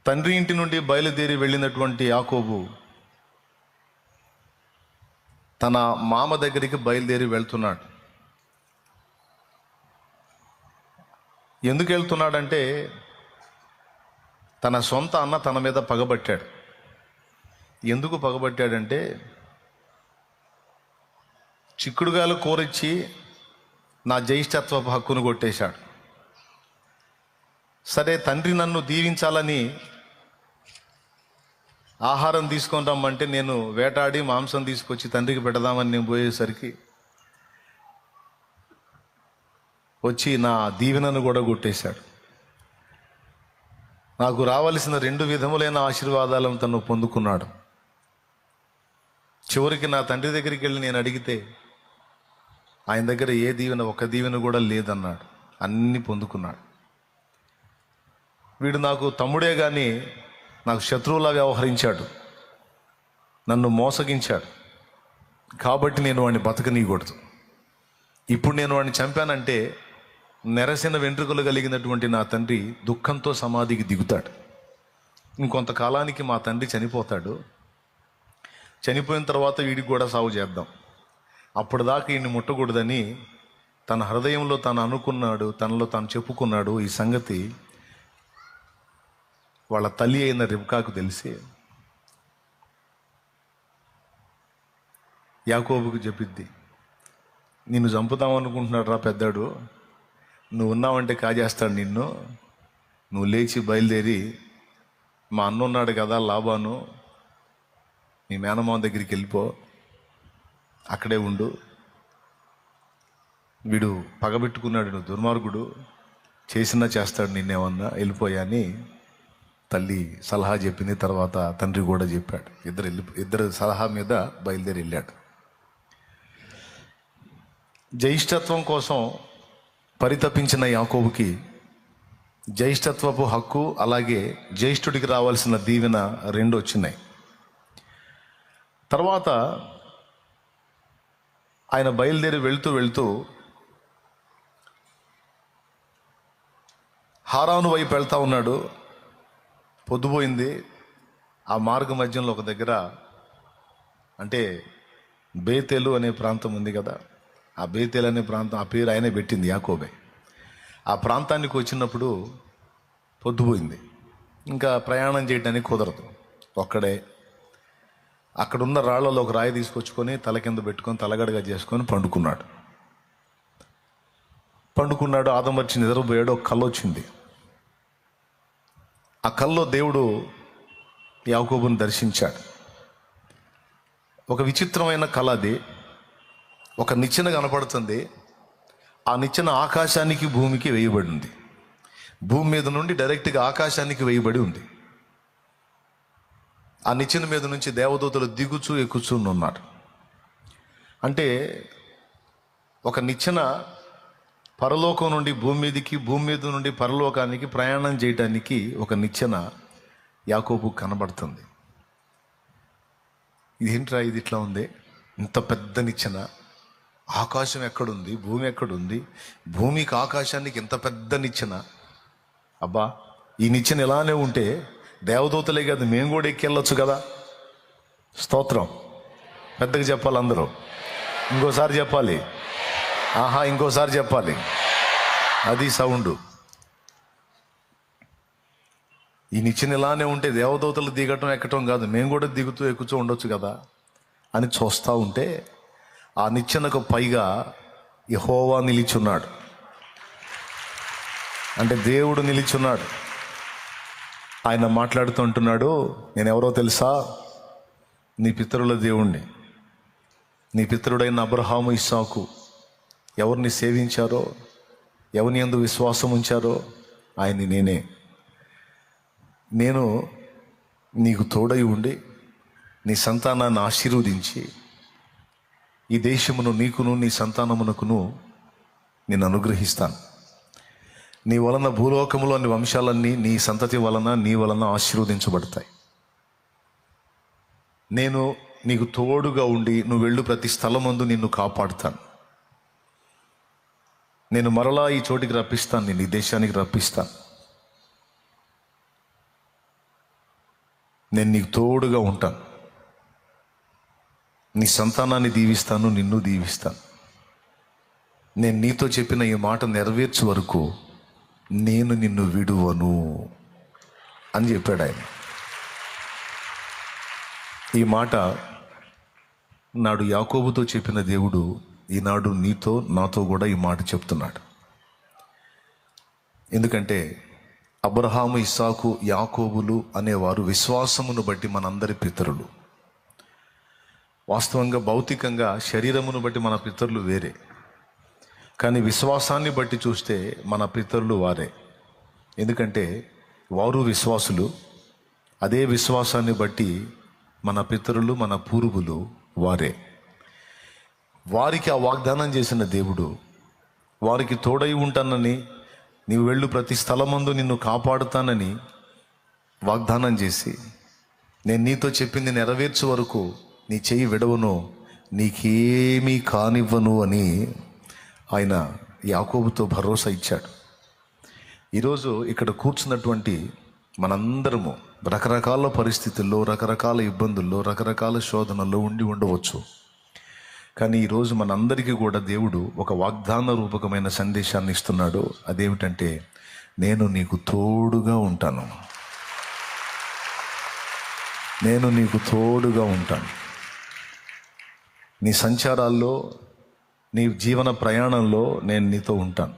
తండ్రి ఇంటి నుండి బయలుదేరి వెళ్ళినటువంటి యాకోబు తన మామ దగ్గరికి బయలుదేరి వెళ్తున్నాడు. ఎందుకు వెళ్తున్నాడంటే తన సొంత అన్న తన మీద పగబట్టాడు. ఎందుకు పగబట్టాడంటే చిక్కుడుగాయలు కూరిచ్చి నా జ్యేష్ఠత్వపు హక్కును కొట్టేశాడు. సరే, తండ్రి నన్ను దీవించాలని ఆహారం తీసుకొని రమ్మంటే నేను వేటాడి మాంసం తీసుకొచ్చి తండ్రికి పెడదామని నేను పోయేసరికి వచ్చి నా దీవెనను కూడా కొట్టేశాడు. నాకు రావలసిన 2 విధములైన ఆశీర్వాదాలను తను పొందుకున్నాడు. చివరికి నా తండ్రి దగ్గరికి వెళ్ళి నేను అడిగితే ఆయన దగ్గర ఏ దీవెన, ఒక దీవెన కూడా లేదన్నాడు. అన్నీ పొందుకున్నాడు. వీడు నాకు తమ్ముడే కానీ నాకు శత్రువులా వ్యవహరించాడు, నన్ను మోసగించాడు. కాబట్టి నేను వాడిని బతకనీయకూడదు. ఇప్పుడు నేను వాడిని చంపానంటే నెరసిన వెంట్రుకలు కలిగినటువంటి నా తండ్రి దుఃఖంతో సమాధికి దిగుతాడు. ఇంకొంతకాలానికి మా తండ్రి చనిపోతాడు. చనిపోయిన తర్వాత వీడికి కూడా సాగు చేద్దాం. అప్పటిదాకా ఈయన్ని ముట్టకూడదని తన హృదయంలో తాను అనుకున్నాడు, తనలో తాను చెప్పుకున్నాడు. ఈ సంగతి వాళ్ళ తల్లి అయిన రిబ్కాకు తెలిసి యాకోబుకు చెప్పిద్ది, నిన్ను చంపుతామనుకుంటున్నాడు రా పెద్దాడు, నువ్వు ఉన్నావంటే కాజేస్తాడు నిన్ను. నువ్వు లేచి బయలుదేరి మా అన్న ఉన్నాడు కదా లాబాను, మీ మేనమామ దగ్గరికి వెళ్ళిపో, అక్కడే ఉండు. వీడు పగబెట్టుకున్నాడు, నువ్వు దుర్మార్గుడు, చేసినా చేస్తాడు నిన్నేమన్నా, వెళ్ళిపోయా అని తల్లి సలహా చెప్పింది. తర్వాత తండ్రి కూడా చెప్పాడు. ఇద్దరు సలహా మీద బయలుదేరి వెళ్ళాడు. జ్యేష్ఠత్వం కోసం పరితపించిన యాకోబుకి జ్యేష్ఠత్వపు హక్కు, అలాగే జ్యేష్ఠుడికి రావాల్సిన దీవెన 2 వచ్చినాయి. తర్వాత ఆయన బయలుదేరి వెళ్తూ హారాను వైపు వెళ్తా ఉన్నాడు. పొద్దుపోయింది. ఆ మార్గ మధ్యంలో ఒక దగ్గర, అంటే బేతేలు అనే ప్రాంతం ఉంది కదా, ఆ బేతేలు అనే ప్రాంతం, ఆ పేరు ఆయనే పెట్టింది, యాకోబే. ఆ ప్రాంతానికి వచ్చినప్పుడు పొద్దుపోయింది. ఇంకా ప్రయాణం చేయడానికి కుదరదు. ఒక్కడే అక్కడున్న రాళ్లలో ఒక రాయి తీసుకొచ్చుకొని తల కింద పెట్టుకొని తలగడగా చేసుకొని పండుకున్నాడు. ఆదమర్చి నిద్రపోయాడు. ఒక కళ్ళు వచ్చింది. ఆ కల్లో దేవుడు యాకోబుని దర్శించాడు. ఒక విచిత్రమైన కళ అది. ఒక నిచ్చెన కనపడుతుంది. ఆ నిచ్చెన ఆకాశానికి భూమికి వేయబడి ఉంది. భూమి మీద నుండి డైరెక్ట్గా ఆకాశానికి వేయబడి ఉంది. ఆ నిచ్చెన మీద నుంచి దేవదూతలు దిగుచూ ఎక్కుచూ ఉన్నారు. అంటే ఒక నిచ్చెన పరలోకం నుండి భూమి మీదకి, భూమి మీద నుండి పరలోకానికి ప్రయాణం చేయడానికి ఒక నిచ్చెన యాకోబు కనబడుతుంది. ఇదేంట్రా ఇది ఇట్లా ఉంది, ఇంత పెద్ద నిచ్చెన, ఆకాశం ఎక్కడుంది, భూమి ఎక్కడుంది, భూమికి ఆకాశానికి ఇంత పెద్ద నిచ్చెన, అబ్బా ఈ నిచ్చెన ఇలానే ఉంటే దేవదూతలే కాదు మేము కూడా ఎక్కెళ్ళొచ్చు కదా. స్తోత్రం. పెద్దగా చెప్పాలి అందరూ. ఇంకోసారి చెప్పాలి. ఆహా, ఇంకోసారి చెప్పాలి. అది సౌండ్. ఈ నిచ్చెన ఇలానే ఉంటే దేవదూతలు దిగటం ఎక్కటం కాదు, మేము కూడా దిగుతూ ఎక్కుతూ ఉండొచ్చు కదా అని చూస్తూ ఉంటే ఆ నిచ్చెనకు పైగా యెహోవా నిలిచున్నాడు. అంటే దేవుడు నిలిచున్నాడు. ఆయన మాట్లాడుతూ అంటున్నాడు, నేనెవరో తెలుసా? నీ పితరుల దేవుణ్ణి. నీ పితరుడైన అబ్రహాము, ఇస్సాకు ఎవరిని సేవించారో, ఎవరిని యందు విశ్వాసం ఉంచారో ఆయన్ని నేనే. నేను నీకు తోడై ఉండి నీ సంతానాన్ని ఆశీర్వదించి ఈ దేశమును నీకును నీ సంతానమునకును నేను అనుగ్రహిస్తాను. నీ వలన భూలోకములోని వంశాలన్నీ నీ సంతతి వలన, నీ వలన ఆశీర్వదించబడతాయి. నేను నీకు తోడుగా ఉండి నువ్వు వెళ్ళు ప్రతి స్థలమందు నిన్ను కాపాడుతాను. నేను మరలా ఈ చోటికి రప్పిస్తాను, నేను ఈ దేశానికి రప్పిస్తాను. నేను నీకు తోడుగా ఉంటాను, నీ సంతానాన్ని దీవిస్తాను, నిన్ను దీవిస్తాను, నేను నీతో చెప్పిన ఈ మాట నెరవేర్చే వరకు నేను నిన్ను విడువను అని చెప్పాడు ఆయన. ఈ మాట నాడు యాకోబుతో చెప్పిన దేవుడు ఈనాడు నీతో నాతో కూడా ఈ మాట చెప్తున్నాడు. ఎందుకంటే అబ్రహాము, ఇస్సాకు, యాకోబులు అనేవారు విశ్వాసమును బట్టి మనందరి పితరులు. వాస్తవంగా భౌతికంగా శరీరమును బట్టి మన పితరులు వేరే, కానీ విశ్వాసాన్ని బట్టి చూస్తే మన పితరులు వారే. ఎందుకంటే వారు విశ్వాసులు, అదే విశ్వాసాన్ని బట్టి మన పితరులు, మన పూర్వులు వారే. వారికి ఆ వాగ్దానం చేసిన దేవుడు వారికి తోడై ఉంటానని, నీవు వెళ్ళు ప్రతి స్థలమందు నిన్ను కాపాడుతానని వాగ్దానం చేసి, నేను నీతో చెప్పింది నెరవేర్చే వరకు నీ చెయ్యి విడవను, నీకేమీ కానివ్వను అని ఆయన యాకోబుతో భరోసా ఇచ్చాడు. ఈరోజు ఇక్కడ కూర్చున్నటువంటి మనందరము రకరకాల పరిస్థితుల్లో, రకరకాల ఇబ్బందుల్లో, రకరకాల శోధనల్లో ఉండవచ్చు. కానీ ఈరోజు మనందరికీ కూడా దేవుడు ఒక వాగ్దాన రూపకమైన సందేశాన్ని ఇస్తున్నాడు. అదేమిటంటే, నేను నీకు తోడుగా ఉంటాను, నేను నీకు తోడుగా ఉంటాను. నీ సంచారాల్లో, నీ జీవన ప్రయాణంలో నేను నీతో ఉంటాను.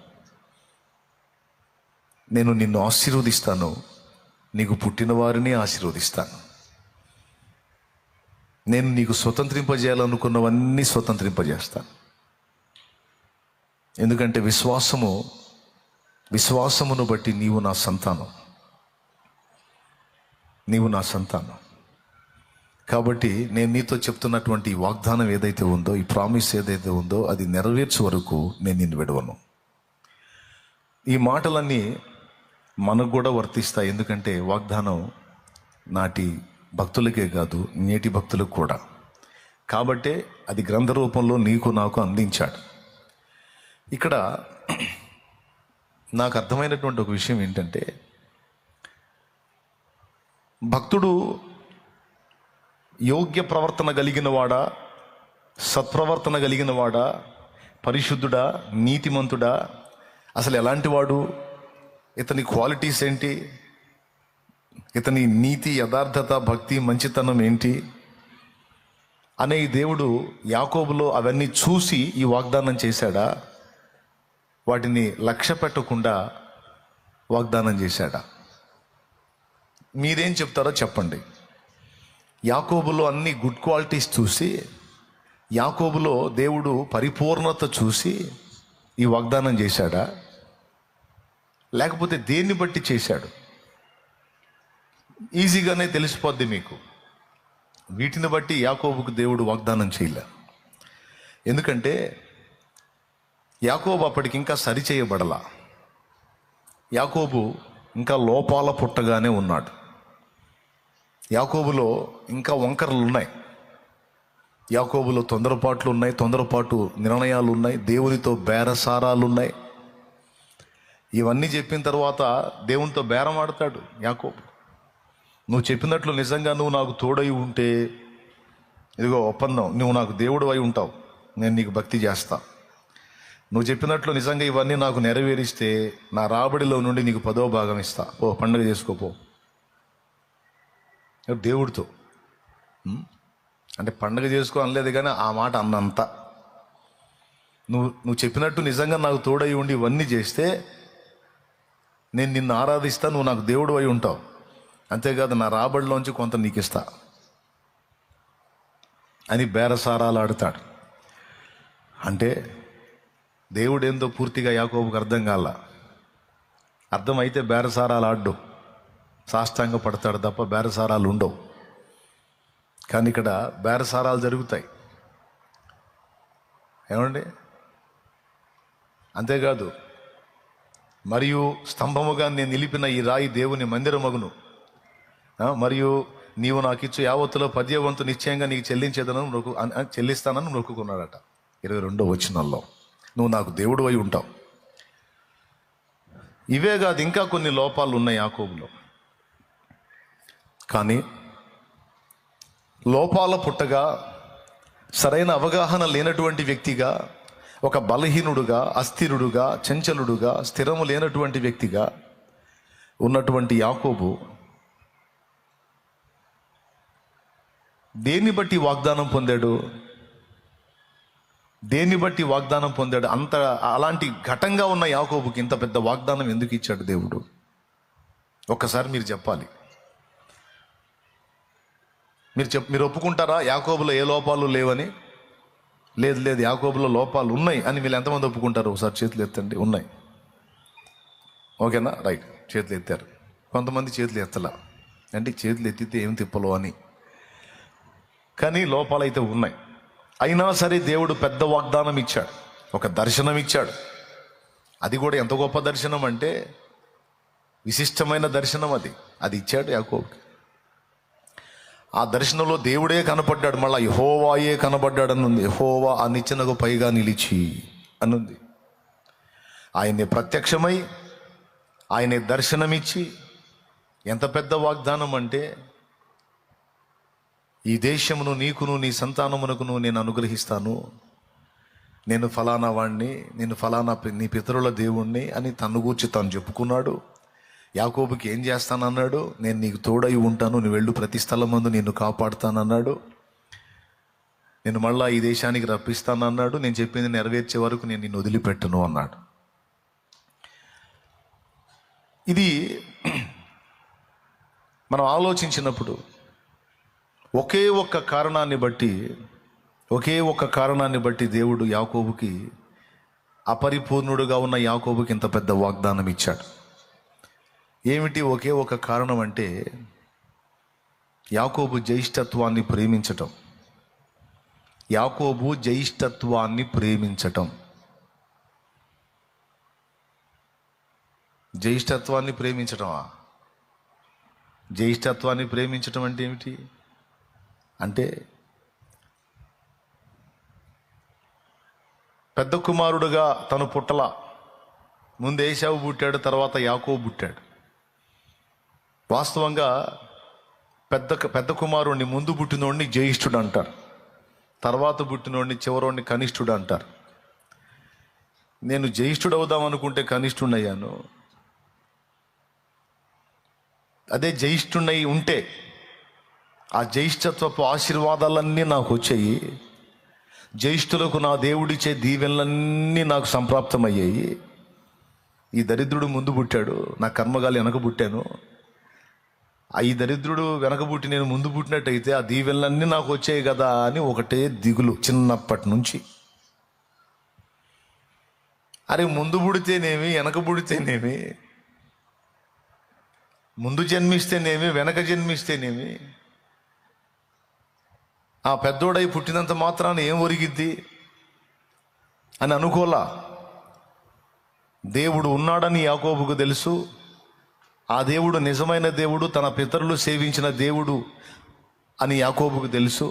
నేను నిన్ను ఆశీర్వదిస్తాను, నీకు పుట్టిన వారిని ఆశీర్వదిస్తాను. నేను నీకు స్వతంత్రింపజేయాలనుకున్నవన్నీ స్వతంత్రింపజేస్తాను. ఎందుకంటే విశ్వాసమును బట్టి నీవు నా సంతానం, నీవు నా సంతానం. కాబట్టి నేను నీతో చెప్తున్నటువంటి ఈ వాగ్దానం ఏదైతే ఉందో, ఈ ప్రామిస్ ఏదైతే ఉందో, అది నెరవేర్చే వరకు నేను నిన్ను విడవను. ఈ మాటలన్నీ మనకు కూడా వర్తిస్తాయి. ఎందుకంటే వాగ్దానం నాటి భక్తులకే కాదు, నేటి భక్తులకు కూడా. కాబట్టే అది గ్రంథ రూపంలో నీకు నాకు అందించాడు. ఇక్కడ నాకు అర్థమైనటువంటి ఒక విషయం ఏంటంటే, భక్తుడు యోగ్య ప్రవర్తన కలిగిన వాడా, సత్ప్రవర్తన కలిగిన వాడా, పరిశుద్ధుడా, నీతిమంతుడా, అసలు ఎలాంటి వాడు, ఇతని క్వాలిటీస్ ఏంటి, ఇతని నీతి, యథార్థత, భక్తి, మంచితనం ఏంటి అనే ఈ దేవుడు యాకోబులో అవన్నీ చూసి ఈ వాగ్దానం చేశాడా, వాటిని లక్ష్య పెట్టకుండా వాగ్దానం చేశాడా? మీరేం చెప్తారో చెప్పండి. యాకోబులో అన్ని గుడ్ క్వాలిటీస్ చూసి, యాకోబులో దేవుడు పరిపూర్ణత చూసి ఈ వాగ్దానం చేశాడా, లేకపోతే దేన్ని బట్టి చేశాడు? ఈజీగానే తెలిసిపోద్ది మీకు. వీటిని బట్టి యాకోబుకు దేవుడు వాగ్దానం చేయలే. ఎందుకంటే యాకోబు అప్పటికి ఇంకా సరిచేయబడలా. యాకోబు ఇంకా లోపాల పుట్టగానే ఉన్నాడు. యాకోబులో ఇంకా వంకరలు ఉన్నాయి. యాకోబులో తొందరపాట్లు ఉన్నాయి, తొందరపాటు నిర్ణయాలు ఉన్నాయి, దేవునితో బేరసారాలు ఉన్నాయి. ఇవన్నీ చెప్పిన తర్వాత దేవునితో బేరం ఆడతాడు యాకోబు. నువ్వు చెప్పినట్లు నిజంగా నువ్వు నాకు తోడై ఉంటే, ఇదిగో ఒప్పందం, నువ్వు నాకు దేవుడు అయి ఉంటావు, నేను నీకు భక్తి చేస్తా. నువ్వు చెప్పినట్లు నిజంగా ఇవన్నీ నాకు నెరవేరిస్తే నా రాబడిలో నుండి నీకు 10వ భాగం ఇస్తా, ఓ పండుగ చేసుకోపో. దేవుడితో అంటే పండుగ చేసుకో అనలేదు, కానీ ఆ మాట అన్నంత. నువ్వు చెప్పినట్టు నిజంగా నాకు తోడై ఉండి ఇవన్నీ చేస్తే నేను నిన్ను ఆరాధిస్తా, నువ్వు నాకు దేవుడు అయి ఉంటావు, అంతేకాదు నా రాబడిలోంచి కొంత నీకు ఇస్తా అని బేరసారాలు ఆడుతాడు. అంటే దేవుడు ఏందో పూర్తిగా యాకోబుకు అర్థం కాల. అర్థమైతే బేరసారాలు ఆడ్డు, సాష్టాంగ పడతాడు తప్ప బేరసారాలు ఉండవు. కానీ ఇక్కడ బేరసారాలు జరుగుతాయి. ఏమండి? అంతేకాదు, మరియు స్తంభముగా నేను నిలిపిన ఈ రాయి దేవుని మందిరమగును, మరియు నీవు నాకు ఇచ్చు యావత్తులో 10వ వంతు నిశ్చయంగా నీకు చెల్లిస్తానని మొక్కుకున్నాడట. 22వ వచనంలో నువ్వు నాకు దేవుడు అయి ఉంటావు. ఇవే కాదు, ఇంకా కొన్ని లోపాలు ఉన్నాయి యాకోబులో. కానీ లోపాల పుట్టగా, సరైన అవగాహన లేనటువంటి వ్యక్తిగా, ఒక బలహీనుడుగా, అస్థిరుడుగా, చంచలుడుగా, స్థిరము లేనటువంటి వ్యక్తిగా ఉన్నటువంటి యాకోబు దేన్ని బట్టి వాగ్దానం పొందాడు? దేన్ని బట్టి వాగ్దానం పొందాడు? అలాంటి ఘటంగా ఉన్న యాకోబుకి ఇంత పెద్ద వాగ్దానం ఎందుకు ఇచ్చాడు దేవుడు? ఒక్కసారి మీరు చెప్పాలి. మీరు ఒప్పుకుంటారా యాకోబులో ఏ లోపాలు లేవని? లేదు, యాకోబులో లోపాలు ఉన్నాయి అని మీరు ఎంతమంది ఒప్పుకుంటారు? ఒకసారి చేతులు ఎత్తండి. ఉన్నాయి, ఓకేనా? రైట్, చేతులు ఎత్తారు. కొంతమంది చేతులు ఎత్తలా, అంటే చేతులు ఎత్తితే ఏం తిప్పలో అని. కానీ లోపాలు అయితే ఉన్నాయి. అయినా సరే దేవుడు పెద్ద వాగ్దానం ఇచ్చాడు, ఒక దర్శనం ఇచ్చాడు. అది కూడా ఎంత గొప్ప దర్శనం అంటే విశిష్టమైన దర్శనం. అది ఇచ్చాడు యాకోబుకి. ఆ దర్శనంలో దేవుడే కనపడ్డాడు, మళ్ళీ యెహోవాయే కనపడ్డాడు అనుంది. యెహోవా ఆ నిచ్చెనకు పైగా నిలిచి అనుంది. ఆయన్ని ప్రత్యక్షమై ఆయనే దర్శనమిచ్చి, ఎంత పెద్ద వాగ్దానం అంటే, ఈ దేశమును నీకును నీ సంతానమునకును నేను అనుగ్రహిస్తాను, నేను ఫలానా వాణ్ణి, నేను ఫలానా నీ పితరుల దేవుణ్ణి అని తను గూర్చి తాను చెప్పుకున్నాడు. యాకోబుకి ఏం చేస్తానన్నాడు? నేను నీకు తోడై ఉంటాను, నువ్వు వెళ్ళు, ప్రతి స్థలం మందు నిన్ను కాపాడుతానన్నాడు. నేను మళ్ళా ఈ దేశానికి రప్పిస్తానన్నాడు. నేను చెప్పింది నెరవేర్చే వరకు నేను నిన్ను వదిలిపెట్టను అన్నాడు. ఇది మనం ఆలోచించినప్పుడు ఒకే ఒక్క కారణాన్ని బట్టి దేవుడు యాకోబుకి, అపరిపూర్ణుడుగా ఉన్న యాకోబుకి ఇంత పెద్ద వాగ్దానం ఇచ్చాడు. ఏమిటి ఒకే ఒక కారణం అంటే, యాకోబు జ్యేష్ఠత్వాన్ని ప్రేమించటం. యాకోబు జ్యేష్ఠత్వాన్ని ప్రేమించటం. జ్యేష్ఠత్వాన్ని ప్రేమించటమా? జ్యేష్ఠత్వాన్ని ప్రేమించటం అంటే ఏమిటి? అంటే పెద్ద కుమారుడుగా తను పుట్టల. ముందు ఏశావు పుట్టాడు, తర్వాత యాకోబు పుట్టాడు. వాస్తవంగా పెద్ద కుమారుడిని, ముందు పుట్టినోడిని జ్యేష్ఠుడు అంటారు, తర్వాత పుట్టినోడిని చివరోడిని కనిష్ఠుడు అంటారు. నేను జ్యేష్ఠుడు అవుదాం అనుకుంటే కనిష్ఠుడిని అయ్యాను. అదే జ్యేష్ఠుడినై ఉంటే ఆ జ్యేష్ఠత్వపు ఆశీర్వాదాలన్నీ నాకు వచ్చాయి. జ్యేష్ఠులకు నా దేవుడిచ్చే దీవెనలన్నీ నాకు సంప్రాప్తమయ్యాయి. ఈ దరిద్రుడు ముందు పుట్టాడు, నా కర్మగాలి వెనక పుట్టాను. ఈ దరిద్రుడు వెనకబుట్టి నేను ముందు పుట్టినట్టయితే ఆ దీవెనలన్నీ నాకు వచ్చాయి కదా అని ఒకటే దిగులు చిన్నప్పటి నుంచి. అరే ముందు పుడితేనేమి, వెనక పుడితేనేమి, ముందు జన్మిస్తేనేమి, వెనక జన్మిస్తేనేమి, ఆ పెద్దోడై పుట్టినంత మాత్రాన ఏం ఒరిగిద్ది అని అనుకోలా. దేవుడు ఉన్నాడని యాకోబుకు తెలుసు. ఆ దేవుడు నిజమైన దేవుడు, తన పితరులు సేవించిన దేవుడు అని యాకోబుకు తెలుసు.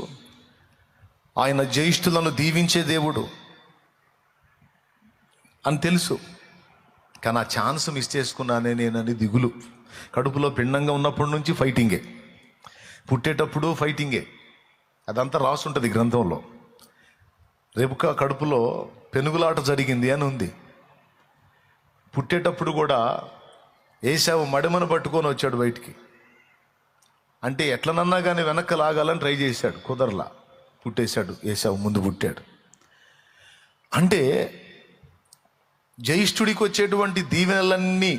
ఆయన జ్యేష్ఠులను దీవించే దేవుడు అని తెలుసు. కానీ ఆ ఛాన్స్ మిస్ చేసుకున్నానే నేనని దిగులు. కడుపులో పిండంగా ఉన్నప్పటి నుంచి ఫైటింగే, పుట్టేటప్పుడు ఫైటింగే. అదంతా రాసుంటుంది గ్రంథంలో. రెబెకా కడుపులో పెనుగులాట జరిగింది అని ఉంది. పుట్టేటప్పుడు కూడా ఏశావు మడిమను పట్టుకొని వచ్చాడు బయటికి. అంటే ఎట్లనన్నా కానీ వెనక్కి లాగాలని ట్రై చేశాడు, కుదరలా, పుట్టేశాడు. ఏశావు ముందు పుట్టాడు. అంటే జ్యేష్ఠుడికి వచ్చేటువంటి దీవెనలన్నీ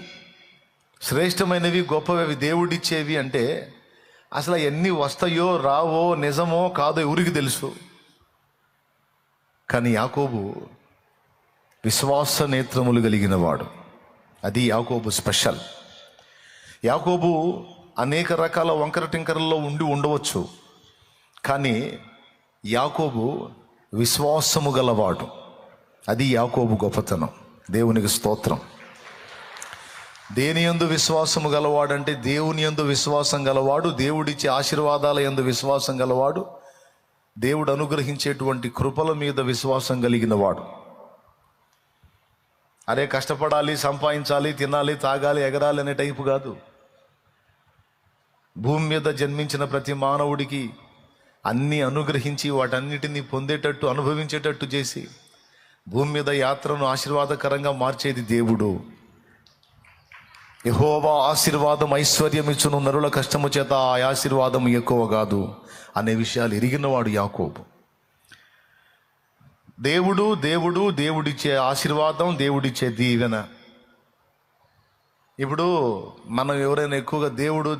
శ్రేష్టమైనవి, గొప్పవి, దేవుడిచ్చేవి. అంటే అసలు ఎన్ని వస్తాయో రావో, నిజమో కాదో ఎవరికి తెలుసు. కానీ యాకోబు విశ్వాస నేత్రములు కలిగిన వాడు. అది యాకోబు స్పెషల్. యాకోబు అనేక రకాల వంకర టింకరల్లో ఉండవచ్చు, కానీ యాకోబు విశ్వాసము గలవాడు. అది యాకోబు గొప్పతనం. దేవునికి స్తోత్రం. దేని యందు విశ్వాసము గలవాడంటే దేవుని యందు విశ్వాసం గలవాడు, దేవుడిచ్చే ఆశీర్వాదాల యందు విశ్వాసం గలవాడు, దేవుడు అనుగ్రహించేటువంటి కృపల మీద విశ్వాసం కలిగిన వాడు. అరే కష్టపడాలి, సంపాదించాలి, తినాలి, తాగాలి, ఎగరాలి అనే టైపు కాదు. భూమి మీద జన్మించిన ప్రతి మానవుడికి అన్నీ అనుగ్రహించి వాటన్నిటినీ పొందేటట్టు అనుభవించేటట్టు చేసి భూమి మీద యాత్రను ఆశీర్వాదకరంగా మార్చేది దేవుడు. యెహోవా ఆశీర్వాదం ఐశ్వర్యం ఇచ్చును, నరుల కష్టము చేత ఆ ఆశీర్వాదం ఎక్కువ కాదు అనే విషయాలు ఎరిగినవాడు యాకోబు. దేవుడు దేవుడు దేవుడిచ్చే ఆశీర్వాదం, దేవుడిచ్చే దీవెన. ఇప్పుడు మనం ఎవరైనా ఎక్కువగా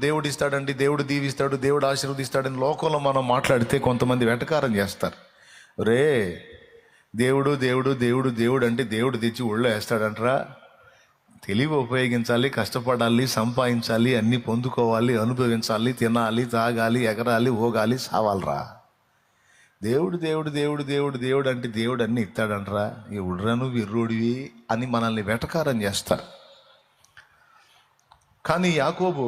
దేవుడు ఇస్తాడండి, దేవుడు దీవిస్తాడు, దేవుడు ఆశీర్వదిస్తాడని లోకంలో మనం మాట్లాడితే కొంతమంది వెటకారం చేస్తారు. రే దేవుడు దేవుడు దేవుడు దేవుడు అంటే దేవుడు తెచ్చి ఒళ్ళో వేస్తాడంటరా. తెలివి ఉపయోగించాలి, కష్టపడాలి, సంపాదించాలి, అన్నీ పొందుకోవాలి, అనుభవించాలి, తినాలి, తాగాలి, ఎగరాలి, ఊగాలి, సావాలరా. దేవుడు దేవుడు దేవుడు దేవుడు దేవుడు అంటే దేవుడు అన్నీ ఇస్తాడంటరా. ఎవడురాను విర్రోడివి అని మనల్ని వెటకారం చేస్తారు. కానీ యాకోబు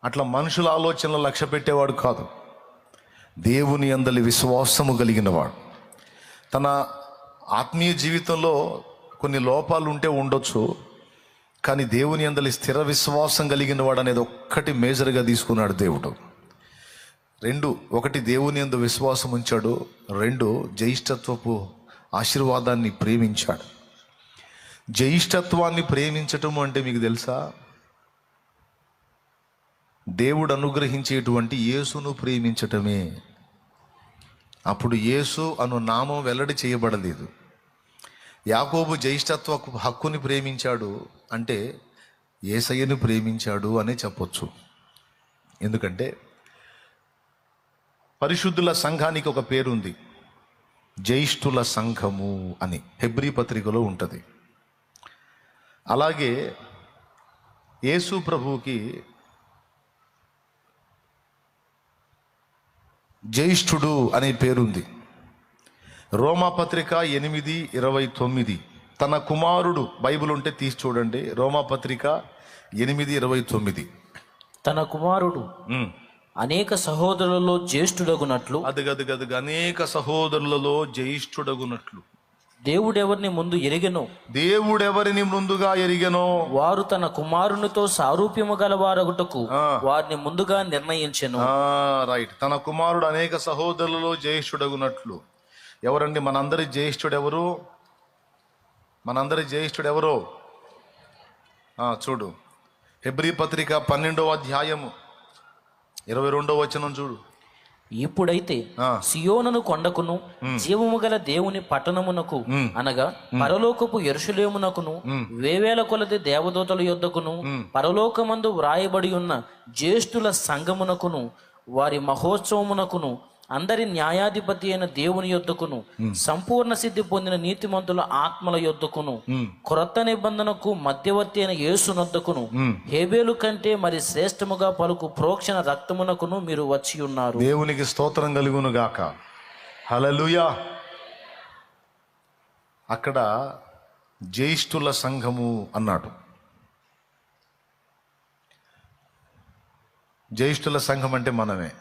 అట్లా మనుషుల ఆలోచనలు లక్ష్య పెట్టేవాడు కాదు. దేవుని యందలి విశ్వాసము కలిగినవాడు. తన ఆత్మీయ జీవితంలో కొన్ని లోపాలు ఉంటే ఉండొచ్చు, కానీ దేవుని యందలి స్థిర విశ్వాసం కలిగిన వాడు అనేది ఒక్కటి మేజర్గా తీసుకున్నాడు దేవుడు. 2, 1 దేవుని యందు విశ్వాసం ఉంచాడు, 2 జ్యేష్ఠత్వపు ఆశీర్వాదాన్ని ప్రేమించాడు. జ్యేష్ఠత్వాన్ని ప్రేమించటం అంటే మీకు తెలుసా, దేవుడు అనుగ్రహించేటువంటి యేసును ప్రేమించటమే. అప్పుడు యేసు అను నామం వెల్లడి చేయబడలేదు. యాకోబు జ్యేష్ఠత్వ హక్కుని ప్రేమించాడు అంటే యేసయ్యను ప్రేమించాడు అనే చెప్పొచ్చు. ఎందుకంటే పరిశుద్ధుల సంఘానికి ఒక పేరుంది, జ్యేష్ఠుల సంఘము అని హెబ్రీ పత్రికలో ఉంటుంది. అలాగే యేసు ప్రభువుకి జ్యేష్ఠుడు అనే పేరుంది. రోమా పత్రిక 8:29 తన కుమారుడు, బైబిల్ ఉంటే తీసి చూడండి, రోమా పత్రిక 8:29 తన కుమారుడు అనేక సహోదరులలో జ్యేష్ఠుడగునట్లు, అది అనేక సహోదరులలో జ్యేష్ఠుడగునట్లు దేవుడెవరిని ముందు ఎరిగెనో, దేవుడెవరిని ముందుగా ఎరిగెనో వారు తన కుమారునితో సారూప్యము గలవారగుటకు వారిని ముందుగా నిర్ణయించెను. రైట్. తన కుమారుడు అనేక సహోదరులలో జ్యేష్ఠుడగునట్లు. ఎవరండి మనందరి జ్యేష్ఠుడు ఎవరు? మనందరి జ్యేష్ఠుడు ఎవరు? చూడు, హెబ్రీ పత్రిక 12వ అధ్యాయము 22వ వచనం చూడు. ఇప్పుడైతే సియోనును కొండకును జీవము గల దేవుని పట్టణమునకు అనగా పరలోకపు యెరూషలేమునకును వేవేల కొలది దేవదూతల యొద్దకును పరలోకమందు వ్రాయబడి ఉన్న జ్యేష్ఠుల సంఘమునకును వారి మహోత్సవమునకును అందరి న్యాయాధిపతి అయిన దేవుని యొద్దకును సంపూర్ణ సిద్ధి పొందిన నీతిమంతుల ఆత్మల యొద్దకును క్రొత్త నిబంధనకు మధ్యవర్తి అయిన యేసునొద్దకును హేబేలు కంటే మరి శ్రేష్టముగా పలుకు ప్రోక్షణ రక్తమునకును మీరు వచ్చి ఉన్నారు. దేవునికి స్తోత్రం కలుగును గాక. హల్లెలూయా. అక్కడ జ్యేష్ఠుల సంఘము అన్నాడు. జ్యేష్ఠుల సంఘం అంటే మనమే.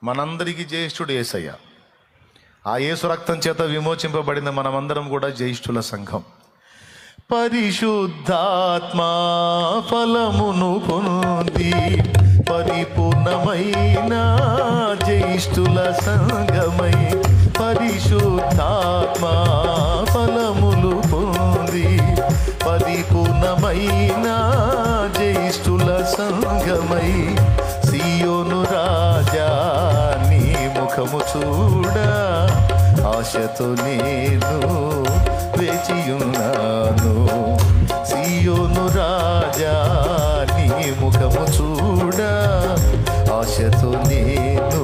మనందరికీ జ్యేష్ఠుడు యేసయ్య. ఆ యేసు రక్తం చేత విమోచింపబడిన మనమందరం కూడా జ్యేష్ఠుల సంఘం. పరిశుద్ధాత్మా ఫలమును పొంది పరిపూర్ణమైన జ్యేష్ఠుల సంఘమై, పరిశుద్ధాత్మా ఫలములు పొంది పరిపూర్ణమైన జ్యేష్ఠుల సంఘమై, సియోను రాజా నీ ముఖము చూడ ఆశతో నేను వేచియున్నాను. సియోను రాజా నీ ముఖము చూడ ఆశతో నేను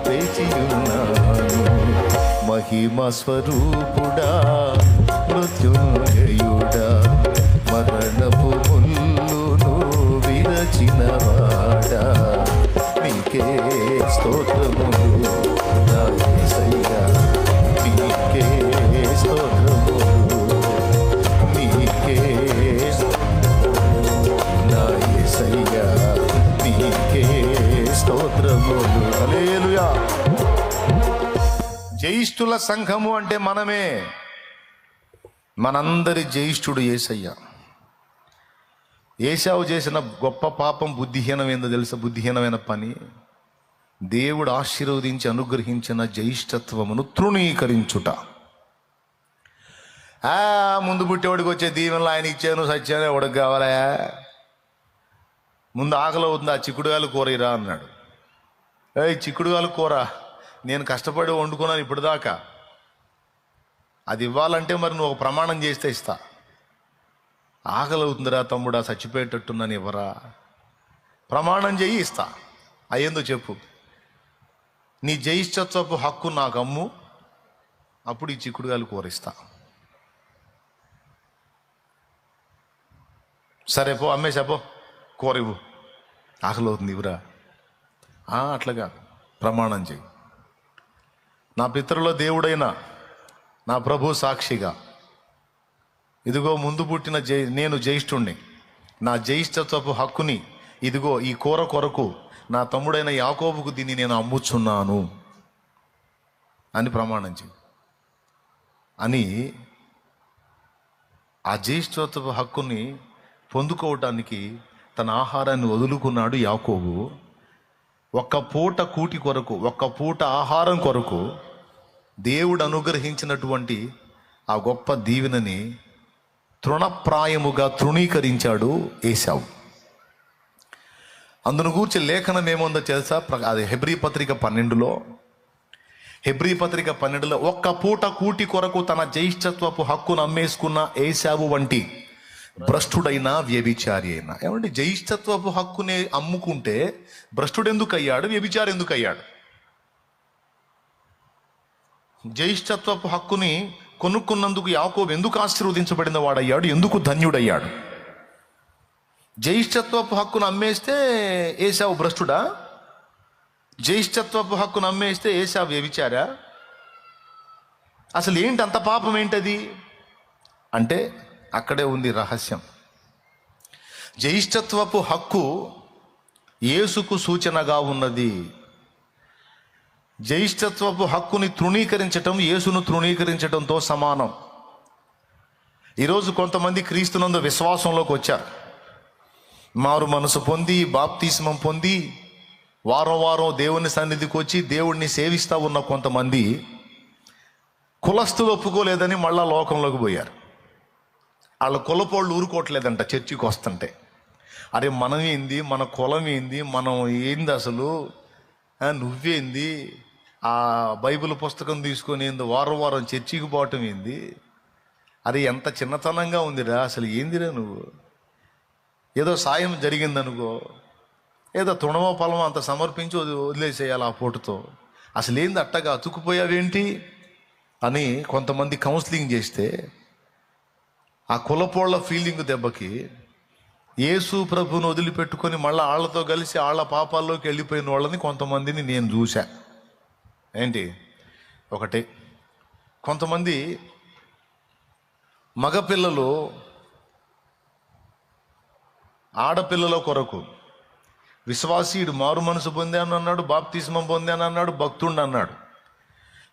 వేచియున్నాను. మహిమ స్వరూపుడా మృత్యుంజయుడా మరణపు ముల్లును విరచినవాడా, నీకే స్తోత్రములు నా యేసయ్యా, నీకే స్తోత్రములు, నీకే నా యేసయ్యా, నీకే స్తోత్రములు. హల్లెలూయా. జ్యేష్ఠుల సంఘము అంటే మనమే. మనందరి జ్యేష్ఠుడు యేసయ్య. ఏశావు చేసిన గొప్ప పాపం బుద్ధిహీనమైందో తెలుసా? బుద్ధిహీనమైన పని దేవుడు ఆశీర్వదించి అనుగ్రహించిన జ్యేష్ఠత్వమును తృణీకరించుట. ముందు పుట్టేవాడికి వచ్చే దీవెనలు ఆయన ఇచ్చాను, సత్యాను ఎవడికి కావాలా? ముందు ఆకలి అవుతుంది, ఆ చిక్కుడుగాయలు కూర ఇరా అన్నాడు. చిక్కుడుగాయలు కూర నేను కష్టపడి వండుకున్నాను ఇప్పటిదాకా, అది ఇవ్వాలంటే మరి నువ్వు ఒక ప్రమాణం చేస్తే ఇస్తా. ఆకలి అవుతుందిరా తమ్ముడా, చచ్చిపోయేటట్టున్నాను, ఇవ్వరా? ప్రమాణం చేయి, ఇస్తా. అయ్యేందో చెప్పు. నీ జ్యేష్ఠత్వపు హక్కు నాకు అమ్ము, అప్పుడు ఈ చిక్కుడుగాయలు కూర ఇస్తా. సరే పో, అమ్మేసాపో, కూర ఇవ్వు. ఆకలి అవుతుంది, ఇవ్వరా? అట్లాగా ప్రమాణం చేయి. నా పితరుల దేవుడైన నా ప్రభు సాక్షిగా, ఇదిగో ముందు పుట్టిన నేను జ్యేష్ఠుణ్ణి, నా జ్యేష్ఠత్వపు హక్కుని ఇదిగో ఈ కూర కొరకు నా తమ్ముడైన యాకోబుకు దీన్ని నేను అమ్ముచున్నాను అని ప్రమాణం చేయి అని. ఆ జ్యేష్ఠత్వపు హక్కుని పొందుకోవటానికి తన ఆహారాన్ని వదులుకున్నాడు యాకోబు. ఒక్క పూట కూటి కొరకు, ఒక్క పూట ఆహారం కొరకు దేవుడు అనుగ్రహించినటువంటి ఆ గొప్ప దీవెనని తృణప్రాయముగా తృణీకరించాడు ఏశావు. అందును గూర్చి లేఖనం ఏముందో తెలుసా? అది హెబ్రీ పత్రిక 12లో, హెబ్రీ పత్రిక 12లో ఒక్క పూట కూటి కొరకు తన జ్యేష్ఠత్వపు హక్కును అమ్మేసుకున్న ఏశావు వంటి భ్రష్టుడైనా వ్యభిచారి అయినా. ఏమంటే జ్యేష్ఠత్వపు హక్కునే అమ్ముకుంటే భ్రష్టుడు ఎందుకు అయ్యాడు? వ్యభిచారి ఎందుకు అయ్యాడు? జ్యేష్ఠత్వపు హక్కుని కొనుక్కున్నందుకు యాకోబు ఎందుకు ఆశీర్వదించబడిన వాడయ్యాడు? ఎందుకు ధన్యుడయ్యాడు? జ్యేష్ఠత్వపు హక్కును అమ్మేస్తే ఏశావు భ్రష్టుడా? జ్యేష్ఠత్వపు హక్కును అమ్మేస్తే ఏశావు వ్యభిచారా? అసలు ఏంటి అంత పాపం ఏంటది అంటే అక్కడే ఉంది రహస్యం. జ్యేష్ఠత్వపు హక్కు యేసుకు సూచనగా ఉన్నది. జ్యేష్ఠత్వపు హక్కుని తృణీకరించటం యేసును తృణీకరించడంతో సమానం. ఈరోజు కొంతమంది క్రీస్తునందు విశ్వాసంలోకి వచ్చారు, మారు మనసు పొంది బాప్తిస్మం పొంది వారం వారం దేవుని సన్నిధికి వచ్చి దేవుణ్ణి సేవిస్తూ ఉన్న కొంతమంది కులస్తులు ఒప్పుకోలేదని మళ్ళా లోకంలోకి పోయారు. వాళ్ళ కులపోళ్ళు ఊరుకోవట్లేదంట చర్చికి వస్తుంటే. అరే మనం ఏంది, మన కులం ఏంది, మనం ఏంది అసలు, నువ్వేంది, ఆ బైబిల్ పుస్తకం తీసుకొని ఏంది వారం వారం చర్చికి పోవటం ఏంది, అరే ఎంత చిన్నతనంగా ఉందిరా, అసలు ఏందిరా నువ్వు, ఏదో సాయం జరిగిందనుకో, ఏదో తుణమో పొలమో అంత సమర్పించి వదిలేసేయాలి ఆ పూటతో, అసలు ఏంది అట్టగా అతుక్కుపోయావేంటి అని కొంతమంది కౌన్సిలింగ్ చేస్తే ఆ కులపోళ్ల ఫీలింగ్ దెబ్బకి యేసు ప్రభువును వదిలిపెట్టుకొని మళ్ళీ వాళ్ళతో కలిసి వాళ్ళ పాపాల్లోకి వెళ్ళిపోయిన వాళ్ళని కొంతమందిని నేను చూశా. ఏంటి ఒకటి, కొంతమంది మగపిల్లలు ఆడపిల్లల కొరకు విశ్వాసీయుడు మారు మనసు పొందాను అన్నాడు, బాప్తిస్మం పొందాను అన్నాడు, భక్తుడు అన్నాడు.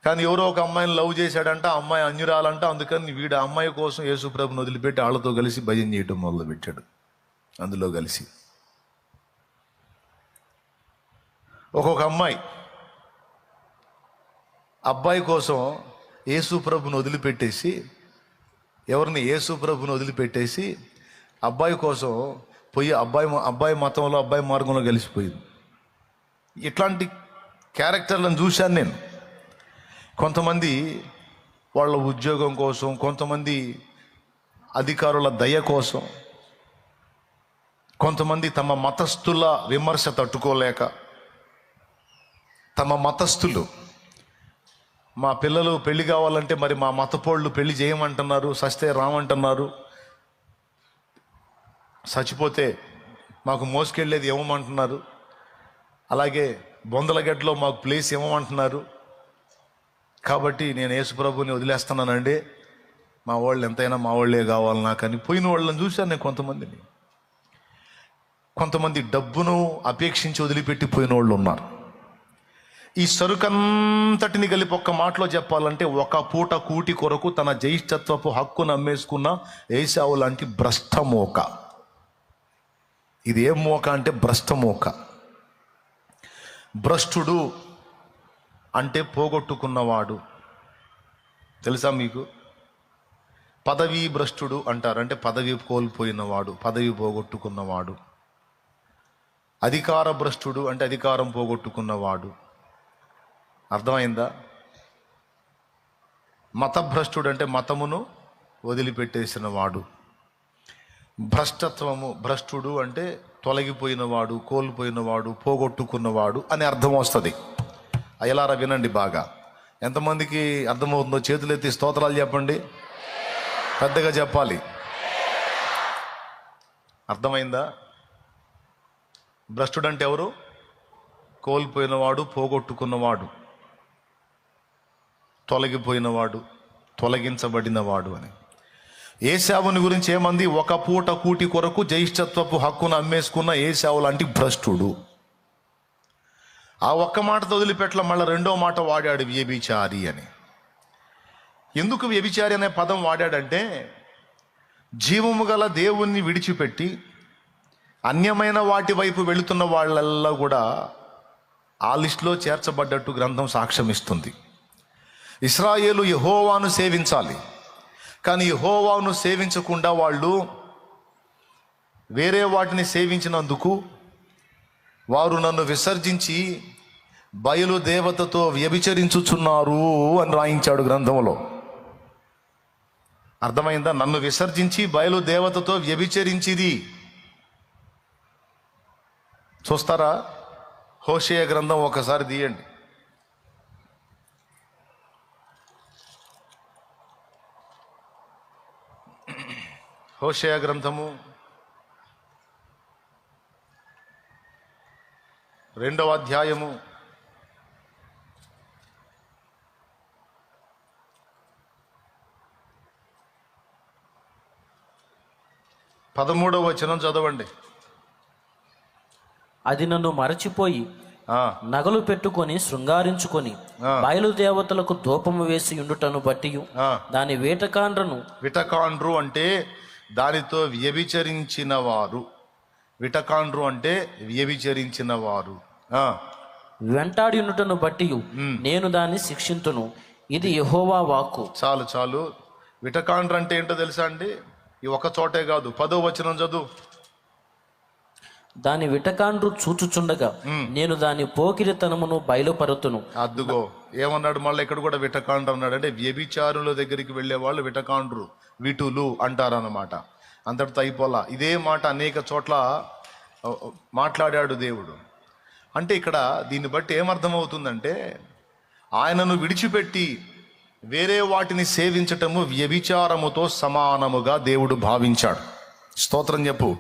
కానీ ఎవరో ఒక అమ్మాయిని లవ్ చేశాడంట, ఆ అమ్మాయి అన్యురాలంట, అందుకని వీడు ఆ అమ్మాయి కోసం యేసు ప్రభుని వదిలిపెట్టి వాళ్ళతో కలిసి భజన చేయటం మొదలుపెట్టాడు. అందులో కలిసి ఒక్కొక్క అమ్మాయి అబ్బాయి కోసం యేసు ప్రభుని వదిలిపెట్టేసి, ఎవరిని? యేసు ప్రభుని వదిలిపెట్టేసి అబ్బాయి కోసం పోయి అబ్బాయి మతంలో అబ్బాయి మార్గంలో కలిసిపోయింది. ఇట్లాంటి క్యారెక్టర్లను చూశాను నేను. కొంతమంది వాళ్ళ ఉద్యోగం కోసం, కొంతమంది అధికారుల దయ కోసం, కొంతమంది తమ మతస్థుల విమర్శ తట్టుకోలేక, తమ మతస్థులు మా పిల్లలు పెళ్లి కావాలంటే మరి మా మతపోళ్ళు పెళ్లి చేయమంటున్నారు, సస్తే రామంటున్నారు, చచ్చిపోతే మాకు మోసుకెళ్ళేది ఇవ్వమంటున్నారు, అలాగే బొందలగడ్డలో మాకు ప్లేస్ ఇవ్వమంటున్నారు, కాబట్టి నేను యేసుప్రభుని వదిలేస్తున్నానండి, మా వాళ్ళు ఎంతైనా మా వాళ్ళే కావాలి నాకని పోయిన వాళ్ళని చూశాను నేను కొంతమందిని. కొంతమంది డబ్బును అపేక్షించి వదిలిపెట్టి పోయిన వాళ్ళు ఉన్నారు. ఈ సరుకంతటిని కలిపి ఒక్క మాటలో చెప్పాలంటే ఒక పూట కూటి కొరకు తన జ్యేష్ఠత్వపు హక్కును అమ్మేసుకున్న ఏశావు లాంటి భ్రష్టమోక. ఇది ఏం మోక అంటే భ్రష్ట మోక. భ్రష్టుడు అంటే పోగొట్టుకున్నవాడు. తెలుసా మీకు? పదవీ భ్రష్టుడు అంటారు, అంటే పదవి కోల్పోయినవాడు, పదవి పోగొట్టుకున్నవాడు. అధికార భ్రష్టుడు అంటే అధికారం పోగొట్టుకున్నవాడు. అర్థమైందా? మతభ్రష్టుడు అంటే మతమును వదిలిపెట్టేసిన వాడు. భ్రష్టత్వము, భ్రష్టుడు అంటే తొలగిపోయినవాడు, కోల్పోయినవాడు, పోగొట్టుకున్నవాడు అని అర్థం వస్తుంది. అయ్యలారా వినండి బాగా. ఎంతమందికి అర్థమవుతుందో చేతులెత్తి స్తోత్రాలు చెప్పండి, పెద్దగా చెప్పాలి. అర్థమైందా? భ్రష్టుడు అంటే ఎవరు? కోల్పోయినవాడు, పోగొట్టుకున్నవాడు, తొలగిపోయినవాడు, తొలగించబడినవాడు అని. ఏశావుని గురించి ఏమంది? ఒక పూట కూటి కొరకు జ్యేష్ఠత్వపు హక్కును అమ్మేసుకున్న ఏశావు లాంటి భ్రష్టుడు. ఆ ఒక్క మాటతో వదిలిపెట్టల, మళ్ళీ రెండో మాట వాడాడు, వ్యభిచారి అని. ఎందుకు వ్యభిచారి అనే పదం వాడాడంటే, జీవము గల దేవుణ్ణి విడిచిపెట్టి అన్యమైన వాటి వైపు వెళుతున్న వాళ్ళల్లో కూడా ఆ లిస్టులో చేర్చబడ్డట్టు గ్రంథం సాక్ష్యం ఇస్తుంది. ఇశ్రాయేలు యెహోవాను సేవించాలి, కానీ యెహోవాను సేవించకుండా వాళ్ళు వేరే వాటిని సేవించినందుకు వారు నన్ను విసర్జించి బయలు దేవతతో వ్యభిచరించుచున్నారు అని రాయించాడు గ్రంథంలో. అర్థమైందా? నన్ను విసర్జించి బయలు దేవతతో వ్యభిచరించిది. చూస్తారా? హోషేయ గ్రంథం ఒకసారి తీయండి. హోషేయ గ్రంథము 2వ అధ్యాయము 13వ వచనం చదవండి. అది నన్ను మరచిపోయి నగలు పెట్టుకొని శృంగారించుకొని బయలుదేవతలకు ధూపము వేసి ఉండుటను బట్టి దాని వేటకాండ్రను, విటకాండ్రు అంటే దానితో వ్యభిచరించిన వారు. విటకాండ్రు అంటే వ్యభిచరించిన వారు. వెంటాడి ఉండుటను బట్టి నేను దాన్ని శిక్షింతును. ఇది యెహోవా వాక్కు. చాలు చాలు. విటకాండ్రు అంటే ఏంటో తెలుసా అండి? ఈ ఒక చోటే కాదు, 10వ వచనం చదువు. దాని విటకాండ్రు చూచుచుండగా నేను దాని పోకిరితనమును బయలుపరుతును. అద్దుగో ఏమన్నాడు మళ్ళీ ఇక్కడ కూడా విటకాండ్రు అన్నాడు. అంటే వ్యభిచారుల దగ్గరికి వెళ్ళే వాళ్ళు విటకాండ్రు, విటులు అంటారన్నమాట. అంతటితో అయిపోలా. ఇదే మాట అనేక చోట్ల మాట్లాడాడు దేవుడు. అంటే ఇక్కడ దీన్ని బట్టి ఏమర్థమవుతుందంటే, ఆయనను విడిచిపెట్టి వేరే వాటిని సేవించటము వ్యభిచారముతో సమానముగా దేవుడు భావించాడు. స్తోత్రం చెప్పు.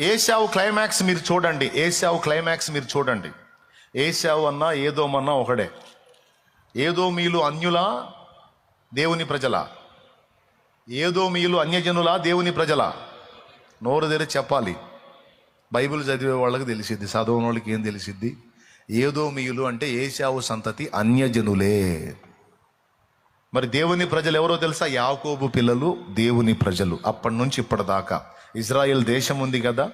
ఏశావు క్లైమాక్స్ మీరు చూడండి. ఏశావు క్లైమాక్స్ మీరు చూడండి. ఏశావు అన్నా ఏదోమన్నా ఒకడే. ఏదోమీయులు అన్యులా, దేవుని ప్రజల? ఏదోమీయులు అన్యజనులా, దేవుని ప్రజల? నోరు తెరిచి చెప్పాలి. బైబిల్ చదివే వాళ్ళకి తెలిసిద్ది, చదవని వాళ్ళకి ఏం తెలిసిద్ది? ఏదోమీయులు అంటే ఏశావు సంతతి, అన్యజనులే. మరి దేవుని ప్రజలు ఎవరో తెలుసా? యాకోబు పిల్లలు దేవుని ప్రజలు. అప్పటి నుంచి ఇప్పటిదాకా ఇజ్రాయెల్ దేశం ఉంది కదా.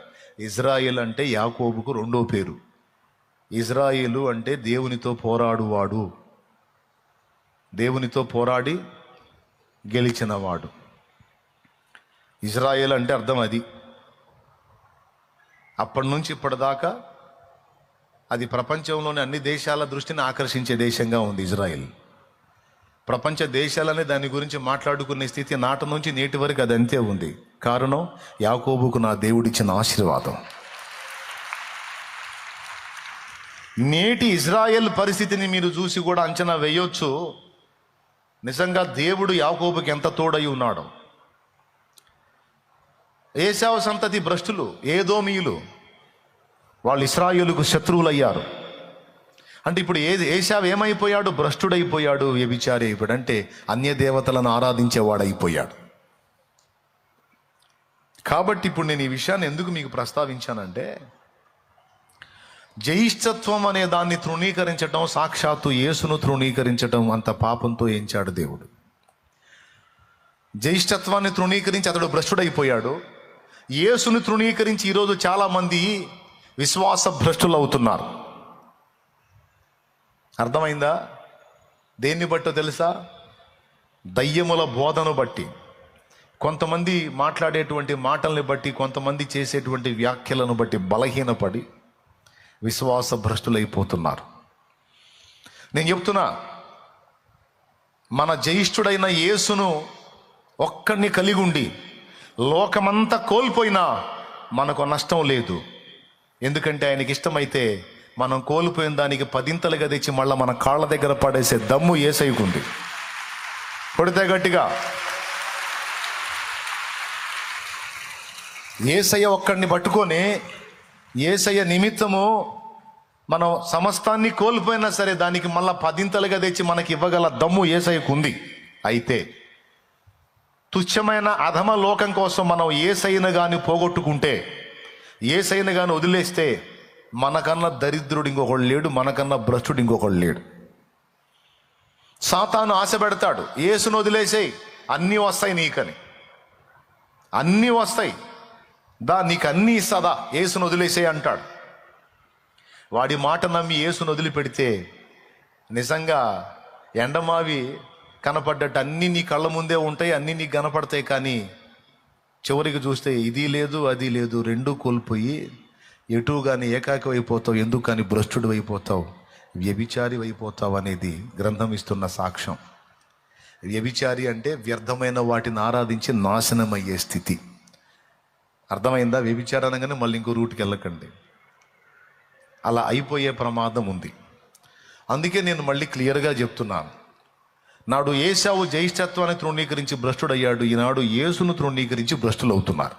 ఇజ్రాయెల్ అంటే యాకోబుకు రెండో పేరు. ఇజ్రాయేలు అంటే దేవునితో పోరాడువాడు, దేవునితో పోరాడి గెలిచినవాడు. ఇజ్రాయేల్ అంటే అర్థం అది. అప్పటి నుంచి ఇప్పటిదాకా అది ప్రపంచంలోని అన్ని దేశాల దృష్టిని ఆకర్షించే దేశంగా ఉంది ఇజ్రాయెల్. ప్రపంచ దేశాలనే దాని గురించి మాట్లాడుకునే స్థితి నాటి నుంచి నేటి వరకు అది అంతే ఉంది. కారణం, యాకోబుకు నా దేవుడిచ్చిన ఆశీర్వాదం. నేటి ఇజ్రాయెల్ పరిస్థితిని మీరు చూసి కూడా అంచనా వేయొచ్చు నిజంగా దేవుడు యాకోబుకి ఎంత తోడై ఉన్నాడు. ఏశావు సంతతి భ్రష్టులు, ఏదోమీయులు, వాళ్ళు ఇశ్రాయేలుకు శత్రువులు అయ్యారు. అంటే ఇప్పుడు ఏశావు ఏమైపోయాడు? భ్రష్టుడైపోయాడు, వ్యభిచారి అయిపోయాడు. అంటే అన్య దేవతలను ఆరాధించేవాడైపోయాడు. కాబట్టి ఇప్పుడు నేను ఈ విషయాన్ని ఎందుకు మీకు ప్రస్తావించానంటే, జ్యేష్ఠత్వం అనే దాన్ని తృణీకరించటం, సాక్షాత్తు యేసును తృణీకరించటం అంత పాపంతో ఎంచాడు దేవుడు. జ్యేష్ఠత్వాన్ని తృణీకరించి అతడు భ్రష్టుడైపోయాడు. యేసుని తృణీకరించి ఈరోజు చాలామంది విశ్వాస భ్రష్టులు అవుతున్నారు. అర్థమైందా? దేన్ని బట్టో తెలుసా? దయ్యముల బోధను బట్టి, కొంతమంది మాట్లాడేటువంటి మాటల్ని బట్టి, కొంతమంది చేసేటువంటి వ్యాఖ్యలను బట్టి బలహీనపడి విశ్వాస భ్రష్టులైపోతున్నారు. నేను చెప్తున్నా, మన జయిష్ఠుడైన యేసును ఒక్కడిని కలిగి ఉండి లోకమంతా కోల్పోయినా మనకు నష్టం లేదు. ఎందుకంటే ఆయనకి ఇష్టమైతే మనం కోల్పోయిన దానికి 10ంతలుగా తెచ్చి మళ్ళీ మన కాళ్ళ దగ్గర పడేసే దమ్ము యేసయ్యకుంది. కొడితే గట్టిగా. యేసయ్య ఒక్కడిని పట్టుకొని, యేసయ్య నిమిత్తము మనం సమస్తాన్ని కోల్పోయినా సరే దానికి మళ్ళా 10ంతలుగా తెచ్చి మనకి ఇవ్వగల దమ్ము యేసయ్యకు ఉంది. అయితే తుచ్చమైన అధమ లోకం కోసం మనం యేసయ్యను కానీ పోగొట్టుకుంటే, యేసయ్యను కానీ వదిలేస్తే మనకన్నా దరిద్రుడు ఇంకొకడు లేడు, మనకన్నా భ్రష్టుడు ఇంకొకడు లేడు. సాతాను ఆశ పెడతాడు, యేసును వదిలేసేయి అన్నీ వస్తాయి నీకని. అన్నీ వస్తాయి, నీకు అన్నీ ఇస్తుందా, యేసును వదిలేసేయి అంటాడు. వాడి మాట నమ్మి యేసును వదిలిపెడితే నిజంగా ఎండమావి కనపడ్డట్టు అన్నీ నీ కళ్ళ ముందే ఉంటాయి, అన్నీ నీకు కనపడతాయి. కానీ చివరికి చూస్తే ఇది లేదు అది లేదు, రెండూ కోల్పోయి ఎటు కానీ ఏకాకి అయిపోతావు. ఎందుకు కానీ భ్రష్టుడు అయిపోతావు, వ్యభిచారి అయిపోతావు అనేది గ్రంథం ఇస్తున్న సాక్ష్యం. వ్యభిచారి అంటే వ్యర్థమైన వాటిని ఆరాధించి నాశనమయ్యే స్థితి. అర్థమైందా? వ్యభిచారం అనగానే మళ్ళీ ఇంకో రూట్కి వెళ్ళకండి, అలా అయిపోయే ప్రమాదం ఉంది. అందుకే నేను మళ్ళీ క్లియర్గా చెప్తున్నాను, నాడు ఏశావు జ్యేష్ఠత్వాన్ని తృణీకరించి భ్రష్టుడయ్యాడు, ఈనాడు యేసును తృణీకరించి భ్రష్టులు అవుతున్నారు.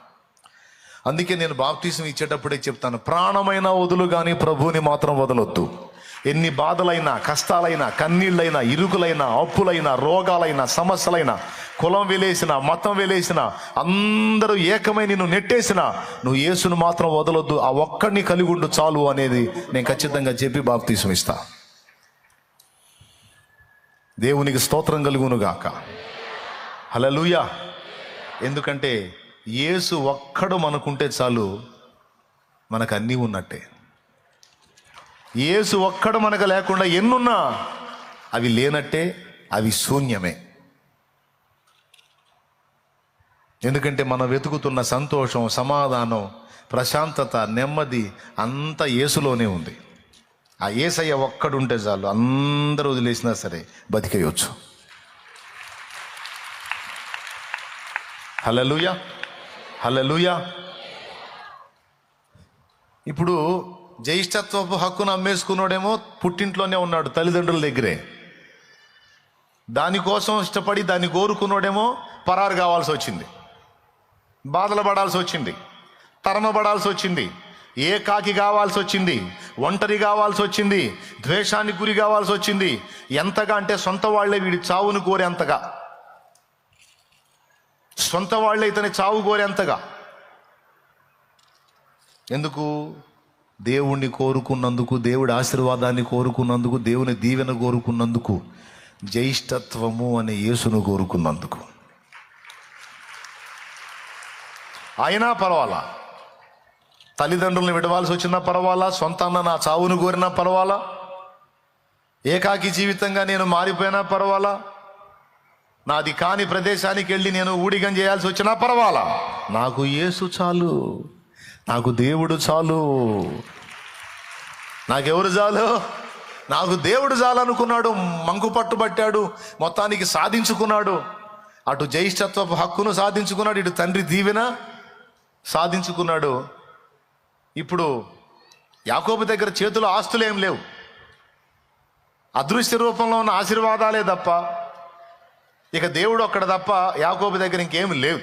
అందుకే నేను బాప్తిసం ఇచ్చేటప్పుడే చెప్తాను, ప్రాణమైన వదులు కానీ ప్రభువుని మాత్రం వదలొద్దు. ఎన్ని బాధలైనా, కష్టాలైనా, కన్నీళ్ళైనా, ఇరుకులైనా, అప్పులైనా, రోగాలైనా, సమస్యలైనా, కులం వెలేసినా, మతం వెలేసినా, అందరూ ఏకమై నిన్ను నెట్టేసినా నువ్వు యేసును మాత్రం వదలొద్దు. ఆ ఒక్కడిని కలిగి ఉండు చాలు అనేది నేను ఖచ్చితంగా చెప్పి బాప్తిసం ఇస్తా. దేవునికి స్తోత్రం కలుగునుగాక. హల్లెలూయా. ఎందుకంటే యేసు ఒక్కడు మనకుంటే చాలు, మనకు అన్నీ ఉన్నట్టే. యేసు ఒక్కడు మనకు లేకుండా ఎన్నున్నా అవి లేనట్టే, అవి శూన్యమే. ఎందుకంటే మనం వెతుకుతున్న సంతోషం, సమాధానం, ప్రశాంతత, నెమ్మది అంతా యేసులోనే ఉంది. ఆ యేసయ్య ఒక్కడుంటే చాలు, అందరూ వదిలేసినా సరే బతికేయొచ్చు. హల్లెలూయా, హల్లెలూయా. ఇప్పుడు జ్యేష్ఠత్వపు హక్కును అమ్మేసుకున్నాడేమో పుట్టింట్లోనే ఉన్నాడు, తల్లిదండ్రుల దగ్గరే. దానికోసం ఇష్టపడి దాన్ని కోరుకున్నాడేమో పరారు కావాల్సి వచ్చింది, బాధలు పడాల్సి వచ్చింది, తరమబడాల్సి వచ్చింది, ఏకాకి కావాల్సి వచ్చింది, ఒంటరి కావాల్సి వచ్చింది, ద్వేషానికి గురి కావాల్సి వచ్చింది. ఎంతగా అంటే సొంత వాళ్లే వీడి చావును కోరేంతగా, సొంత వాళ్ళే ఇతని చావు కోరేంతగా. ఎందుకు? దేవుణ్ణి కోరుకున్నందుకు, దేవుడి ఆశీర్వాదాన్ని కోరుకున్నందుకు, దేవుని దీవెన కోరుకున్నందుకు, జ్యేష్ఠత్వము అనే యేసును కోరుకున్నందుకు. అయినా పర్వాలా, తల్లిదండ్రులను విడవాల్సి వచ్చినా పర్వాలా, సొంత అన్న నా చావును కోరినా పర్వాలా, ఏకాకి జీవితంగా నేను మారిపోయినా పర్వాలా, నాది కాని ప్రదేశానికి వెళ్ళి నేను ఊడిగం చేయాల్సి వచ్చినా పర్వాలా, నాకు యేసు చాలు, నాకు దేవుడు చాలు. నాకెవరు చాలు? నాకు దేవుడు చాలు అనుకున్నాడు, మంకు పట్టుబట్టాడు, మొత్తానికి సాధించుకున్నాడు. అటు జ్యేష్ఠత్వపు హక్కును సాధించుకున్నాడు, ఇటు తండ్రి దీవెన సాధించుకున్నాడు. ఇప్పుడు యాకోబు దగ్గర చేతిలో ఆస్తులేం లేవు, అదృశ్య రూపంలో ఉన్న ఆశీర్వాదాలే తప్ప, ఇక దేవుడు ఒక్కడ తప్ప యాకోబు దగ్గర ఇంకేమి లేవు.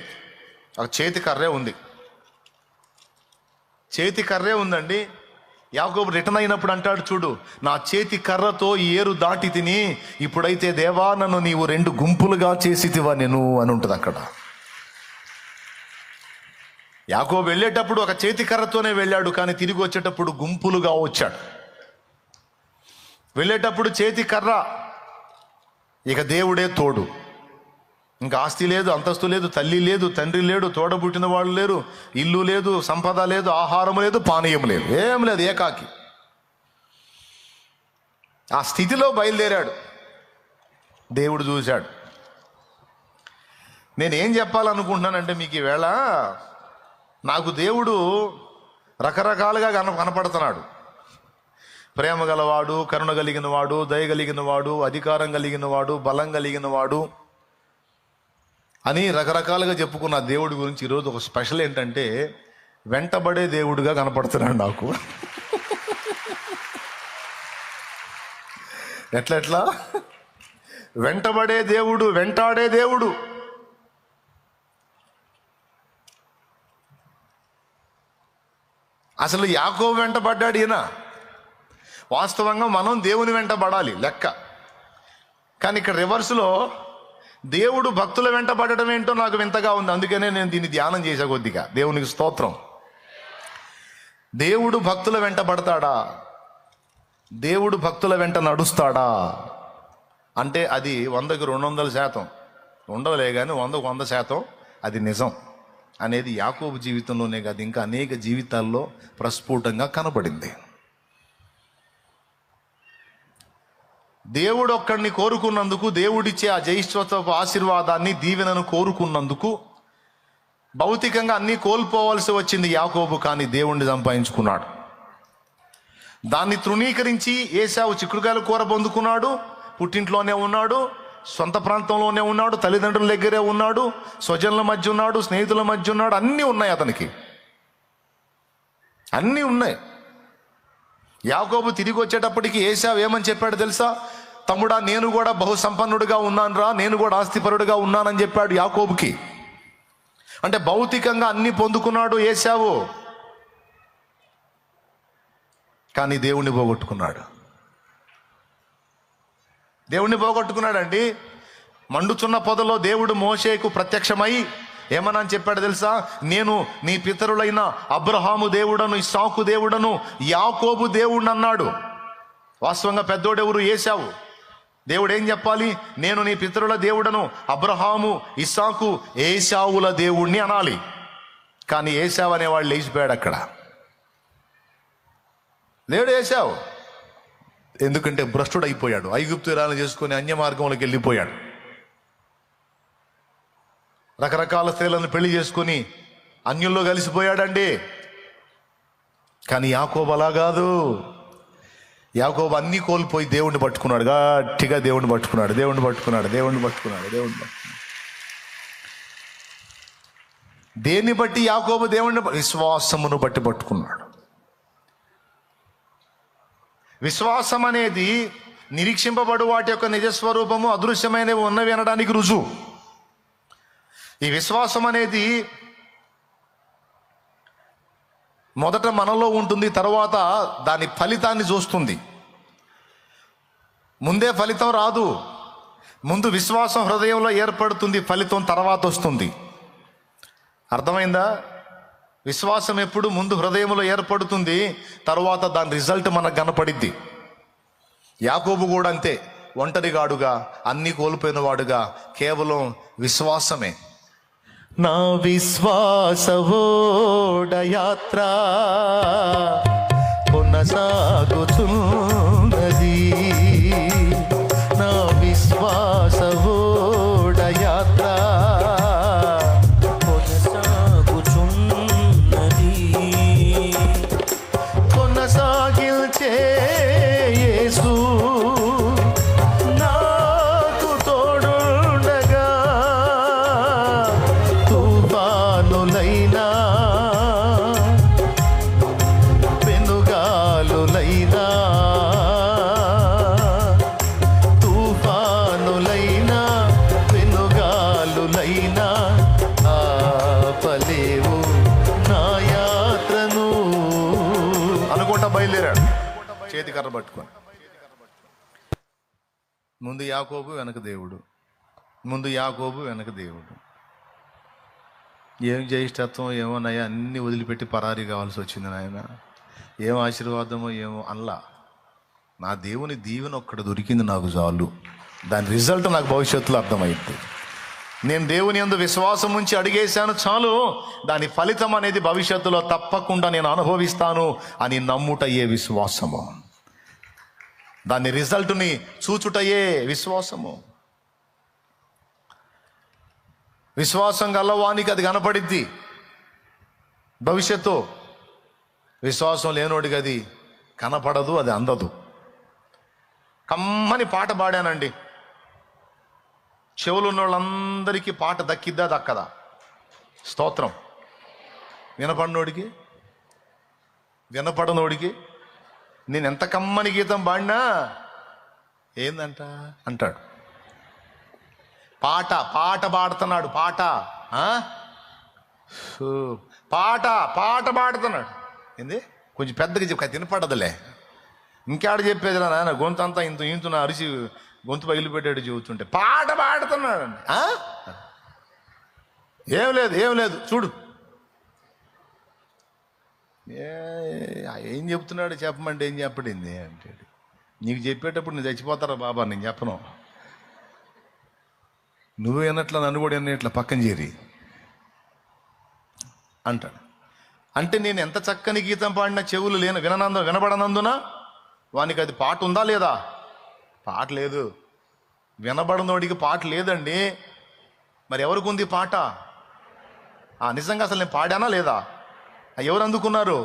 ఒక చేతి కర్రే ఉంది, చేతి కర్రే ఉందండి. యాకోబు రిటర్న్ అయినప్పుడు అంటాడు, చూడు, నా చేతి కర్రతో ఏరు దాటి తిని, ఇప్పుడైతే దేవా నన్ను నీవు 2 గుంపులుగా చేసితివా నేను అని ఉంటుంది అక్కడ. యాకోబు వెళ్ళేటప్పుడు ఒక చేతి కర్రతోనే వెళ్ళాడు, కానీ తిరిగి వచ్చేటప్పుడు గుంపులుగా వచ్చాడు. వెళ్ళేటప్పుడు చేతి కర్ర, ఇక దేవుడే తోడు. ఇంకా ఆస్తి లేదు, అంతస్తు లేదు, తల్లి లేదు, తండ్రి లేడు, తోడబుట్టిన వాళ్ళు లేరు, ఇల్లు లేదు, సంపద లేదు, ఆహారం లేదు, పానీయం లేదు, ఏం లేదు, ఏకాకి. ఆ స్థితిలో బయలుదేరాడు. దేవుడు చూశాడు. నేనేం చెప్పాలనుకుంటున్నానంటే మీకు ఈవేళ నాకు దేవుడు రకరకాలుగా కనపడుతున్నాడు. ప్రేమ గలవాడు, కరుణ కలిగిన వాడు, దయ కలిగిన వాడు, అధికారం కలిగిన వాడు, బలం కలిగిన వాడు అని రకరకాలుగా చెప్పుకున్న దేవుడి గురించి ఈరోజు ఒక స్పెషల్ ఏంటంటే వెంటబడే దేవుడుగా కనపడుతున్నాడు నాకు. ఎట్లా వెంటబడే దేవుడు, వెంటాడే దేవుడు. అసలు యాకోబు వెంటబడ్డాడు ఈయన. వాస్తవంగా మనం దేవుని వెంటబడాలి లెక్క. కానీ ఇక్కడ రివర్స్లో దేవుడు భక్తుల వెంటబడడం ఏంటో నాకు వింతగా ఉంది. అందుకనే నేను దీన్ని ధ్యానం చేసా కొద్దిగా. దేవునికి స్తోత్రం. దేవుడు భక్తుల వెంటబడతాడా? దేవుడు భక్తుల వెంట నడుస్తాడా అంటే అది 100కి 200% ఉండలే, కానీ 100కు 100% అది నిజం అనేది యాకోబు జీవితంలోనే కాదు, ఇంకా అనేక జీవితాల్లో ప్రస్ఫుటంగా కనబడింది. దేవుడు ఒక్కడిని కోరుకున్నందుకు, దేవుడిచ్చే ఆ జైశ్వతపు ఆశీర్వాదాన్ని, దీవెనను కోరుకున్నందుకు భౌతికంగా అన్నీ కోల్పోవలసి వచ్చింది యాకోబు. కానీ దేవుణ్ణి సంపాదించుకున్నాడు. దాన్ని తృణీకరించి ఏశావు చిక్కుడుకాయల కూర పొందుకున్నాడు. పుట్టింట్లోనే ఉన్నాడు, సొంత ప్రాంతంలోనే ఉన్నాడు, తల్లిదండ్రుల దగ్గరే ఉన్నాడు, స్వజనుల మధ్య ఉన్నాడు, స్నేహితుల మధ్య ఉన్నాడు. అన్నీ ఉన్నాయి అతనికి, అన్నీ ఉన్నాయి. యాకోబు తిరిగి వచ్చేటప్పటికి ఏశావు ఏమని చెప్పాడు తెలుసా? తమ్ముడా, నేను కూడా బహు సంపన్నుడిగా ఉన్నాను రా, నేను కూడా ఆస్తిపరుడుగా ఉన్నానని చెప్పాడు యాకోబుకి. అంటే భౌతికంగా అన్ని పొందుకున్నాడు ఏశావు, కానీ దేవుణ్ణి పోగొట్టుకున్నాడు. దేవుణ్ణి పోగొట్టుకున్నాడండి. మండుచున్న పొదలో దేవుడు మోషేకు ప్రత్యక్షమై ఏమని చెప్పాడు తెలుసా? నేను నీ పితరులైన అబ్రహాము దేవుడను, ఇస్సాకు దేవుడను, యాకోబు దేవుడు అన్నాడు. వాస్తవంగా పెద్దోడెవరు? ఏశావు. దేవుడు ఏం చెప్పాలి? నేను నీ పితరుల దేవుడను, అబ్రహాము, ఇస్సాకు, ఏశావుల దేవుణ్ణి అనాలి. కానీ ఏశావు అనేవాడు లేచిపోయాడు. అక్కడ లేడు ఏశావు. ఎందుకంటే భ్రష్టుడైపోయాడు. ఐగుప్తురాలను చేసుకొని అన్య మార్గంలోకి వెళ్ళిపోయాడు. రకరకాల స్త్రీలను పెళ్లి చేసుకొని అన్యుల్లో కలిసిపోయాడండి. కానీ యాకోబు అలా కాదు. యాకోబు అన్నీ కోల్పోయి దేవుణ్ణి పట్టుకున్నాడు. గట్టిగా దేవుణ్ణి పట్టుకున్నాడు. దేన్ని బట్టి యాకోబు దేవుణ్ణి? విశ్వాసమును బట్టి పట్టుకున్నాడు. విశ్వాసం అనేది నిరీక్షింపబడు వాటి యొక్క నిజస్వరూపము, అదృశ్యమైనవి ఉన్నవి అనడానికి రుజువు. ఈ విశ్వాసం అనేది మొదట మనలో ఉంటుంది, తర్వాత దాని ఫలితాన్ని చూస్తుంది. ముందే ఫలితం రాదు. ముందు విశ్వాసం హృదయంలో ఏర్పడుతుంది, ఫలితం తర్వాత వస్తుంది. అర్థమైందా? విశ్వాసం ఎప్పుడు ముందు హృదయంలో ఏర్పడుతుంది, తర్వాత దాని రిజల్ట్ మనకు కనపడిద్ది. యాకోబు కూడా అంతే. ఒంటరిగాడుగా, అన్నీ కోల్పోయిన వాడుగా, కేవలం విశ్వాసమే. నా విశ్వాసవోడ యాత్ర కొనసాగుతున్నది, నా విశ్వాసవోడ యాత్ర కొనసాగుతున్నది. కొనసాగిల్చే యేసు నాకు తోడుండగా, తుఫానులైనా పెనుగాలులైనా, తుఫానులైనా పెనుగాలులైనా ఆపలేవు నా యాత్రను అనుకుంటా బయలుదేరాడు చేతి కర్ర పట్టుకొని. ముందు యాకోబు, వెనక దేవుడు. ముందు యాకోబు, వెనక దేవుడు. ఏం జ్యేష్ఠత్వం ఏమోనయ్యా, అన్నీ వదిలిపెట్టి పరారీ కావాల్సి వచ్చింది నాయన. ఏం ఆశీర్వాదమో ఏమో అల్లా. నా దేవుని దీవెన ఒక్కడ దొరికింది నాకు చాలు. దాని రిజల్ట్ నాకు భవిష్యత్తులో అర్థమైంది. నేను దేవుని యందు విశ్వాసం ఉంచి అడిగేశాను చాలు, దాని ఫలితం అనేది భవిష్యత్తులో తప్పకుండా నేను అనుభవిస్తాను అని నమ్ముటయే విశ్వాసము. దాని రిజల్ట్ని చూచుటయే విశ్వాసము. విశ్వాసం గలవానికి అది కనపడిద్ది భవిష్యత్తు. విశ్వాసం లేనోడికి అది కనపడదు, అది అందదు. కమ్మని పాట పాడానండి, చెవులు ఉన్న వాళ్ళందరికీ పాట దక్కిద్దా దక్కదా? స్తోత్రం. వినపడనోడికి నేను ఎంత కమ్మని గీతం పాడినా ఏందంట అంటాడు. పాట పాడుతున్నాడు, పాట పాడుతున్నాడు. ఏంది కొంచెం పెద్దగా చెప్పి తినపడదులే, ఇంకాడ చెప్పేది రా నాయన, గొంతు అంతా ఇంత అరిచి గొంతు పగిలిపెట్టాడు చెబుతుంటే పాట పాడుతున్నాడు. ఏం లేదు చూడు ఏం చెప్తున్నాడు, చెప్పమంటే ఏం చెప్పడింది అంటాడు. నీకు చెప్పేటప్పుడు నేను చచ్చిపోతారా బాబా, నేను చెప్పను, నువ్వు వినట్లా నన్ను కూడా ఇట్లా పక్కన చేరి అంటాడు. అంటే నేను ఎంత చక్కని గీతం పాడినా చెవులు వినబడనందున వానికి అది పాట ఉందా లేదా? పాట లేదు. వినబడనోడికి పాట లేదండి. మరి ఎవరికి ఉంది పాట? నిజంగా అసలు నేను పాడానా లేదా? ఎవరు అందుకున్నారు?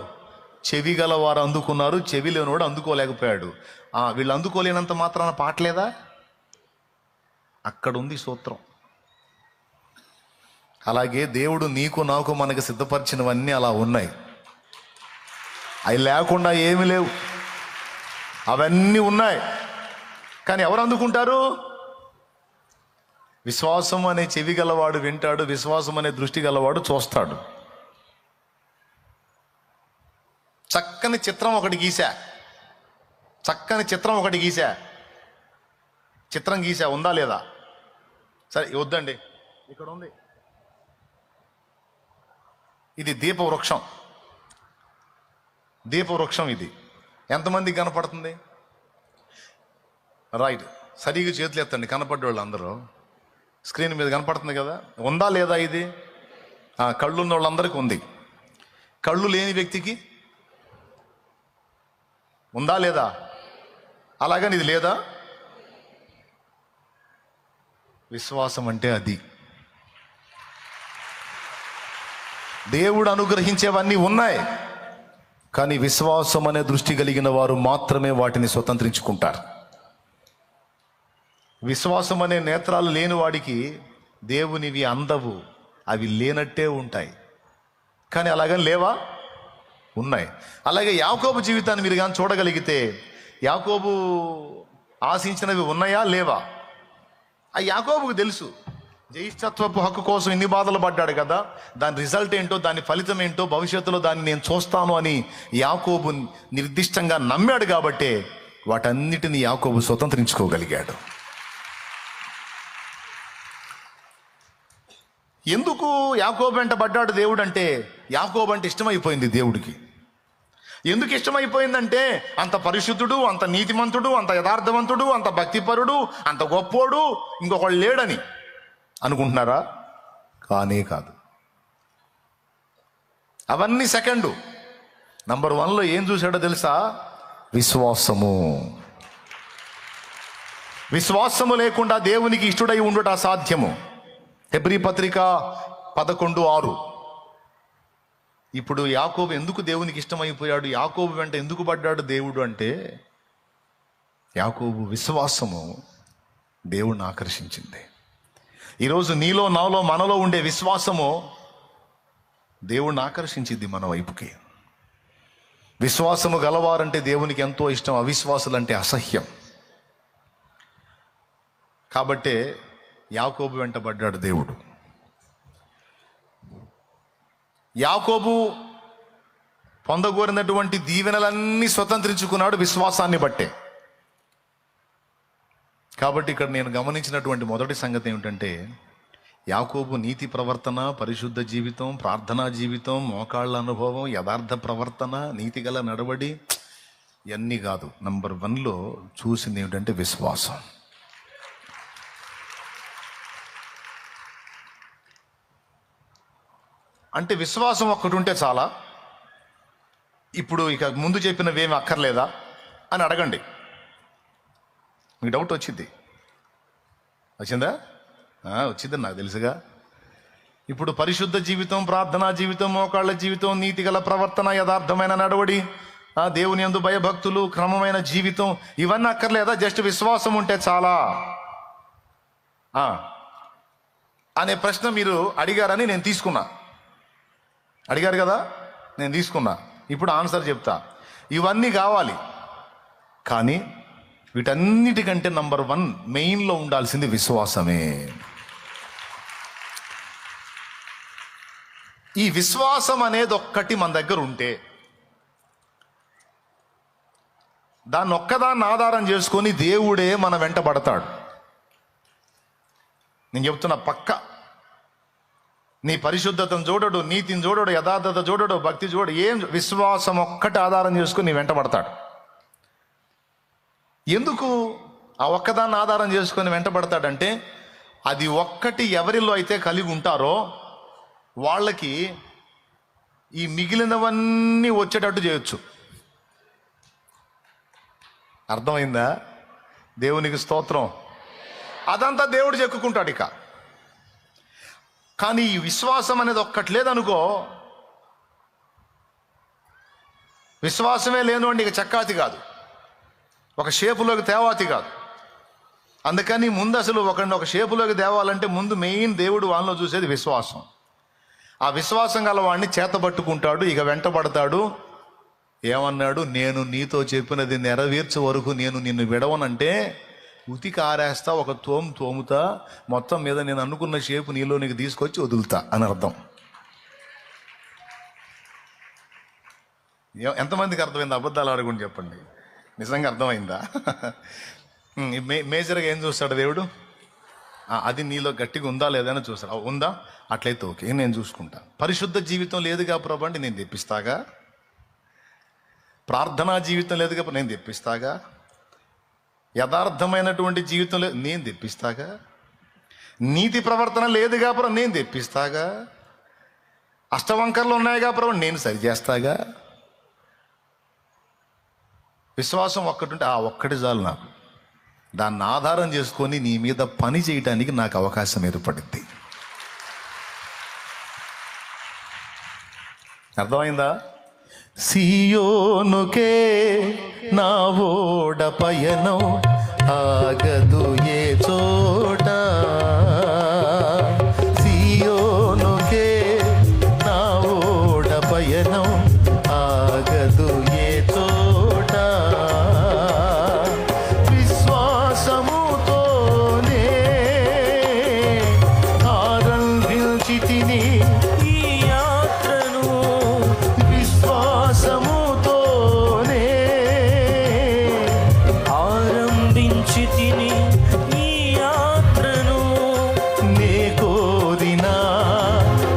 చెవి గలవారు అందుకున్నారు, చెవి లేనివాడు అందుకోలేకపోయాడు. వీళ్ళు అందుకోలేనంత మాత్రాన పాట లేదా? అక్కడ ఉంది సూత్రం. అలాగే దేవుడు నీకు నాకు మనకు సిద్ధపరిచినవన్నీ అలా ఉన్నాయి. అవి లేకుండా ఏమీ లేవు, అవన్నీ ఉన్నాయి. కానీ ఎవరు అందుకుంటారు? విశ్వాసం అనే చెవి గలవాడు వింటాడు, విశ్వాసం అనే దృష్టి గలవాడు చూస్తాడు. చక్కని చిత్రం ఒకటి గీసా, చిత్రం గీసా, ఉందా లేదా? సరే వద్దండి, ఇక్కడ ఉంది. ఇది దీపవృక్షం. ఇది ఎంతమందికి కనపడుతుంది? రైట్, సరిగ్గా చేతులు ఎత్తండి కనపడ్డ వాళ్ళు అందరూ. స్క్రీన్ మీద కనపడుతుంది కదా, ఉందా లేదా? ఇది కళ్ళు ఉన్న వాళ్ళందరికీ ఉంది. కళ్ళు లేని వ్యక్తికి ఉందా లేదా? అలాగని ఇది లేదా? విశ్వాసం అంటే అది. దేవుడు అనుగ్రహించేవన్నీ ఉన్నాయి, కానీ విశ్వాసం అనే దృష్టి కలిగిన వారు మాత్రమే వాటిని స్వతంత్రించుకుంటారు. విశ్వాసం అనే నేత్రాలు లేని వాడికి దేవునివి అందవు, అవి లేనట్టే ఉంటాయి. కానీ అలాగని లేవా? ఉన్నాయి. అలాగే యాకోబు జీవితాన్ని మీరు కానీ చూడగలిగితే, యాకోబు ఆశించినవి ఉన్నాయా లేవా? యాకోబుకు తెలుసు, జ్యేష్ఠత్వపు హక్కు కోసం ఇన్ని బాధలు పడ్డాడు కదా, దాని రిజల్ట్ ఏంటో, దాని ఫలితం ఏంటో, భవిష్యత్తులో దాన్ని నేను చూస్తాను అని యాకోబు నిర్దిష్టంగా నమ్మాడు. కాబట్టే వాటన్నిటిని యాకోబు స్వతంత్రించుకోగలిగాడు. ఎందుకు యాకోబు వెంట పడ్డాడు దేవుడు అంటే, యాకోబు అంటే ఇష్టమైపోయింది దేవుడికి. ఎందుకు ఇష్టమైపోయిందంటే, అంత పరిశుద్ధుడు, అంత నీతిమంతుడు, అంత యథార్థవంతుడు, అంత భక్తిపరుడు, అంత గొప్పోడు ఇంకొకళ్ళు లేడని అనుకుంటున్నారా? కానే కాదు. అవన్నీ సెకండు. నంబర్ 1లో ఏం చూశాడో తెలుసా? విశ్వాసము లేకుండా దేవునికి ఇష్టడై ఉండుట అసాధ్యము. హెబ్రీ పత్రిక 11:6. ఇప్పుడు యాకోబు ఎందుకు దేవునికి ఇష్టమైపోయాడు, యాకోబు వెంట ఎందుకు పడ్డాడు దేవుడు అంటే, యాకోబు విశ్వాసము దేవుణ్ణి ఆకర్షించింది. ఈరోజు నీలో, నాలో, మనలో ఉండే విశ్వాసము దేవుణ్ణి ఆకర్షించింది మన వైపుకి. విశ్వాసము గలవారంటే దేవునికి ఎంతో ఇష్టం, అవిశ్వాసులంటే అసహ్యం. కాబట్టే యాకోబు వెంట పడ్డాడు దేవుడు. యాకోబు పొందగోరినటువంటి దీవెనలన్నీ స్వతంత్రించుకున్నాడు విశ్వాసాన్ని బట్టే. కాబట్టి ఇక్కడ నేను గమనించినటువంటి మొదటి సంగతి ఏమిటంటే, యాకోబు నీతి ప్రవర్తన, పరిశుద్ధ జీవితం, ప్రార్థనా జీవితం, మోకాళ్ళ అనుభవం, యథార్థ ప్రవర్తన, నీతిగల నడవడి ఇవన్నీ కాదు. నంబర్ 1లో చూసింది ఏమిటంటే విశ్వాసం. అంటే విశ్వాసం ఒక్కటి ఉంటే చాలా, ఇప్పుడు ఇక ముందు చెప్పినవేమి అక్కర్లేదా అని అడగండి. మీకు డౌట్ వచ్చిందా? వచ్చిందని నాకు తెలుసుగా. ఇప్పుడు పరిశుద్ధ జీవితం, ప్రార్థనా జీవితం, మోకాళ్ళ జీవితం, నీతిగల ప్రవర్తన, యథార్థమైన నడవడి, దేవుని యందు భయభక్తులు, క్రమమైన జీవితం, ఇవన్నీ అక్కర్లేదా? జస్ట్ విశ్వాసం ఉంటే చాలా అనే ప్రశ్న మీరు అడిగారని నేను తీసుకున్నా. అడిగారు కదా, నేను తీసుకున్నా. ఇప్పుడు ఆన్సర్ చెప్తా. ఇవన్నీ కావాలి, కానీ వీటన్నిటికంటే నంబర్ 1 మెయిన్లో ఉండాల్సింది విశ్వాసమే. ఈ విశ్వాసం అనేది ఒక్కటి మన దగ్గర ఉంటే, దాన్ని ఒక్కదాన్ని ఆధారం చేసుకొని దేవుడే మన వెంట పడతాడు. నేను చెప్తున్నా, పక్క. నీ పరిశుద్ధతను చూడడు, నీతిని చూడడు, యథార్థత చూడడు, భక్తి చూడడు, ఏం, విశ్వాసం ఒక్కటి ఆధారం చేసుకుని నీ వెంట పడతాడు. ఎందుకు ఆ ఒక్కదాన్ని ఆధారం చేసుకొని వెంట పడతాడంటే, అది ఒక్కటి ఎవరిలో అయితే కలిగి ఉంటారో వాళ్ళకి ఈ మిగిలినవన్నీ వచ్చేటట్టు చేయొచ్చు. అర్థమైందా? దేవునికి స్తోత్రం. అదంతా దేవుడు చెక్కుకుంటాడు ఇక. కానీ ఈ విశ్వాసం అనేది ఒక్కటి లేదనుకో, విశ్వాసమే లేనివాడిని ఇక చక్కాతి కాదు, ఒక షేపులోకి తేవాతి కాదు. అందుకని ముందు అసలు ఒక షేపులోకి తేవాలంటే ముందు మెయిన్ దేవుడు వాళ్ళలో చూసేది విశ్వాసం. ఆ విశ్వాసం గల వాడిని చేతబట్టుకుంటాడు, ఇక వెంటబడతాడు. ఏమన్నాడు? నేను నీతో చెప్పినది నెరవేర్చే వరకు నేను నిన్ను విడవనంటే ఉతికి ఆరేస్తా, ఒక తోముతా, మొత్తం మీద నేను అనుకున్న షేపు నీలోనికి తీసుకొచ్చి వదులుతా అని అర్థం. ఎంతమందికి అర్థమైంది? అబద్ధాలు ఆడకుండా చెప్పండి. నిజంగా అర్థమైందా? మేజర్గా ఏం చూస్తాడు దేవుడు? అది నీలో గట్టిగా ఉందా లేదా అని చూస్తాడు. ఉందా? అట్లయితే ఓకే, నేను చూసుకుంటా. పరిశుద్ధ జీవితం లేదుగా ప్రభు అంటే నేను తెప్పిస్తాగా. ప్రార్థనా జీవితం లేదుగా, నేను తెప్పిస్తాగా. యథార్థమైనటువంటి జీవితం లేదు, నేను తెప్పిస్తాగా. నీతి ప్రవర్తన లేదుగా ప్రభు, నేను తెప్పిస్తాగా. అష్టవంకర్లు ఉన్నాయిగా ప్రభు, నేను సరిచేస్తాగా. విశ్వాసం ఒక్కటి ఉంటే ఆ ఒక్కటి చాలు నాకు. దాన్ని ఆధారం చేసుకొని నీ మీద పని చేయటానికి నాకు అవకాశం ఏర్పడింది. అర్థమైందా? సియోనుకే నా ఓడ పయనం ఆగదు ఏ చోట, సియోనుకే నా ఓడ పయనం ఆగదు ఏ చోట, విశ్వాసముతోనే ఆరంభించి తిని ఈ యాత్రను, విశ్వాసముతోనే ఆరంభించి తిని ఈ యాత్రను, నే కోరిన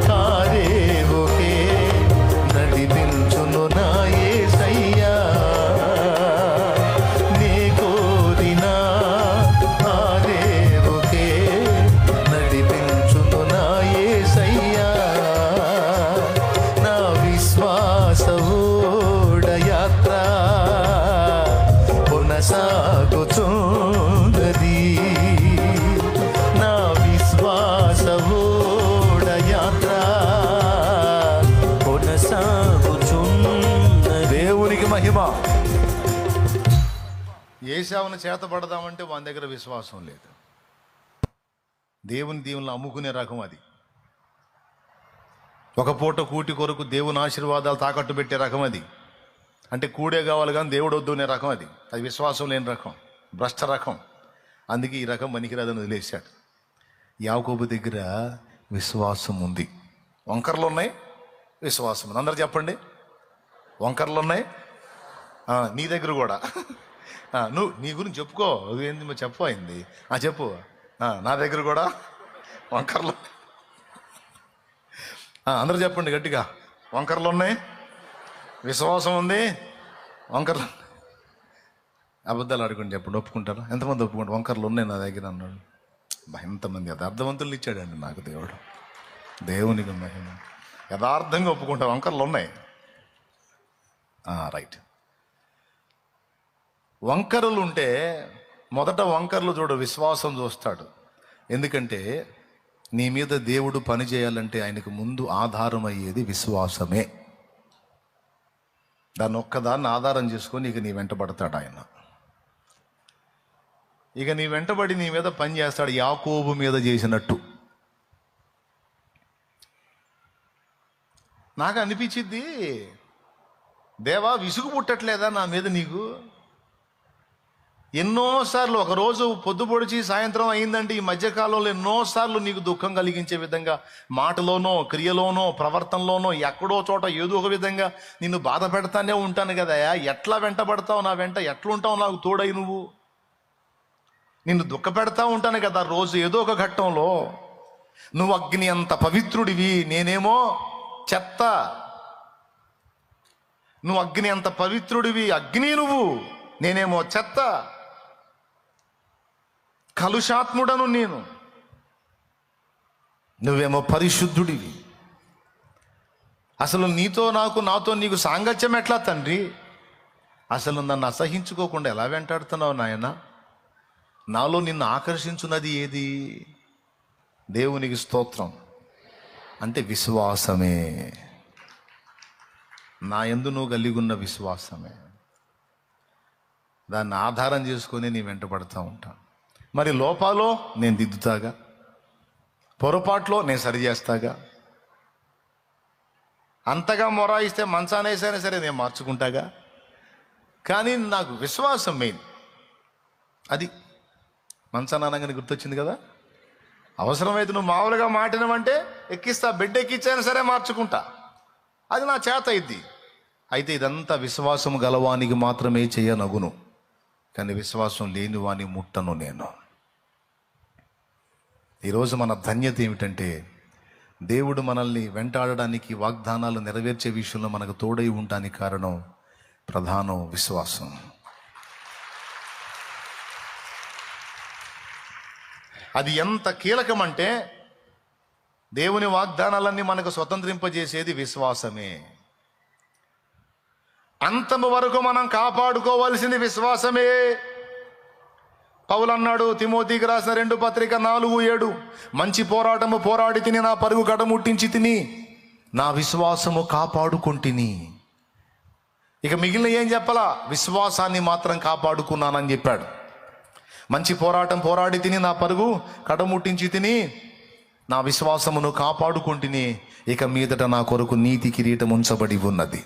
కారేవుకే నడిపించును నా యేసయ్యా, నే కోరిన కారేవుకే నడిపించును నా యేసయ్యా, నా విశ్వాస ఓడ యాత్ర కొనసాగుచున్నది, నా విశ్వాస ఓడ యాత్ర కొనసాగుచున్నది. దేవునికి మహిమ. ఏశావును చేతపడదామంటే వాని దగ్గర విశ్వాసం లేదు. దేవుని దీవులను అమ్ముకునే రకం అది. ఒక పూట కూటి కొరకు దేవుని ఆశీర్వాదాలు తాకట్టు పెట్టే రకం అది. అంటే కూడే కావాలి కానీ దేవుడు వద్దు అనే రకం అది. అది విశ్వాసం లేని రకం, భ్రష్ట రకం. అందుకే ఈ రకం పనికిరాదని వదిలేశాడు. యాకోబు దగ్గర విశ్వాసం ఉంది. వంకర్లు ఉన్నాయి, విశ్వాసం ఉంది. అందరు చెప్పండి, వంకర్లు ఉన్నాయి. నీ దగ్గర కూడా. నువ్వు నీ గురించి చెప్పుకో, ఏంది చెప్పయింది చెప్పు. నా దగ్గర కూడా వంకర్లు. అందరూ చెప్పండి గట్టిగా, వంకర్లు ఉన్నాయి, విశ్వాసం ఉంది, వంకర్లు. అబద్ధాలు ఆడుకుని చెప్పండి, ఒప్పుకుంటారా? ఎంతమంది ఒప్పుకుంటారు? వంకర్లు ఉన్నాయి నా దగ్గర అన్నాడు. ఎంతమంది యథార్థవంతులు ఇచ్చాడండి నాకు దేవుడు. దేవునికి మహిమ. యథార్థంగా ఒప్పుకుంటాం, వంకర్లు ఉన్నాయి. రైట్. వంకరలు ఉంటే మొదట వంకర్లు చూడు, విశ్వాసం చూస్తాడు. ఎందుకంటే నీ మీద దేవుడు పని చేయాలంటే ఆయనకు ముందు ఆధారం అయ్యేది విశ్వాసమే. దాన్ని ఒక్కదాన్ని ఆధారం చేసుకొని ఇక నీ వెంటబడతాడు ఆయన. ఇక నీ వెంటబడి నీ మీద పని చేస్తాడు, యాకోబు మీద చేసినట్టు. నాకు అనిపించిద్ది, దేవా విసుగు పుట్టట్లేదా నా మీద నీకు? ఎన్నోసార్లు, ఒకరోజు పొద్దు పొడిచి సాయంత్రం అయిందంటే ఈ మధ్యకాలంలో ఎన్నోసార్లు నీకు దుఃఖం కలిగించే విధంగా మాటలోనో క్రియలోనో ప్రవర్తనలోనో ఎక్కడో చోట ఏదో ఒక విధంగా నిన్ను బాధ పెడతానే ఉంటాను కదా. ఎట్లా వెంటబడతావు నా వెంట, ఎట్లుంటావు నాకు తోడై నువ్వు? నిన్ను దుఃఖ పెడతా ఉంటాను కదా రోజు ఏదో ఒక ఘట్టంలో. నువ్వు అగ్ని అంత పవిత్రుడివి, నేనేమో చెత్త. నువ్వు అగ్ని అంత పవిత్రుడివి, అగ్ని నువ్వు, నేనేమో చెత్త. కలుషాత్ముడను నేను, నువ్వేమో పరిశుద్ధుడివి. అసలు నాతో నీకు సాంగత్యం ఎట్లా తండ్రి? అసలు నన్ను అసహించుకోకుండా ఎలా వెంటాడుతున్నావు నాయన? నాలో నిన్ను ఆకర్షించున్నది ఏది? దేవునికి స్తోత్రం. అంటే విశ్వాసమే. నా యందు నువ్వు కలిగి ఉన్న విశ్వాసమే. దాన్ని ఆధారం చేసుకొని నీ వెంటబడతా ఉంటా. మరి లోపాలో నేను దిద్దుతాగా, పొరపాట్లో నేను సరి చేస్తాగా. అంతగా మొరాయిస్తే మంచానేసైనా సరే నేను మార్చుకుంటాగా. కానీ నాకు విశ్వాసం మెయిన్. అది మంచానగానే గుర్తొచ్చింది కదా. అవసరమైతే నువ్వు మామూలుగా మాటినవంటే ఎక్కిస్తా, బెడ్ ఎక్కించైనా సరే మార్చుకుంటా. అది నా చేత అయింది. అయితే ఇదంతా విశ్వాసం గలవానికి మాత్రమే చేయనగును, కానీ విశ్వాసం లేని వాని ముట్టను నేను. ఈరోజు మన ధన్యత ఏమిటంటే దేవుడు మనల్ని వెంటాడడానికి, వాగ్దానాలు నెరవేర్చే విషయంలో మనకు తోడై ఉండడానికి కారణం ప్రధానం విశ్వాసం. అది ఎంత కీలకమంటే దేవుని వాగ్దానాలన్నీ మనకు స్వతంత్రింపజేసేది విశ్వాసమే. అంతము వరకు మనం కాపాడుకోవాల్సింది విశ్వాసమే. పౌలు అన్నాడు తిమోతికి రాసిన 2 పత్రిక 4:7, మంచి పోరాటము పోరాడి తిని, నా పరుగు గడముట్టించి తిని, నా విశ్వాసము కాపాడుకుంటుని. ఇక మిగిలిన ఏం చెప్పాలా? విశ్వాసాన్ని మాత్రం కాపాడుకున్నానని చెప్పాడు. మంచి పోరాటం పోరాడి తిని, నా పరుగు కడముట్టించి తిని, నా విశ్వాసమును కాపాడుకుంటుని, ఇక మీదట నా కొరకు నీతి కిరీటం ఉంచబడి ఉన్నది.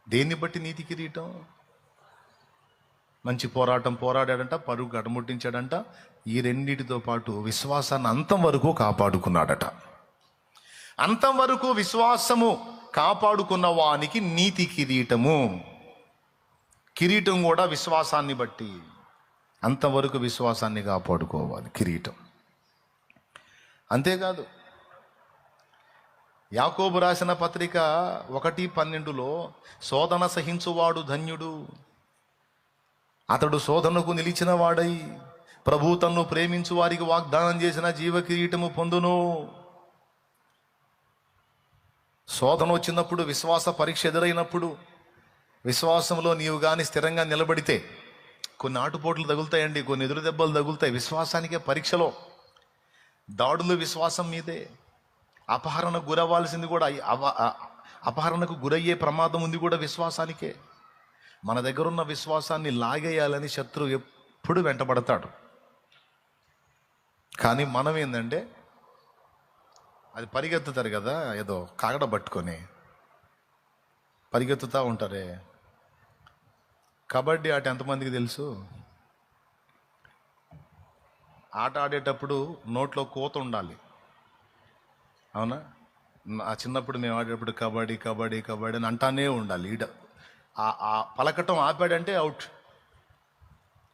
దేన్ని బట్టి నీతి కిరీటం? మంచి పోరాటం పోరాడాడంట, పరుగు గడముట్టించాడంట. ఈ రెండిటితో పాటు విశ్వాసాన్ని అంతం వరకు కాపాడుకున్నాడట. అంతం వరకు విశ్వాసము కాపాడుకున్న వానికి నీతి కిరీటము. కిరీటం కూడా విశ్వాసాన్ని బట్టి. అంతవరకు విశ్వాసాన్ని కాపాడుకోవాలి కిరీటం. అంతేకాదు, యాకోబు రాసిన పత్రిక 1:12 శోధన సహించువాడు ధన్యుడు, అతడు శోధనకు నిలిచిన వాడై ప్రభు తన్ను ప్రేమించు వారికి వాగ్దానం చేసిన జీవ కిరీటము పొందును. శోధన వచ్చినప్పుడు, విశ్వాస పరీక్ష ఎదురైనప్పుడు, విశ్వాసంలో నీవు కానీ స్థిరంగా నిలబడితే కొన్ని ఆటుపోట్లు తగులుతాయండి, కొన్ని ఎదురు దెబ్బలు తగులుతాయి. విశ్వాసానికే పరీక్షలో దాడులు విశ్వాసం మీదే. అపహరణకు గురవ్వాల్సింది కూడా, అపహరణకు గురయ్యే ప్రమాదం ఉంది కూడా విశ్వాసానికే. మన దగ్గర ఉన్న విశ్వాసాన్ని లాగేయాలని శత్రువు ఎప్పుడు వెంటబడతాడు. కానీ మనం ఏంటంటే, అది పరిగెత్తుతారు కదా, ఏదో కాగడ పట్టుకొని పరిగెత్తుతూ ఉంటారే. కబడ్డీ ఆట ఎంతమందికి తెలుసు? ఆట ఆడేటప్పుడు నోట్లో కోత ఉండాలి, అవునా? ఆ చిన్నప్పుడు మేము ఆడేటప్పుడు కబడ్డీ కబడ్డీ కబడ్డీ అని అంటానే ఉండాలి. ఆ పలకటం ఆపాడంటే అవుట్,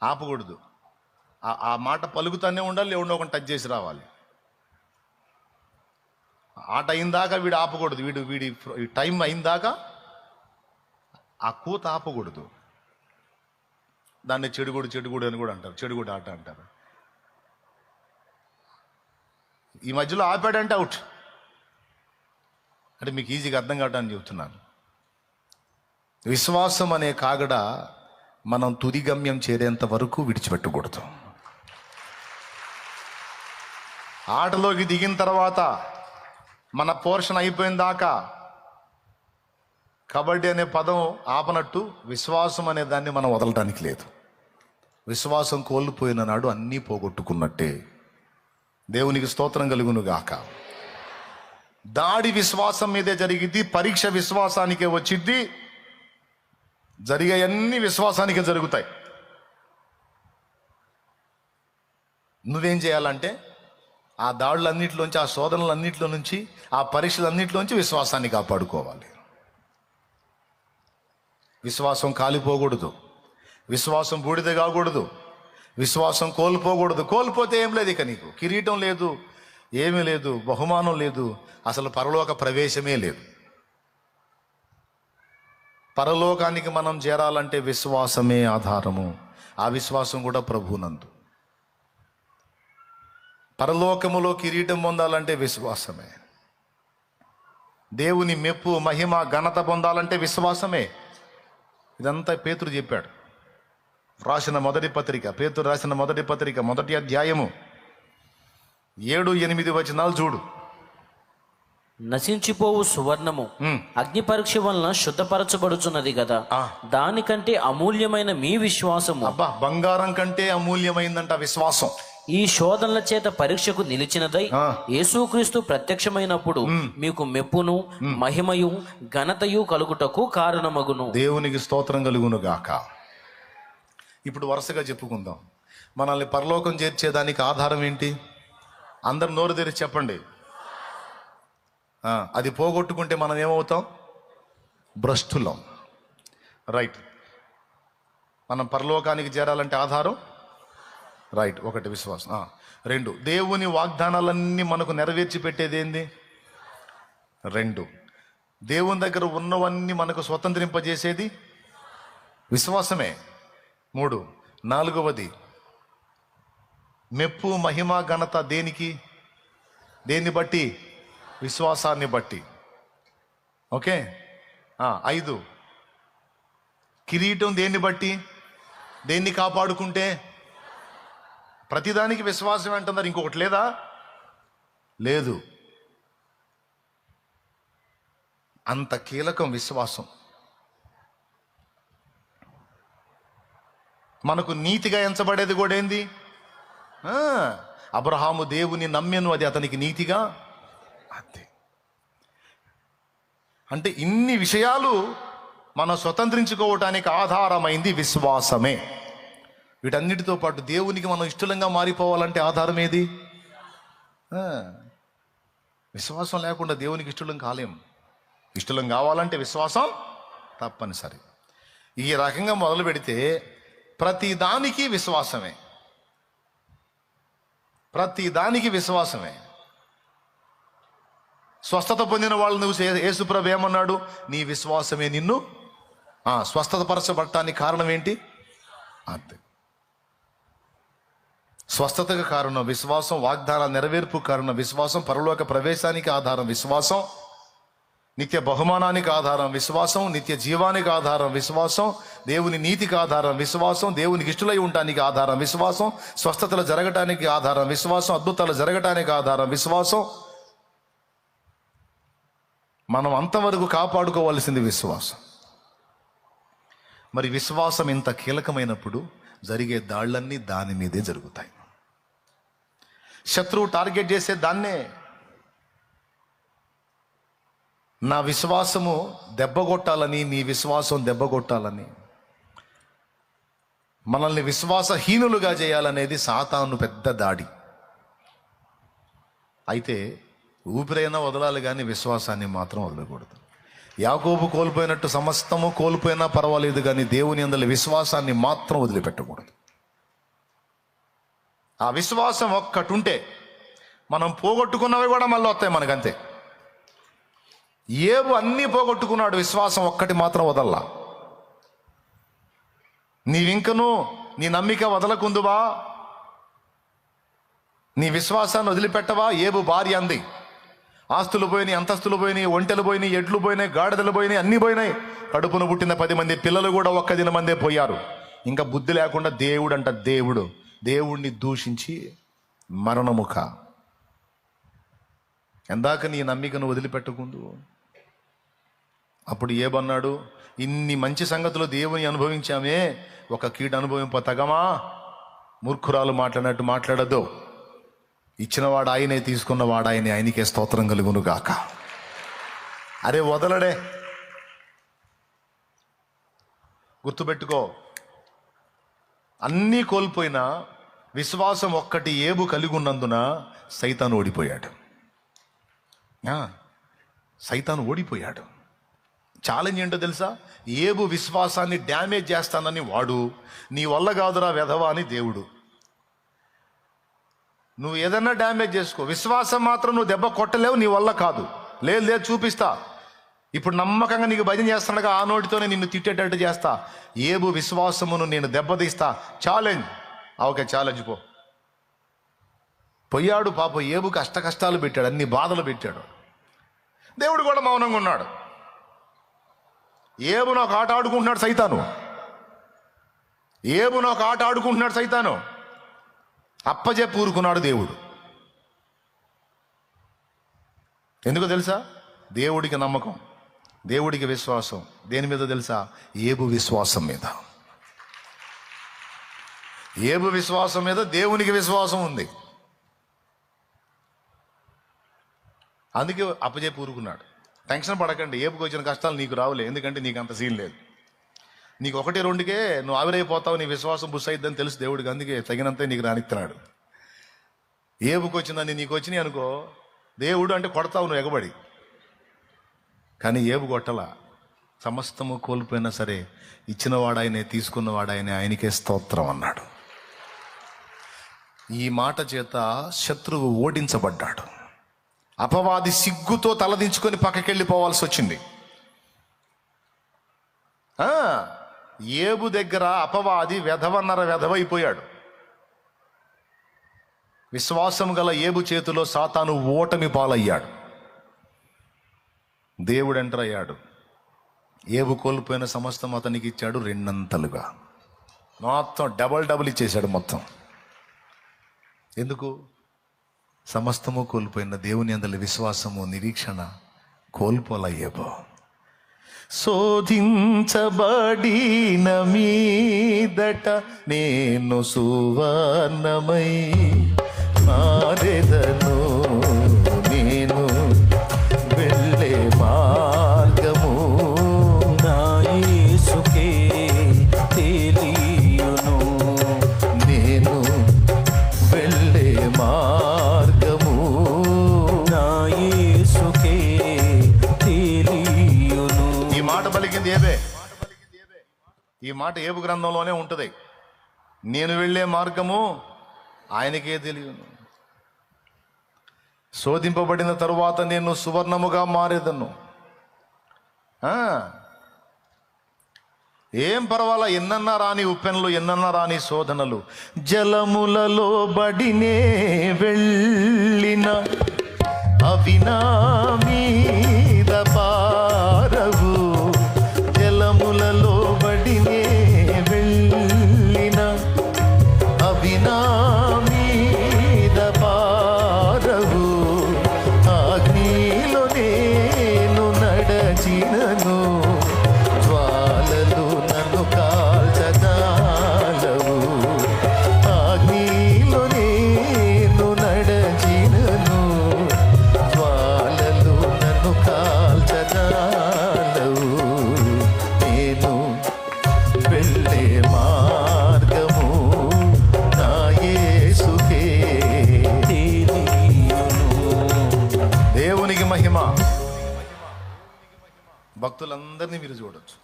ఆపకూడదు. ఆ మాట పలుకుతానే ఉండాలి, ఎవడో ఒకటి టచ్ చేసి రావాలి. ఆట అయిందాకా వీడు ఆపకూడదు, వీడి టైం అయిందాకా ఆ కూత ఆపకూడదు. దాన్ని చెడుగుడు అని కూడా అంటారు, చెడుగుడు ఆట అంటారు. ఈ మధ్యలో ఆపాడంటే అవుట్. అంటే మీకు ఈజీగా అర్థం కావడానికి చెబుతున్నాను. విశ్వాసం అనే కాగడ మనం తుది గమ్యం చేరేంత వరకు విడిచిపెట్టకూడదు. ఆటలోకి దిగిన తర్వాత మన పోర్షన్ అయిపోయిన దాకా కబడ్డీ అనే పదం ఆపనట్టు విశ్వాసం అనే దాన్ని మనం వదలటానికి లేదు. విశ్వాసం కోల్పోయిన నాడు అన్నీ పోగొట్టుకున్నట్టే. దేవునికి స్తోత్రం కలుగును గాక. దాడి విశ్వాసం మీదే జరిగిద్ది, పరీక్ష విశ్వాసానికే వచ్చిద్ది, జరిగే అన్ని విశ్వాసానికే జరుగుతాయి. నువ్వేం చేయాలంటే ఆ దాడులన్నింటిలోంచి, ఆ శోధనలన్నింటిలో నుంచి, ఆ పరీక్షలన్నింటిలోంచి విశ్వాసాన్ని కాపాడుకోవాలి. విశ్వాసం కాలిపోకూడదు, విశ్వాసం బూడిద కాకూడదు, విశ్వాసం కోల్పోకూడదు. కోల్పోతే ఏం లేదు, ఇక నీకు కిరీటం లేదు, ఏమీ లేదు, బహుమానం లేదు, అసలు పరలోక ప్రవేశమే లేదు. పరలోకానికి మనం చేరాలంటే విశ్వాసమే ఆధారము. ఆ విశ్వాసం కూడా ప్రభువునందు. పరలోకములో కిరీటం పొందాలంటే విశ్వాసమే. దేవుని మెప్పు, మహిమ, ఘనత పొందాలంటే విశ్వాసమే. ఇదంతా పేతురు చెప్పాడు. రాసిన మొదటి పత్రిక, పేతురు రాసిన మొదటి పత్రిక, మొదటి అధ్యాయము 7-8 వచనాలు చూడు. నశించిపోవు సువర్ణము అగ్ని పరీక్ష వలన శుద్ధపరచబడుచున్నది కదా, దానికంటే అమూల్యమైన మీ విశ్వాసము. అబ్బా, బంగారం కంటే అమూల్యమైందంట విశ్వాసం. ఈ శోధనల చేత పరీక్షకు నిలిచినదై యేసుక్రీస్తు ప్రత్యక్షమైనప్పుడు మీకు మెప్పును, మహిమయు, ఘనతయు కలుగుటకు కారణమగును. దేవునికి స్తోత్రం కలుగును గాక. ఇప్పుడు వరుసగా చెప్పుకుందాం. మనల్ని పరలోకం చేర్చేదానికి ఆధారం ఏంటి? అందరు నోరు తెరిచి చెప్పండి. అది పోగొట్టుకుంటే మనం ఏమవుతాం? భ్రష్టులం. రైట్. మనం పరలోకానికి చేరాలంటే ఆధారం రైట్. 1 విశ్వాసం. 2 దేవుని వాగ్దానాలన్నీ మనకు నెరవేర్చి పెట్టేది ఏంది? 2 దేవుని దగ్గర ఉన్నవన్నీ మనకు స్వతంత్రింపజేసేది విశ్వాసమే. 3 4వది మెప్పు, మహిమ, ఘనత దేనికి? దేన్ని బట్టి? విశ్వాసాన్ని బట్టి. ఓకే. 5 కిరీటం దేన్ని బట్టి? దేన్ని కాపాడుకుంటే? ప్రతిదానికి విశ్వాసం అంటున్నారు. ఇంకొకటి లేదా? లేదు. అంత కీలకం విశ్వాసం. మనకు నీతిగా ఎంచబడేది కూడా ఏంది? అబ్రహాము దేవుని నమ్మెను, అది అతనికి నీతిగా. అంతే. అంటే ఇన్ని విషయాలు మనం స్వతంత్రించుకోవటానికి ఆధారమైంది విశ్వాసమే. వీటన్నిటితో పాటు దేవునికి మనం ఇష్టలంగా మారిపోవాలంటే ఆధారం ఏది? విశ్వాసం లేకుండా దేవునికి ఇష్టలం కాలేం. ఇష్టలం కావాలంటే విశ్వాసం తప్పనిసరి. ఈ రకంగా మొదలు పెడితే ప్రతి దానికి విశ్వాసమే. ప్రతి దానికి విశ్వాసమే. స్వస్థత పొందిన వాళ్ళు నువ్వు యేసుప్రభు ఏమన్నాడు? నీ విశ్వాసమే నిన్ను స్వస్థత పరచబడటానికి కారణం ఏంటి? అంతే. స్వస్థతకు కారణం విశ్వాసం, వాగ్దాన నెరవేర్పు కారణం విశ్వాసం, పరలోక ప్రవేశానికి ఆధారం విశ్వాసం, నిత్య బహుమానానికి ఆధారం విశ్వాసం, నిత్య జీవానికి ఆధారం విశ్వాసం, దేవుని నీతికి ఆధారం విశ్వాసం, దేవునికి ఇష్టలై ఉండటానికి ఆధారం విశ్వాసం, స్వస్థతలు జరగటానికి ఆధారం విశ్వాసం, అద్భుతాలు జరగటానికి ఆధారం విశ్వాసం. మనం అంతవరకు కాపాడుకోవాల్సింది విశ్వాసం. మరి విశ్వాసం ఇంత కీలకమైనప్పుడు జరిగే దాళ్ళన్నీ దాని మీదే జరుగుతాయి. శత్రువు టార్గెట్ చేసే దాన్నే. నా విశ్వాసము దెబ్బగొట్టాలని, నీ విశ్వాసం దెబ్బగొట్టాలని, మనల్ని విశ్వాసహీనులుగా చేయాలనేది సాతాను పెద్ద దాడి. అయితే ఊపిరైనా వదలాలి కానీ విశ్వాసాన్ని మాత్రం వదలకూడదు. యాకోబు కోల్పోయినట్టు సమస్తము కోల్పోయినా పర్వాలేదు కానీ దేవుని యందలి విశ్వాసాన్ని మాత్రం వదిలిపెట్టకూడదు. ఆ విశ్వాసం ఒక్కటి ఉంటే మనం పోగొట్టుకున్నవి కూడా మళ్ళీ వస్తాయి మనకంతే. ఏవు అన్నీ పోగొట్టుకున్నాడు, విశ్వాసం ఒక్కటి మాత్రం వదల్లా. నీవింకను నీ నమ్మిక వదలకుందువా? నీ విశ్వాసాన్ని వదిలిపెట్టవా? ఏబు భార్య అంది, ఆస్తులు పోయినాయి, అంతస్తులు పోయినాయి, ఒంటెలు పోయినాయి, ఎడ్లు పోయినాయి, గాడిదలు పోయినాయి, అన్నీ పోయినాయి. కడుపున పుట్టిన 10 మంది పిల్లలు కూడా ఒక్క దినమందే పోయారు. ఇంకా బుద్ధి లేకుండా దేవుడిని దూషించి మరణముఖ. ఎందాక నీ నమ్మికను వదిలిపెట్టకుందు. అప్పుడు ఏబన్నాడు, ఇన్ని మంచి సంగతులు దేవుని అనుభవించామే, ఒక కీడు అనుభవింపతగమా? మూర్ఖురాలు మాట్లాడినట్టు మాట్లాడద్దు. ఇచ్చినవాడు ఆయనే, తీసుకున్నవాడు ఆయనే, ఆయనకే స్తోత్రం కలుగును గాక. అరే వదలడే. గుర్తుపెట్టుకో, అన్నీ కోల్పోయినా విశ్వాసం ఒక్కటి ఏబు కలిగి ఉన్నందున సైతాను ఓడిపోయాడు. సైతాను ఓడిపోయాడు. ఛాలెంజ్ ఏంటో తెలుసా? ఏబు విశ్వాసాన్ని డ్యామేజ్ చేస్తానని వాడు, నీ వల్ల కాదురా వెధవా అని దేవుడు. నువ్వు ఏదన్నా డ్యామేజ్ చేసుకో, విశ్వాసం మాత్రం నువ్వు దెబ్బ కొట్టలేవు, నీ వల్ల కాదు. లేదు చూపిస్తా. ఇప్పుడు నమ్మకంగా నీకు భజన చేస్తుండగా ఆ నోటితోనే నిన్ను తిట్టేటట్టు చేస్తా. ఏబు విశ్వాసమును నేను దెబ్బతీస్తా. ఛాలెంజ్. ఓకే, ఛాలెంజ్ పో. పోయాడు. పాప ఏబుకి కష్టాలు పెట్టాడు, అన్ని బాధలు పెట్టాడు. దేవుడు కూడా మౌనంగా ఉన్నాడు. ఏబు నాకు ఆట ఆడుకుంటున్నాడు సైతాను. అప్పజెప్పి ఊరుకున్నాడు దేవుడు. ఎందుకో తెలుసా? దేవుడికి నమ్మకం, దేవుడికి విశ్వాసం. దేని మీద తెలుసా? ఏబు విశ్వాసం మీద. ఏబు విశ్వాసం మీద దేవునికి విశ్వాసం ఉంది. అందుకే అప్పజెప్పి ఊరుకున్నాడు. టెన్షన్ పడకండి, ఏబుకి వచ్చిన కష్టాలు నీకు రావులే. ఎందుకంటే నీకు అంత సీన్ లేదు. నీకు 1-2కే నువ్వు ఆవిరైపోతావు, నీ విశ్వాసం బుస్ అయిద్దని తెలుసు దేవుడికి. అందుకే తగినంతే నీకు రానిస్తున్నాడు. ఏబుకి వచ్చిందని నీకు వచ్చినాయి అనుకో, దేవుడు అంటే కొడతావు నువ్వు ఎగబడి. కానీ ఏబు కొట్టలా. సమస్తము కోల్పోయినా సరే ఇచ్చినవాడాయనే, తీసుకున్నవాడాయనే, ఆయనకే స్తోత్రం అన్నాడు. ఈ మాట చేత శత్రువు ఓడించబడ్డాడు. అపవాది సిగ్గుతో తలదించుకొని పక్కకెళ్ళిపోవాల్సి వచ్చింది. ఏబు దగ్గర అపవాది వెధవైపోయాడు. విశ్వాసం గల ఏబు చేతిలో సాతాను ఓటమి పాలయ్యాడు. దేవుడు ఎంటర్ అయ్యాడు. ఏబు కోల్పోయిన సమస్తం అతనికి ఇచ్చాడు 2 అంతలుగా. మొత్తం డబల్ ఇచ్చేశాడు మొత్తం. ఎందుకు? సమస్తము కోల్పోయిన దేవుని అందరి విశ్వాసము, నిరీక్షణ కోల్పోల ఏబు. శోధించబడిన మీదట నేను సువర్ణమై మారెదను, నేను వెళ్ళే మార్గము నా యేసుకే తెలియును, నేను వెళ్ళే మార్గము నా యేసుకే తెలియును. ఈ మాట పలికింది ఏబే. ఈ మాట ఏబు గ్రంథంలోనే ఉంటుంది. నేను వెళ్ళే మార్గము ఆయనకే తెలియను. శోధింపబడిన తరువాత నేను సువర్ణముగా మారేదను. ఏం పర్వాలా, ఎన్నన్నా రాని ఉప్పెనలు, ఎన్నన్నా రాని శోధనలు. జలములలో బడినే వెళ్ళిన అవి నా మీద పారవు, జలములలో బడినే వెళ్ళిన అవి నా మీద పారవు, అగ్నిలో నేను నడచినను, జ్వాలలు నన్ను కాల్చదాలవు, అగ్నిలో నేను నడచినను, జ్వాలలు నన్ను కాల్చదాలవు, నేను వెళ్ళే మార్గము నా యేసుకే తెలియును. దేవునికి మహిమ. భక్తులందరినీ మీరు చూడొచ్చు.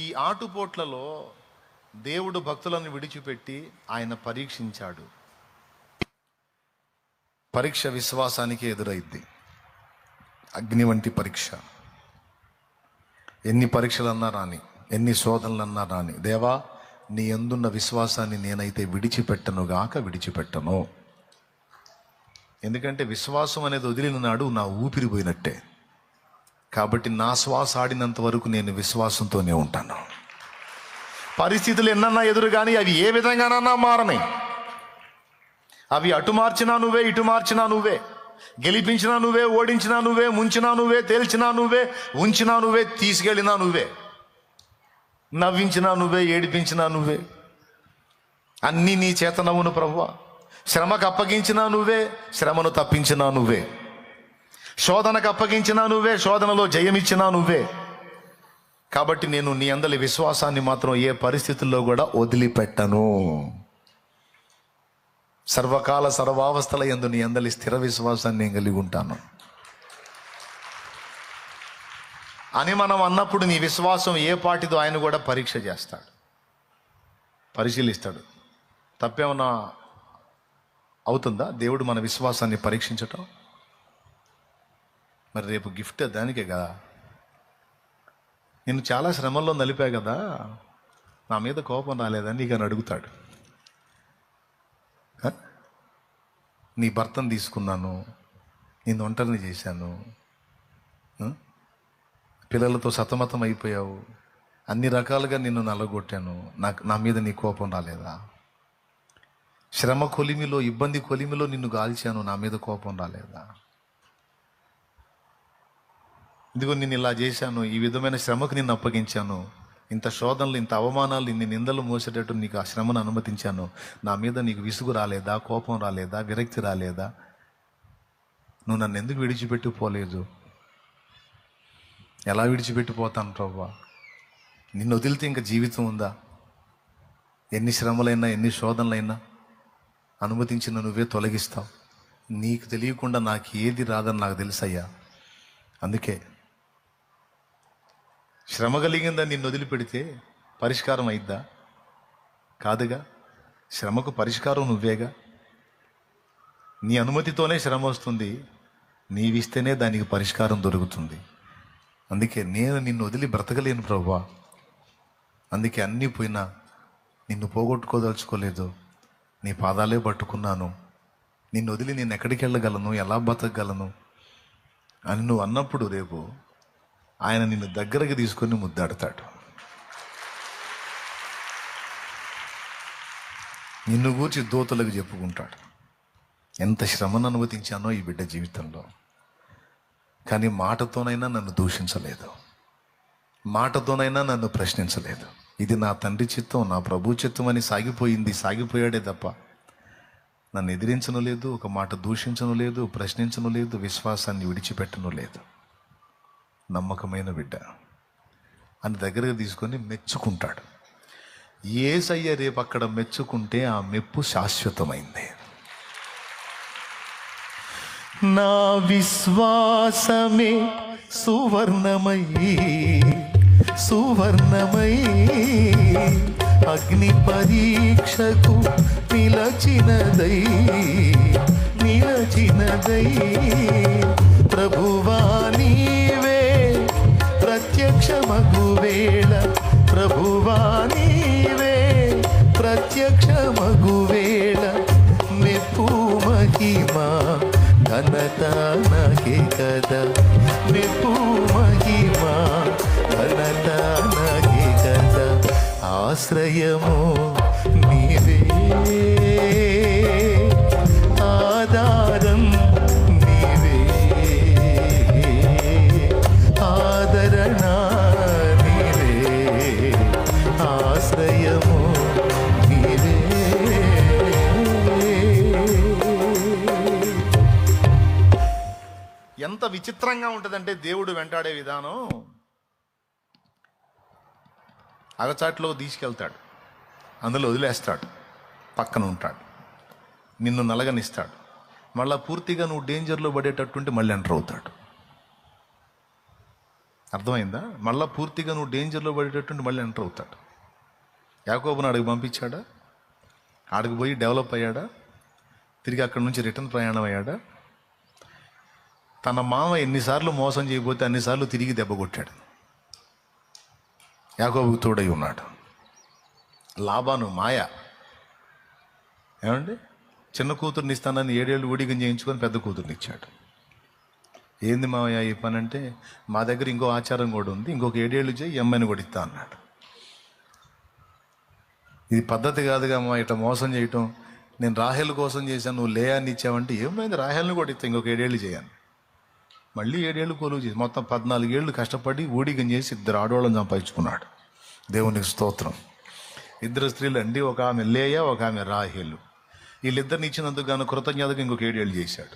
ఈ ఆటుపోట్లలో దేవుడు భక్తులను విడిచిపెట్టి ఆయన పరీక్షించాడు. పరీక్ష విశ్వాసానికి ఎదురైద్ది. అగ్ని వంటి పరీక్ష. ఎన్ని పరీక్షలన్నా రాని, ఎన్ని శోధనలన్నా రాని, దేవా నీ యందున్న విశ్వాసాన్ని నేనైతే విడిచిపెట్టను. ఎందుకంటే విశ్వాసం అనేది వదిలిన నాడు నా ఊపిరి పోయినట్టే. కాబట్టి నా శ్వాస ఆడినంత వరకు నేను విశ్వాసంతోనే ఉంటాను. పరిస్థితులు ఎన్నన్నా ఎదురు కానీ అవి ఏ విధంగానన్నా మారని. అవి అటు మార్చినా నువ్వే, ఇటు మార్చినా నువ్వే, గెలిపించినా నువ్వే, ఓడించినా నువ్వే, ముంచినా నువ్వే, తేల్చినా నువ్వే, ఉంచినా నువ్వే, తీసుకెళ్ళినా నువ్వే, నవ్వించినా నువ్వే, ఏడిపించినా నువ్వే. అన్నీ నీ చేతనవును ప్రభువా. శ్రమకు అప్పగించినా నువ్వే, శ్రమను తప్పించినా నువ్వే. శోధనకు అప్పగించినా నువ్వే, శోధనలో జయమిచ్చినా నువ్వే. కాబట్టి నేను నీ అందలి విశ్వాసాన్ని మాత్రం ఏ పరిస్థితుల్లో కూడా వదిలిపెట్టను. సర్వకాల సర్వావస్థల యందు నీ అందలి స్థిర విశ్వాసాన్ని నేను కలిగి ఉంటాను అని మనం అన్నప్పుడు నీ విశ్వాసం ఏ పాటిదో ఆయన కూడా పరీక్ష చేస్తాడు, పరిశీలిస్తాడు. తప్పేమన్నా అవుతుందా దేవుడు మన విశ్వాసాన్ని పరీక్షించటం? మరి రేపు గిఫ్ట్ దానికే కదా. నేను చాలా శ్రమల్లో నలిపా కదా, నా మీద కోపం రాలేదని నీకు అని అడుగుతాడు. నీ భర్తను తీసుకున్నాను, నేను ఒంటరిని చేశాను, పిల్లలతో సతమతం అయిపోయావు, అన్ని రకాలుగా నిన్ను నలగొట్టాను, నా మీద నీ కోపం రాలేదా? శ్రమ కొలిమిలో, ఇబ్బంది కొలిమిలో నిన్ను గాల్చాను, నా మీద కోపం రాలేదా? ఇదిగో నిన్ను ఇలా చేశాను, ఈ విధమైన శ్రమకు నిన్ను అప్పగించాను, ఇంత శోధనలు, ఇంత అవమానాలు, ఇన్ని నిందలు మోసేటట్టు నీకు ఆ శ్రమను అనుమతించాను, నా మీద నీకు విసుగు రాలేదా? కోపం రాలేదా? విరక్తి రాలేదా? నువ్వు నన్ను ఎందుకు విడిచిపెట్టిపోలేదు? ఎలా విడిచిపెట్టిపోతాను ప్రభువా? నిన్ను వదిలితే ఇంకా జీవితం ఉందా? ఎన్ని శ్రమలైనా, ఎన్ని శోధనలైనా అనుమతించిన నువ్వే తొలగిస్తావు. నీకు తెలియకుండా నాకు ఏది రాదని నాకు తెలుసయ్యా. అందుకే శ్రమ కలిగిందని నిన్ను వదిలిపెడితే పరిష్కారం అయిద్దా? కాదుగా. శ్రమకు పరిష్కారం నువ్వేగా. నీ అనుమతితోనే శ్రమ వస్తుంది, నీవిస్తేనే దానికి పరిష్కారం దొరుకుతుంది. అందుకే నేను నిన్ను వదిలి బ్రతకలేను ప్రభువా. అందుకే అన్నీ పోయినా నిన్ను పోగొట్టుకోదలుచుకోలేదు, నీ పాదాలే పట్టుకున్నాను. నిన్ను వదిలి నేను ఎక్కడికి వెళ్ళగలను, ఎలా బతకగలను అని నువ్వు అన్నప్పుడు రేపు ఆయన నిన్ను దగ్గరకు తీసుకొని ముద్దాడతాడు. నిన్ను గూర్చి దూతలకు చెప్పుకుంటాడు, ఎంత శ్రమను అనుమతించానో ఈ బిడ్డ జీవితంలో. కానీ మాటతోనైనా నన్ను దూషించలేదు, మాటతోనైనా నన్ను ప్రశ్నించలేదు. ఇది నా తండ్రి చిత్తం, నా ప్రభు చిత్తం అని సాగిపోయాడే తప్ప నన్ను ఎదిరించను లేదు, ఒక మాట దూషించను లేదు, ప్రశ్నించను లేదు, విశ్వాసాన్ని విడిచిపెట్టను లేదు. నమ్మకమైన బిడ్డ అని దగ్గరకు తీసుకొని మెచ్చుకుంటాడు. యేసయ్య రేపు అక్కడ మెచ్చుకుంటే ఆ మెప్పు శాశ్వతమైంది. నా విశ్వాసమే సువర్ణమై అగ్ని పరీక్షకు నిలచినదై ప్రభువా నీవే ప్రత్యక్షమగు వేళ, ప్రభువా నీవే ప్రత్యక్షమగు వేళ, మెప్పు మహిమా ఘనత నాకే కదా, మెప్పు మహిమా ఘనత నాకే కదా. ఆశ్రయము నీవే, ఆధారం నీవే, ఆదరణ నీవే, ఆశ్రయము నీవే. ఎంత విచిత్రంగా ఉంటుందంటే దేవుడు వెంటాడే విధానం. అగచాట్లో తీసుకెళ్తాడు, అందులో వదిలేస్తాడు, పక్కన ఉంటాడు, నిన్ను నలగనిస్తాడు. మళ్ళీ పూర్తిగా నువ్వు డేంజర్లో పడేటట్టుంటే మళ్ళీ ఎంటర్ అవుతాడు. అర్థమైందా? మళ్ళీ పూర్తిగా నువ్వు డేంజర్లో పడేటట్టుంటే మళ్ళీ ఎంటర్ అవుతాడు. యాకోబుని అడిగి పంపించాడా? ఆడికి పోయి డెవలప్ అయ్యాడా? తిరిగి అక్కడి నుంచి రిటర్న్ ప్రయాణం అయ్యాడా? తన మామ ఎన్నిసార్లు మోసం చేయబోతే అన్నిసార్లు తిరిగి దెబ్బ కొట్టాడు. యాకోబుకు తోడై ఉన్నాడు. లాబాను మాయ. ఏమండి, చిన్న కూతుర్ని ఇస్తానని 7 ఏళ్ళు ఊడిగం చేయించుకొని పెద్ద కూతుర్ని ఇచ్చాడు. ఏంది మావయ్య ఈ పని అంటే, మా దగ్గర ఇంకో ఆచారం కూడా ఉంది, ఇంకొక 7 ఏళ్ళు చేయి, ఈ అమ్మాయిని కూడా ఇస్తా అన్నాడు. ఇది పద్ధతి కాదుగా మా ఇట్లా మోసం చేయటం. నేను రాహేల్ కోసం చేశాను, నువ్వు లేయాన్ని ఇచ్చావంటే ఏమైంది, రాహేల్ని కూడా ఇస్తా, ఇంకొక 7 ఏళ్ళు చేయను. మళ్ళీ 7 ఏళ్ళు కొలువు చేసి మొత్తం 14 ఏళ్ళు కష్టపడి ఊడిగం చేసి 2 ఆడవాళ్ళని సంపాదించుకున్నాడు. దేవునికి స్తోత్రం. 2 స్త్రీలు అండి, ఒక ఆమె లేయా, ఒక ఆమె రాహేలు. వీళ్ళిద్దరిని ఇచ్చినందుకు గాను కృతజ్ఞతగా ఇంకొక 7 ఏళ్ళు చేశాడు.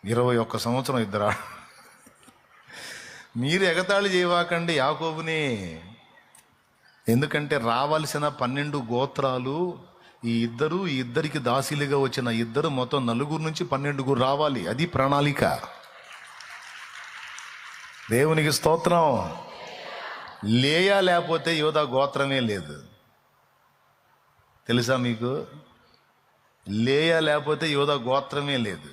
21 సంవత్సరం 2 మీరు ఎగతాళి చేయవాకండి యాకోబుని. ఎందుకంటే రావాల్సిన 12 గోత్రాలు ఈ ఇద్దరికి దాసీలుగా వచ్చిన ఇద్దరు మొత్తం 4 నుంచి 12 రావాలి. అది ప్రణాళిక. దేవునికి స్తోత్రం. లేయా లేకపోతే యోధా గోత్రమే లేదు. తెలుసా మీకు? లేయా లేకపోతే యోధా గోత్రమే లేదు.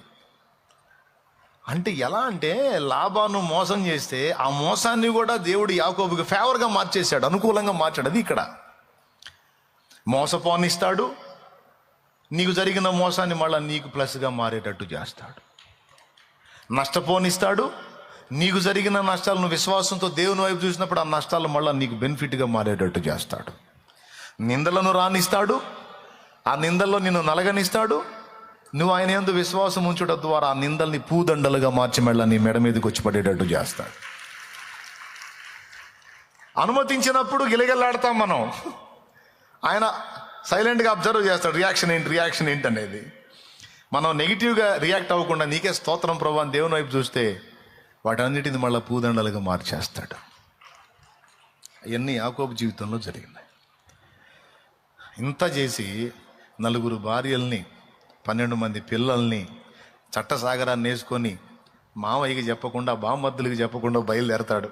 అంటే ఎలా అంటే, లాబాను మోసం చేస్తే ఆ మోసాన్ని కూడా దేవుడు యాకోబుకి ఫేవర్గా మార్చేశాడు, అనుకూలంగా మార్చాడు. అది ఇక్కడ మోసపోనిస్తాడు, నీకు జరిగిన మోసాన్ని మళ్ళీ నీకు ప్లస్గా మారేటట్టు చేస్తాడు. నష్టపోనిస్తాడు, నీకు జరిగిన నష్టాలను విశ్వాసంతో దేవుని వైపు చూసినప్పుడు ఆ నష్టాలు మళ్ళీ నీకు బెనిఫిట్గా మారేటట్టు చేస్తాడు. నిందలను రానిస్తాడు, ఆ నిందల్లో నిన్ను నలగనిస్తాడు. నువ్వు ఆయన యందు విశ్వాసం ఉంచడం ద్వారా ఆ నిందల్ని పూదండలుగా మార్చి మళ్ళీ నీ మెడ మీదకి వచ్చి పడేటట్టు చేస్తాడు. అనుమతించినప్పుడు గిలగిల్లాడతాం మనం, ఆయన సైలెంట్గా అబ్జర్వ్ చేస్తాడు. రియాక్షన్ ఏంటి అనేది. మనం నెగిటివ్గా రియాక్ట్ అవ్వకుండా నీకే స్తోత్రం ప్రభు అని దేవుని వైపు చూస్తే వాటన్నిటిని మళ్ళీ పూదండలుగా మార్చేస్తాడు. అవన్నీ యాకోబు జీవితంలో జరిగినాయి. ఇంత చేసి 4 భార్యల్ని 12 మంది పిల్లల్ని చట్టసాగరాన్ని వేసుకొని మామయ్యకి చెప్పకుండా బామ్మద్దులకి చెప్పకుండా బయలుదేరతాడు.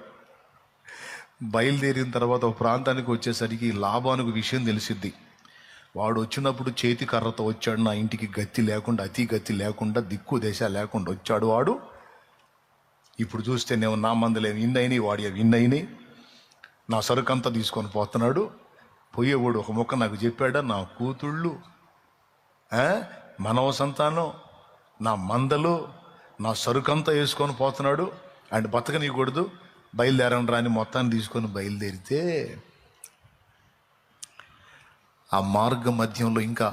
బయలుదేరిన తర్వాత ఒక ప్రాంతానికి వచ్చేసరికి లాబానుకు విషయం తెలిసిద్ది. వాడు వచ్చినప్పుడు చేతి కర్రతో వచ్చాడు, నా ఇంటికి గతి లేకుండా, అతి గతి లేకుండా, దిక్కు దేశ లేకుండా వచ్చాడు వాడు. ఇప్పుడు చూస్తే నేను నా మందులేమి ఇన్నైనాయి, వాడి విన్నైనాయి, నా సరుకంతా తీసుకొని పోతున్నాడు. పోయేవాడు ఒక ముక్క నాకు చెప్పాడా, నా కూతుళ్ళు, మనవ సంతానం, నా మందలు, నా సరుకంతా వేసుకొని పోతున్నాడు. అండ్ బతకనీయకూడదు, బయలుదేరండి రాని మొత్తాన్ని తీసుకొని బయలుదేరితే ఆ మార్గ మధ్యంలో ఇంకా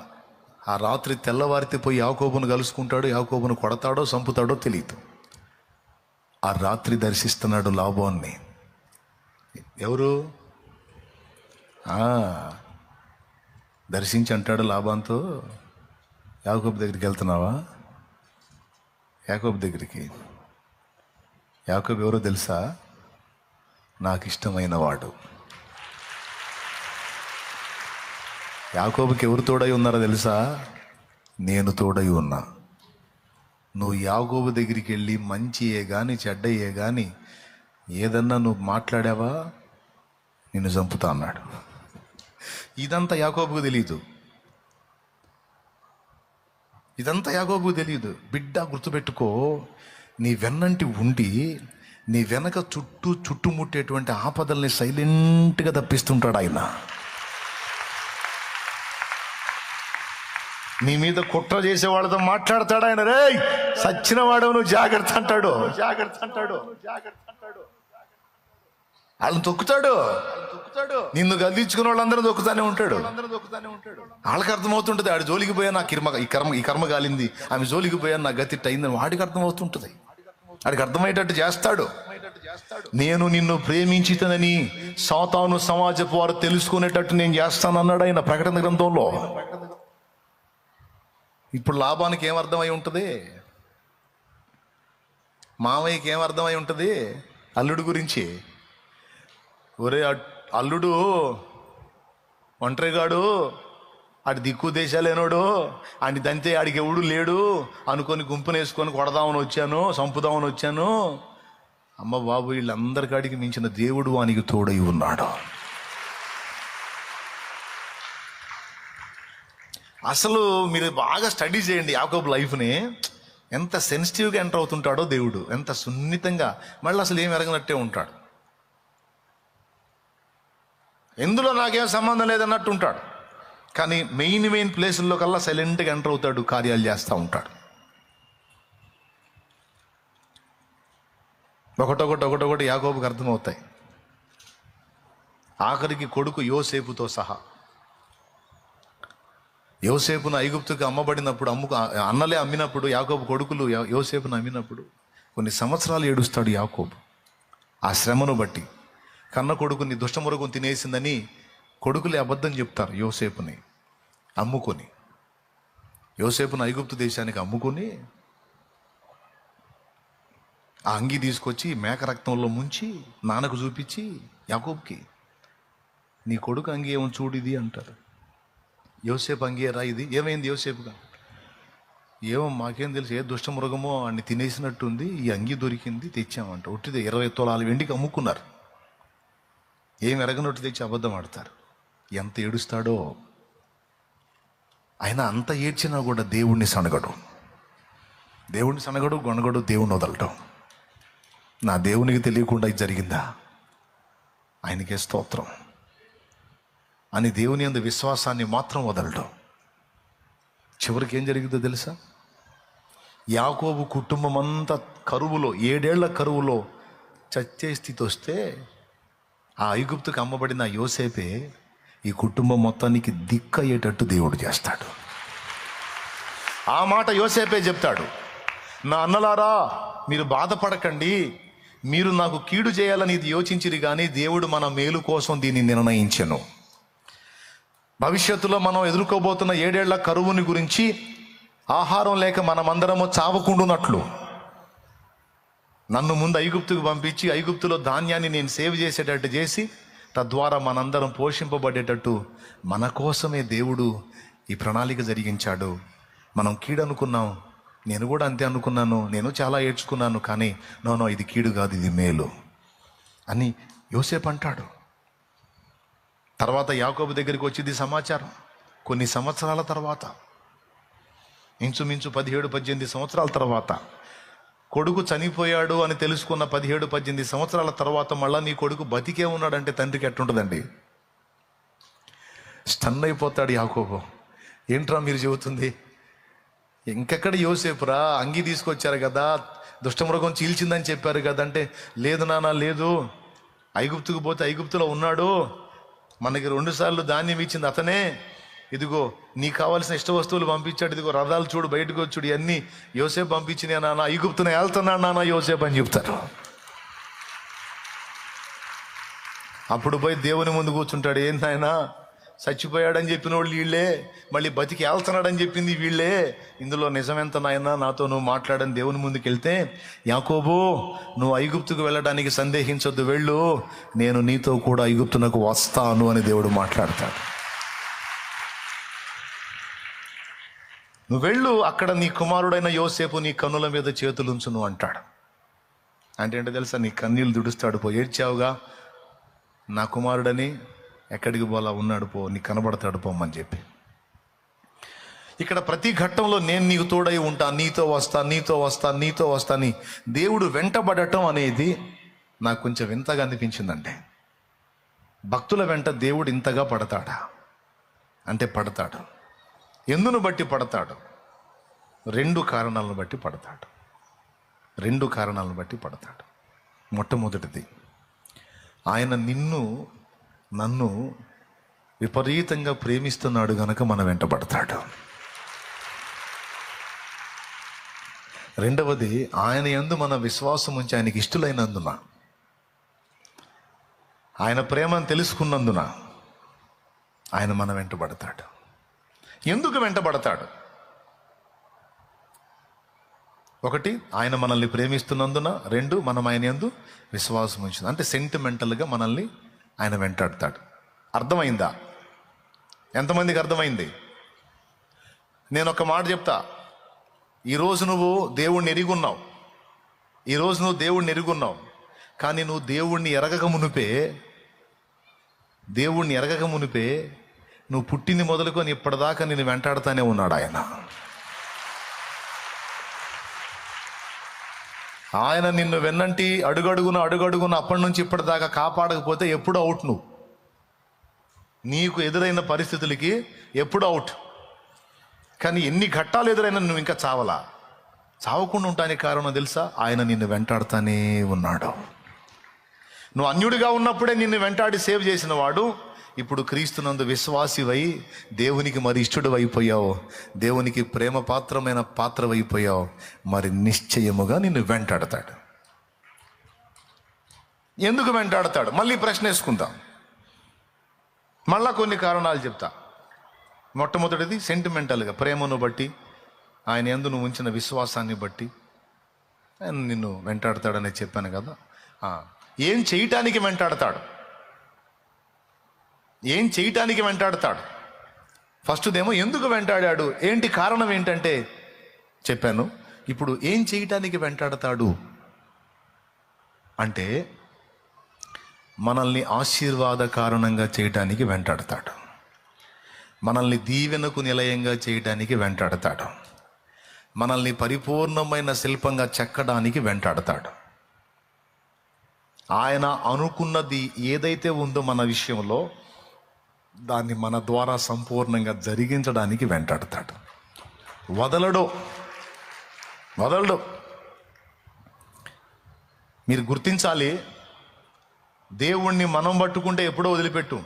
ఆ రాత్రి తెల్లవారితే పోయి యాకోబును కలుసుకుంటాడు. యాకోబును కొడతాడో చంపుతాడో తెలియదు. ఆ రాత్రి దర్శిస్తున్నాడు లాబాన్ని. ఎవరు? దర్శించి అంటాడు లాబాన్తో, యాకోబు దగ్గరికి వెళ్తున్నావా? యాకోబు దగ్గరికి. యాకోబు ఎవరో తెలుసా? నాకు ఇష్టమైన వాడు. యాకోబుకి ఎవరు తోడై ఉన్నారో తెలుసా? నేను తోడై ఉన్నా. నువ్వు యాకోబు దగ్గరికి వెళ్ళి మంచియే కానీ చెడ్డయ్యే కానీ ఏదన్నా నువ్వు మాట్లాడావా, నిన్ను చంపుతా అన్నాడు. ఇదంతా యాకోబుకు తెలియదు. బిడ్డ గుర్తుపెట్టుకో, నీ వెన్నంటి ఉండి నీ వెనక చుట్టుముట్టేటువంటి ఆపదల్ని సైలెంట్గా తప్పిస్తుంటాడు ఆయన. నీ మీద కుట్ర చేసే వాళ్ళతో మాట్లాడతాడు ఆయన. రే సచ్చిన వాడు నువ్వు జాగ్రత్త అంటాడు. వాళ్ళని తొక్కుతాడు. నిన్ను గద్దించుకున్న వాళ్ళందరూ దొక్కుతానే ఉంటాడు. వాళ్ళకి అర్థమవుతుంటుంది, ఆడు జోలికి పోయా నాకు ఈ కర్మ కాలింది, ఆమె జోలికి పోయా నా గతి అయిందని వాడికి అర్థమవుతుంటుంది. వాడికి అర్థమయ్యేటట్టు చేస్తాడు. నేను నిన్ను ప్రేమించితనని సాతాను సమాజపు వారు తెలుసుకునేటట్టు నేను చేస్తాను అన్నాడు ఆయన ప్రకటన గ్రంథంలో. ఇప్పుడు లాభానికి ఏమర్థమై ఉంటుంది? మామయ్యకి ఏమర్థమై ఉంటుంది? అల్లుడు గురించి, ఒరే అల్లుడు ఒంటరిగాడు, ఆడి దిక్కు దేశాలేనోడు, ఆడి దంతే ఆడికి ఎవడు లేడు అనుకొని గుంపునేసుకొని కొడదామని వచ్చాను, చంపుదామని వచ్చాను. అమ్మ బాబు, వీళ్ళందరికాడికి మించిన దేవుడు వానికి తోడై ఉన్నాడు. అసలు మీరు బాగా స్టడీ చేయండి యాకోబు లైఫ్ని. ఎంత సెన్సిటివ్గా ఎంటర్ అవుతుంటాడో దేవుడు, ఎంత సున్నితంగా. మళ్ళీ అసలు ఏం ఎరగనట్టే ఉంటాడు. ఎందులో నాకేం సంబంధం లేదన్నట్టు ఉంటాడు. కానీ మెయిన్ ప్లేసుల్లో కల్లా సైలెంట్గా ఎంటర్ అవుతాడు, కార్యాలు చేస్తూ ఉంటాడు. ఒకటొకటి యాకోబుకి అర్థమవుతాయి. ఆఖరికి కొడుకు యోసేపుతో సహా. యోసేపును ఐగుప్తుకు అమ్మబడినప్పుడు అన్నలే అమ్మినప్పుడు, యాకోబు కొడుకులు యోసేపును అమ్మినప్పుడు కొన్ని సంవత్సరాలు ఏడుస్తాడు యాకోబు. ఆ శ్రమను బట్టి కన్న కొడుకుని దుష్టమృగం తినేసిందని కొడుకులే అబద్ధం చెప్తారు. యోసేపుని అమ్ముకొని, యోసేపును ఐగుప్తు దేశానికి అమ్ముకొని ఆ అంగి తీసుకొచ్చి మేక రక్తంలో ముంచి నాన్నకు చూపించి యాకోబుకి, నీ కొడుకు అంగి ఏమో చూడు ఇది అంటారు. యోసేపు అంగేరా ఇది, ఏమైంది యోసేపుగా? ఏమో మాకేం తెలుసు, ఏ దుష్టమృగమో అన్ని తినేసినట్టుంది, ఈ అంగి దొరికింది తెచ్చామంట. ఒట్టిదే 20 తులాల వెండికి అమ్ముకున్నారు. ఏం ఎరగనట్టు తెచ్చి అబద్ధం ఆడతారు. ఎంత ఏడుస్తాడో. ఆయన అంత ఏడ్చినా కూడా దేవుణ్ణి సనగడు, గొనగడు, దేవుణ్ణి వదలటం. నా దేవునికి తెలియకుండా ఇది జరిగిందా, ఆయనకే స్తోత్రం అని దేవుని యందు విశ్వాసాన్ని మాత్రం వదలటం. చివరికి ఏం జరిగిందో తెలుసా? యాకోబు కుటుంబం అంతా కరువులో, 7 ఏళ్ల కరువులో చచ్చే స్థితి వస్తే ఆ ఐగుప్తుకు అమ్మబడిన యోసేపే ఈ కుటుంబం మొత్తానికి దిక్కయ్యేటట్టు దేవుడు చేస్తాడు. ఆ మాట యోసేపే చెప్తాడు, నా అన్నలారా మీరు బాధపడకండి, మీరు నాకు కీడు చేయాలని ఇది యోచించిరి, కానీ దేవుడు మన మేలు కోసం దీన్ని నిర్ణయించెను. భవిష్యత్తులో మనం ఎదుర్కోబోతున్న 7 ఏళ్ల కరువుని గురించి, ఆహారం లేక మనమందరము చావకుండునట్లు నన్ను ముందు ఐగుప్తుకు పంపించి ఐగుప్తులో ధాన్యాన్ని నేను సేవ్ చేసేటట్టు చేసి, తద్వారా మనందరం పోషింపబడేటట్టు మన కోసమే దేవుడు ఈ ప్రణాళిక జరిగించాడు. మనం కీడు అనుకున్నాం, నేను కూడా అంతే అనుకున్నాను, నేను చాలా ఏడ్చుకున్నాను, కానీ నో ఇది కీడు కాదు, ఇది మేలు అని యోసేపు అంటాడు. తర్వాత యాకోబు దగ్గరికి వచ్చింది సమాచారం. కొన్ని సంవత్సరాల తర్వాత, ఇంచుమించు 17-18 సంవత్సరాల తర్వాత, కొడుకు చనిపోయాడు అని తెలుసుకున్న 17-18 సంవత్సరాల తర్వాత మళ్ళా నీ కొడుకు బతికే ఉన్నాడంటే తండ్రికి ఎట్టుంటుందండి? స్టన్ అయిపోతాడు యాకోబు. ఏంట్రా మీరు చెబుతుంది? ఇంకెక్కడ యోసేపురా, అంగి తీసుకొచ్చారు కదా, దుష్టమృగం చీల్చిందని చెప్పారు కదా అంటే, లేదు నాన్న లేదు, ఐగుప్తుకు పోతే ఐగుప్తులో ఉన్నాడు, మనకి 2 సార్లు ధాన్యం ఇచ్చింది అతనే, ఇదిగో నీకు కావాల్సిన ఇష్ట వస్తువులు పంపించాడు, ఇదిగో రథాలు చూడు, బయటకు వచ్చుడు, ఇవన్నీ యోసేపు పంపించినా నాన్న, ఐగుప్తుని వెళ్తున్నాడు నాన్న యోసేపు అని చెప్తారు. అప్పుడు పోయి దేవుని ముందు కూర్చుంటాడు. ఏంటైనా చచ్చిపోయాడని చెప్పిన వాళ్ళు వీళ్ళే, మళ్ళీ బతికి వెళ్తున్నాడని చెప్పింది వీళ్ళే, ఇందులో నిజమెంత నాయనా, నాతో నువ్వు మాట్లాడని దేవుని ముందుకు వెళ్తే, యాకోబు నువ్వు ఐగుప్తుకు వెళ్ళడానికి సందేహించొద్దు, వెళ్ళు, నేను నీతో కూడా ఐగుప్తునకు వస్తాను అని దేవుడు మాట్లాడతాడు. నువ్వు వెళ్ళు, అక్కడ నీ కుమారుడైన యోసేపు నీ కన్నుల మీద చేతులుంచును అంటాడు. అంటే ఏంటో తెలుసా? నీ కన్నీళ్ళు దుడుస్తాడు. పో, ఏడ్చావుగా, నా కుమారుడని ఎక్కడికి పోలా ఉన్నాడు, పో, నీకు కనబడతాడు పోమని చెప్పి. ఇక్కడ ప్రతి ఘట్టంలో నేను నీకు తోడై ఉంటా, నీతో వస్తా అని దేవుడు వెంటబడటం అనేది నాకు కొంచెం వింతగా అనిపించిందండి. భక్తుల వెంట దేవుడు ఇంతగా పడతాడా అంటే పడతాడు. ఎందును బట్టి పడతాడు? 2 కారణాలను బట్టి పడతాడు. 2 కారణాలను బట్టి పడతాడు. మొట్టమొదటిది, ఆయన నన్ను విపరీతంగా ప్రేమిస్తున్నాడు గనక మన వెంట పడతాడు. రెండవది, ఆయన యందు మన విశ్వాసం ఉంచి ఆయనకి ఇష్టలైనందున, ఆయన ప్రేమను తెలుసుకున్నందున ఆయన మన వెంట పడతాడు. ఎందుకు వెంటబడతాడు? 1, ఆయన మనల్ని ప్రేమిస్తున్నందున. 2, మనం ఆయన యందు విశ్వాసం ఉంచింది. అంటే సెంటిమెంటల్గా మనల్ని ఆయన వెంటాడతాడు. అర్థమైందా? ఎంతమందికి అర్థమైంది? నేను ఒక మాట చెప్తా. ఈరోజు నువ్వు దేవుణ్ణి ఎరుగున్నావు, కానీ నువ్వు దేవుణ్ణి ఎరగక మునిపే నువ్వు పుట్టింది మొదలుకొని ఇప్పటిదాకా నేను వెంటాడుతానే ఉన్నాడు ఆయన. ఆయన నిన్ను వెన్నంటి అడుగడుగున అప్పటి నుంచి ఇప్పటిదాకా కాపాడకపోతే ఎప్పుడు అవుట్ నువ్వు. నీకు ఎదురైన పరిస్థితులకి ఎప్పుడు అవుట్. కానీ ఎన్ని ఘట్టాలు ఎదురైనా నువ్వు ఇంకా చావలా. చావకుండా ఉండటానికి కారణం తెలుసా? ఆయన నిన్ను వెంటాడుతానే ఉన్నాడు. నువ్వు అన్యుడిగా ఉన్నప్పుడే నిన్ను వెంటాడి సేవ్ చేసిన వాడు ఇప్పుడు క్రీస్తునందు విశ్వాసివై దేవునికి మరి ఇష్టడు అయిపోయావు, దేవునికి ప్రేమ పాత్రమైన పాత్రవైపోయావు. మరి నిశ్చయముగా నిన్ను వెంటాడతాడు. ఎందుకు వెంటాడతాడు? మళ్ళీ ప్రశ్న వేసుకుందాం. మళ్ళా కొన్ని కారణాలు చెప్తా. మొట్టమొదటిది సెంటిమెంటల్గా, ప్రేమను బట్టి, ఆయన యందు నువ్వు ఉంచిన విశ్వాసాన్ని బట్టి ఆయన నిన్ను వెంటాడతాడని చెప్పాను కదా. ఏం చేయటానికి వెంటాడతాడు? ఏం చేయటానికి వెంటాడతాడు? ఫస్ట్దేమో ఎందుకు వెంటాడాడు, ఏంటి కారణం ఏంటంటే చెప్పాను. ఇప్పుడు ఏం చేయటానికి వెంటాడతాడు అంటే మనల్ని ఆశీర్వాద కారణంగా చేయటానికి వెంటాడతాడు, మనల్ని దీవెనకు నిలయంగా చేయటానికి వెంటాడతాడు, మనల్ని పరిపూర్ణమైన శిల్పంగా చెక్కడానికి వెంటాడతాడు. ఆయన అనుకున్నది ఏదైతే ఉందో మన విషయంలో దాన్ని మన ద్వారా సంపూర్ణంగా జరిగించడానికి వెంటాడతాడు. వదలడు. మీరు గుర్తించాలి, దేవుణ్ణి మనం పట్టుకుంటే ఎప్పుడో వదిలిపెట్టు.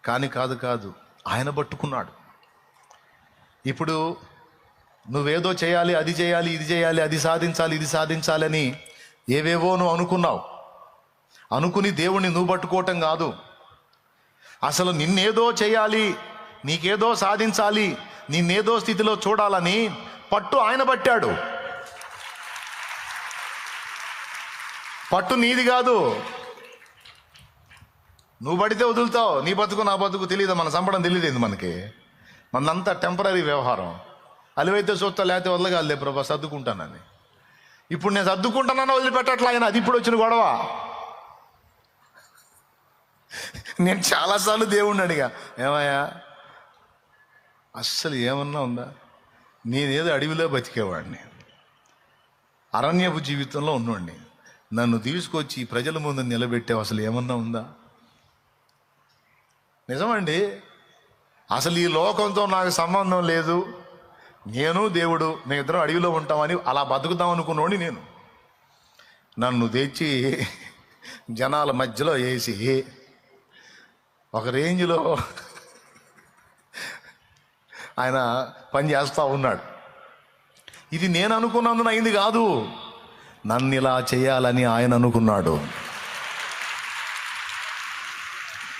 కానీ కాదు, ఆయన పట్టుకున్నాడు. ఇప్పుడు నువ్వేదో చేయాలి, అది చేయాలి, ఇది చేయాలి, అది సాధించాలి, ఇది సాధించాలని ఏవేవో నువ్వు అనుకున్నావు. అనుకుని దేవుణ్ణి నువ్వు పట్టుకోవటం కాదు. అసలు నిన్నేదో చేయాలి, నీకేదో సాధించాలి, నిన్నేదో స్థితిలో చూడాలని పట్టు ఆయన పట్టాడు. పట్టు నీది కాదు. నువ్వు పడితే వదులుతావు. నీ బతుకు నా బతుకు తెలియదు, మన సంపడం తెలియదు మనకి. మనంతా టెంపరీ వ్యవహారం. అలివైతే చూస్తా, లేకపోతే వదలగాలే ప్రభా సర్దుకుంటానని. ఇప్పుడు నేను సర్దుకుంటానని వదిలిపెట్టట్లా ఆయన. అది ఇప్పుడు వచ్చిన గొడవ. నేను చాలాసార్లు దేవుణ్ణి అడిగా, ఏమయ్యా అస్సలు ఏమన్నా ఉందా? నేనేదో అడవిలో బతికేవాడిని, అరణ్యపు జీవితంలో ఉన్నవాడిని. నన్ను తీసుకొచ్చి ప్రజల ముందు నిలబెట్టావు, అసలు ఏమన్నా ఉందా? నిజమండి. అసలు ఈ లోకంతో నాకు సంబంధం లేదు, నేను దేవుడు మేమిద్దరం అడవిలో ఉంటామని అలా బతుకుదాం అనుకున్నోడిని నేను. నన్ను తెచ్చి జనాల మధ్యలో వేసి ఒక రేంజ్లో ఆయన పని చేస్తూ ఉన్నాడు. ఇది నేను అనుకున్నందున అయింది కాదు, నన్ను ఇలా చేయాలని ఆయన అనుకున్నాడు.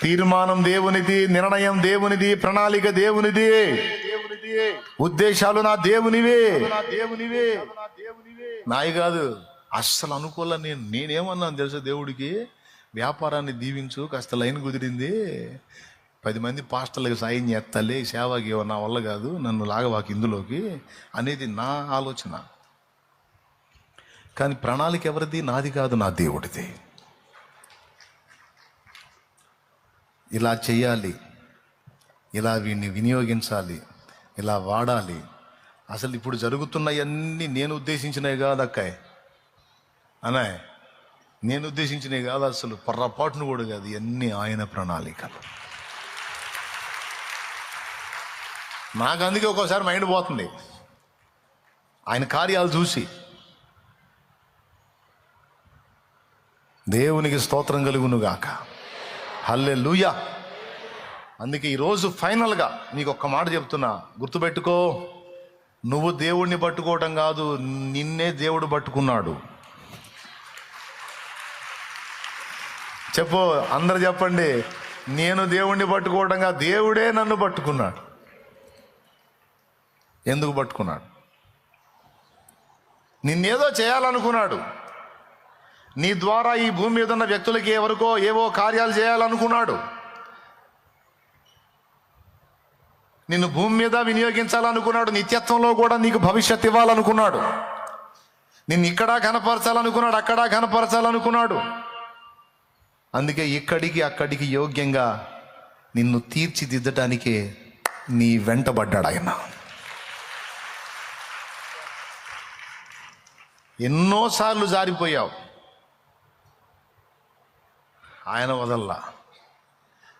తీర్మానం దేవునిది, నిర్ణయం దేవునిది, ప్రణాళిక దేవునిది, ఉద్దేశాలు నా దేవునివే, నాయి కాదు. అస్సలు అనుకోలే. నేనేమన్నాను తెలుసా దేవుడికి, వ్యాపారాన్ని దీవించు, కాస్త లైన్ కుదిరింది, 10 మంది పాస్టర్లకు సాయం చేస్తాలే, సేవకి నా వల్ల కాదు, నన్ను లాగవాకి ఇందులోకి అనేది నా ఆలోచన. కానీ ప్రణాళిక ఎవరిది? నాది కాదు, నా దేవుడిది. ఇలా చేయాలి, ఇలా వీడిని వినియోగించాలి, ఇలా వాడాలి. అసలు ఇప్పుడు జరుగుతున్నవన్నీ నేను ఉద్దేశించినవి కాదు అక్కాయ్, అనాయ్, నేను ఉద్దేశించినవి కాదు, అసలు పొర్రపాటును కూడా కాదు. ఇవన్నీ ఆయన ప్రణాళికలు. నాకు అందుకే ఒక్కోసారి మైండ్ పోతుంది ఆయన కార్యాలు చూసి. దేవునికి స్తోత్రం కలుగునుగాక. హల్లెలూయా. అందుకే ఈరోజు ఫైనల్గా నీకు ఒక్క మాట చెప్తున్నా, గుర్తుపెట్టుకో, నువ్వు దేవుడిని పట్టుకోవటం కాదు, నిన్నే దేవుడు పట్టుకున్నాడు. చెప్పు, అందరు చెప్పండి, నేను దేవుణ్ణి పట్టుకోవటం కాదు, దేవుడే నన్ను పట్టుకున్నాడు. ఎందుకు పట్టుకున్నాడు? నిన్నేదో చేయాలనుకున్నాడు. నీ ద్వారా ఈ భూమి మీద ఉన్న వ్యక్తులకి ఎవరికో ఏవో కార్యాలు చేయాలనుకున్నాడు. నిన్ను భూమి మీద వినియోగించాలనుకున్నాడు. నిత్యత్వంలో కూడా నీకు భవిష్యత్తు ఇవ్వాలనుకున్నాడు. నిన్ను ఇక్కడ కనపరచాలనుకున్నాడు, అక్కడ కనపరచాలనుకున్నాడు. అందుకే ఇక్కడికి అక్కడికి యోగ్యంగా నిన్ను తీర్చిదిద్దటానికే నీ వెంటబడ్డాడు ఆయన. ఎన్నోసార్లు జారిపోయావు, ఆయన వదల్లా.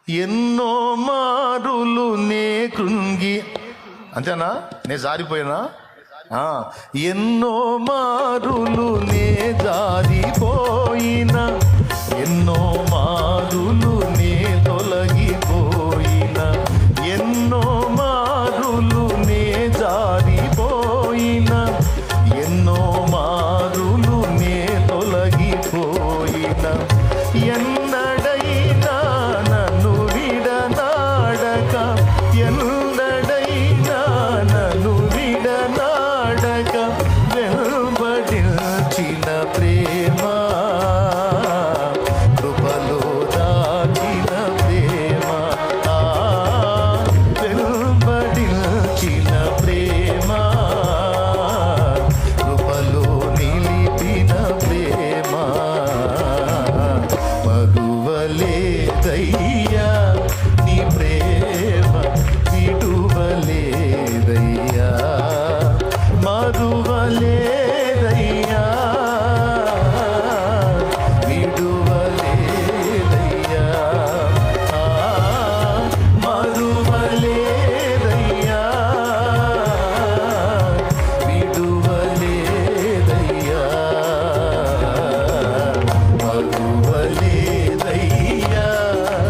ఎన్నో మారులు నే కృంగి, అంతేనా? నే జారిపోయినా? ఎన్నో మారులు నే జారిపోయినా, ఎన్నో మారులు నే తొలగిపోయినా, ఎన్నో మారులు నే జారిపోయినా, ఎన్నో మారులు నే తొలగిపోయినా, ఎన్నడైనా నన్ను విడనాడక, ఎన్నడైనా నన్ను విడనాడక వెంబడించిన ప్రేమ, కృపలో దాచిన ప్రేమ, వెంబడించిన ప్రేమ, కృపలో నిలిపిన ప్రేమ, మరువలేదయ్యా నీ ప్రేమ, విడువలేదయ్యా, మరువలేదయ్యా, విడువలేదయ్యా, మరువలేదయ్యా, విడువలేదయ్యా, మరువలేదయ్యా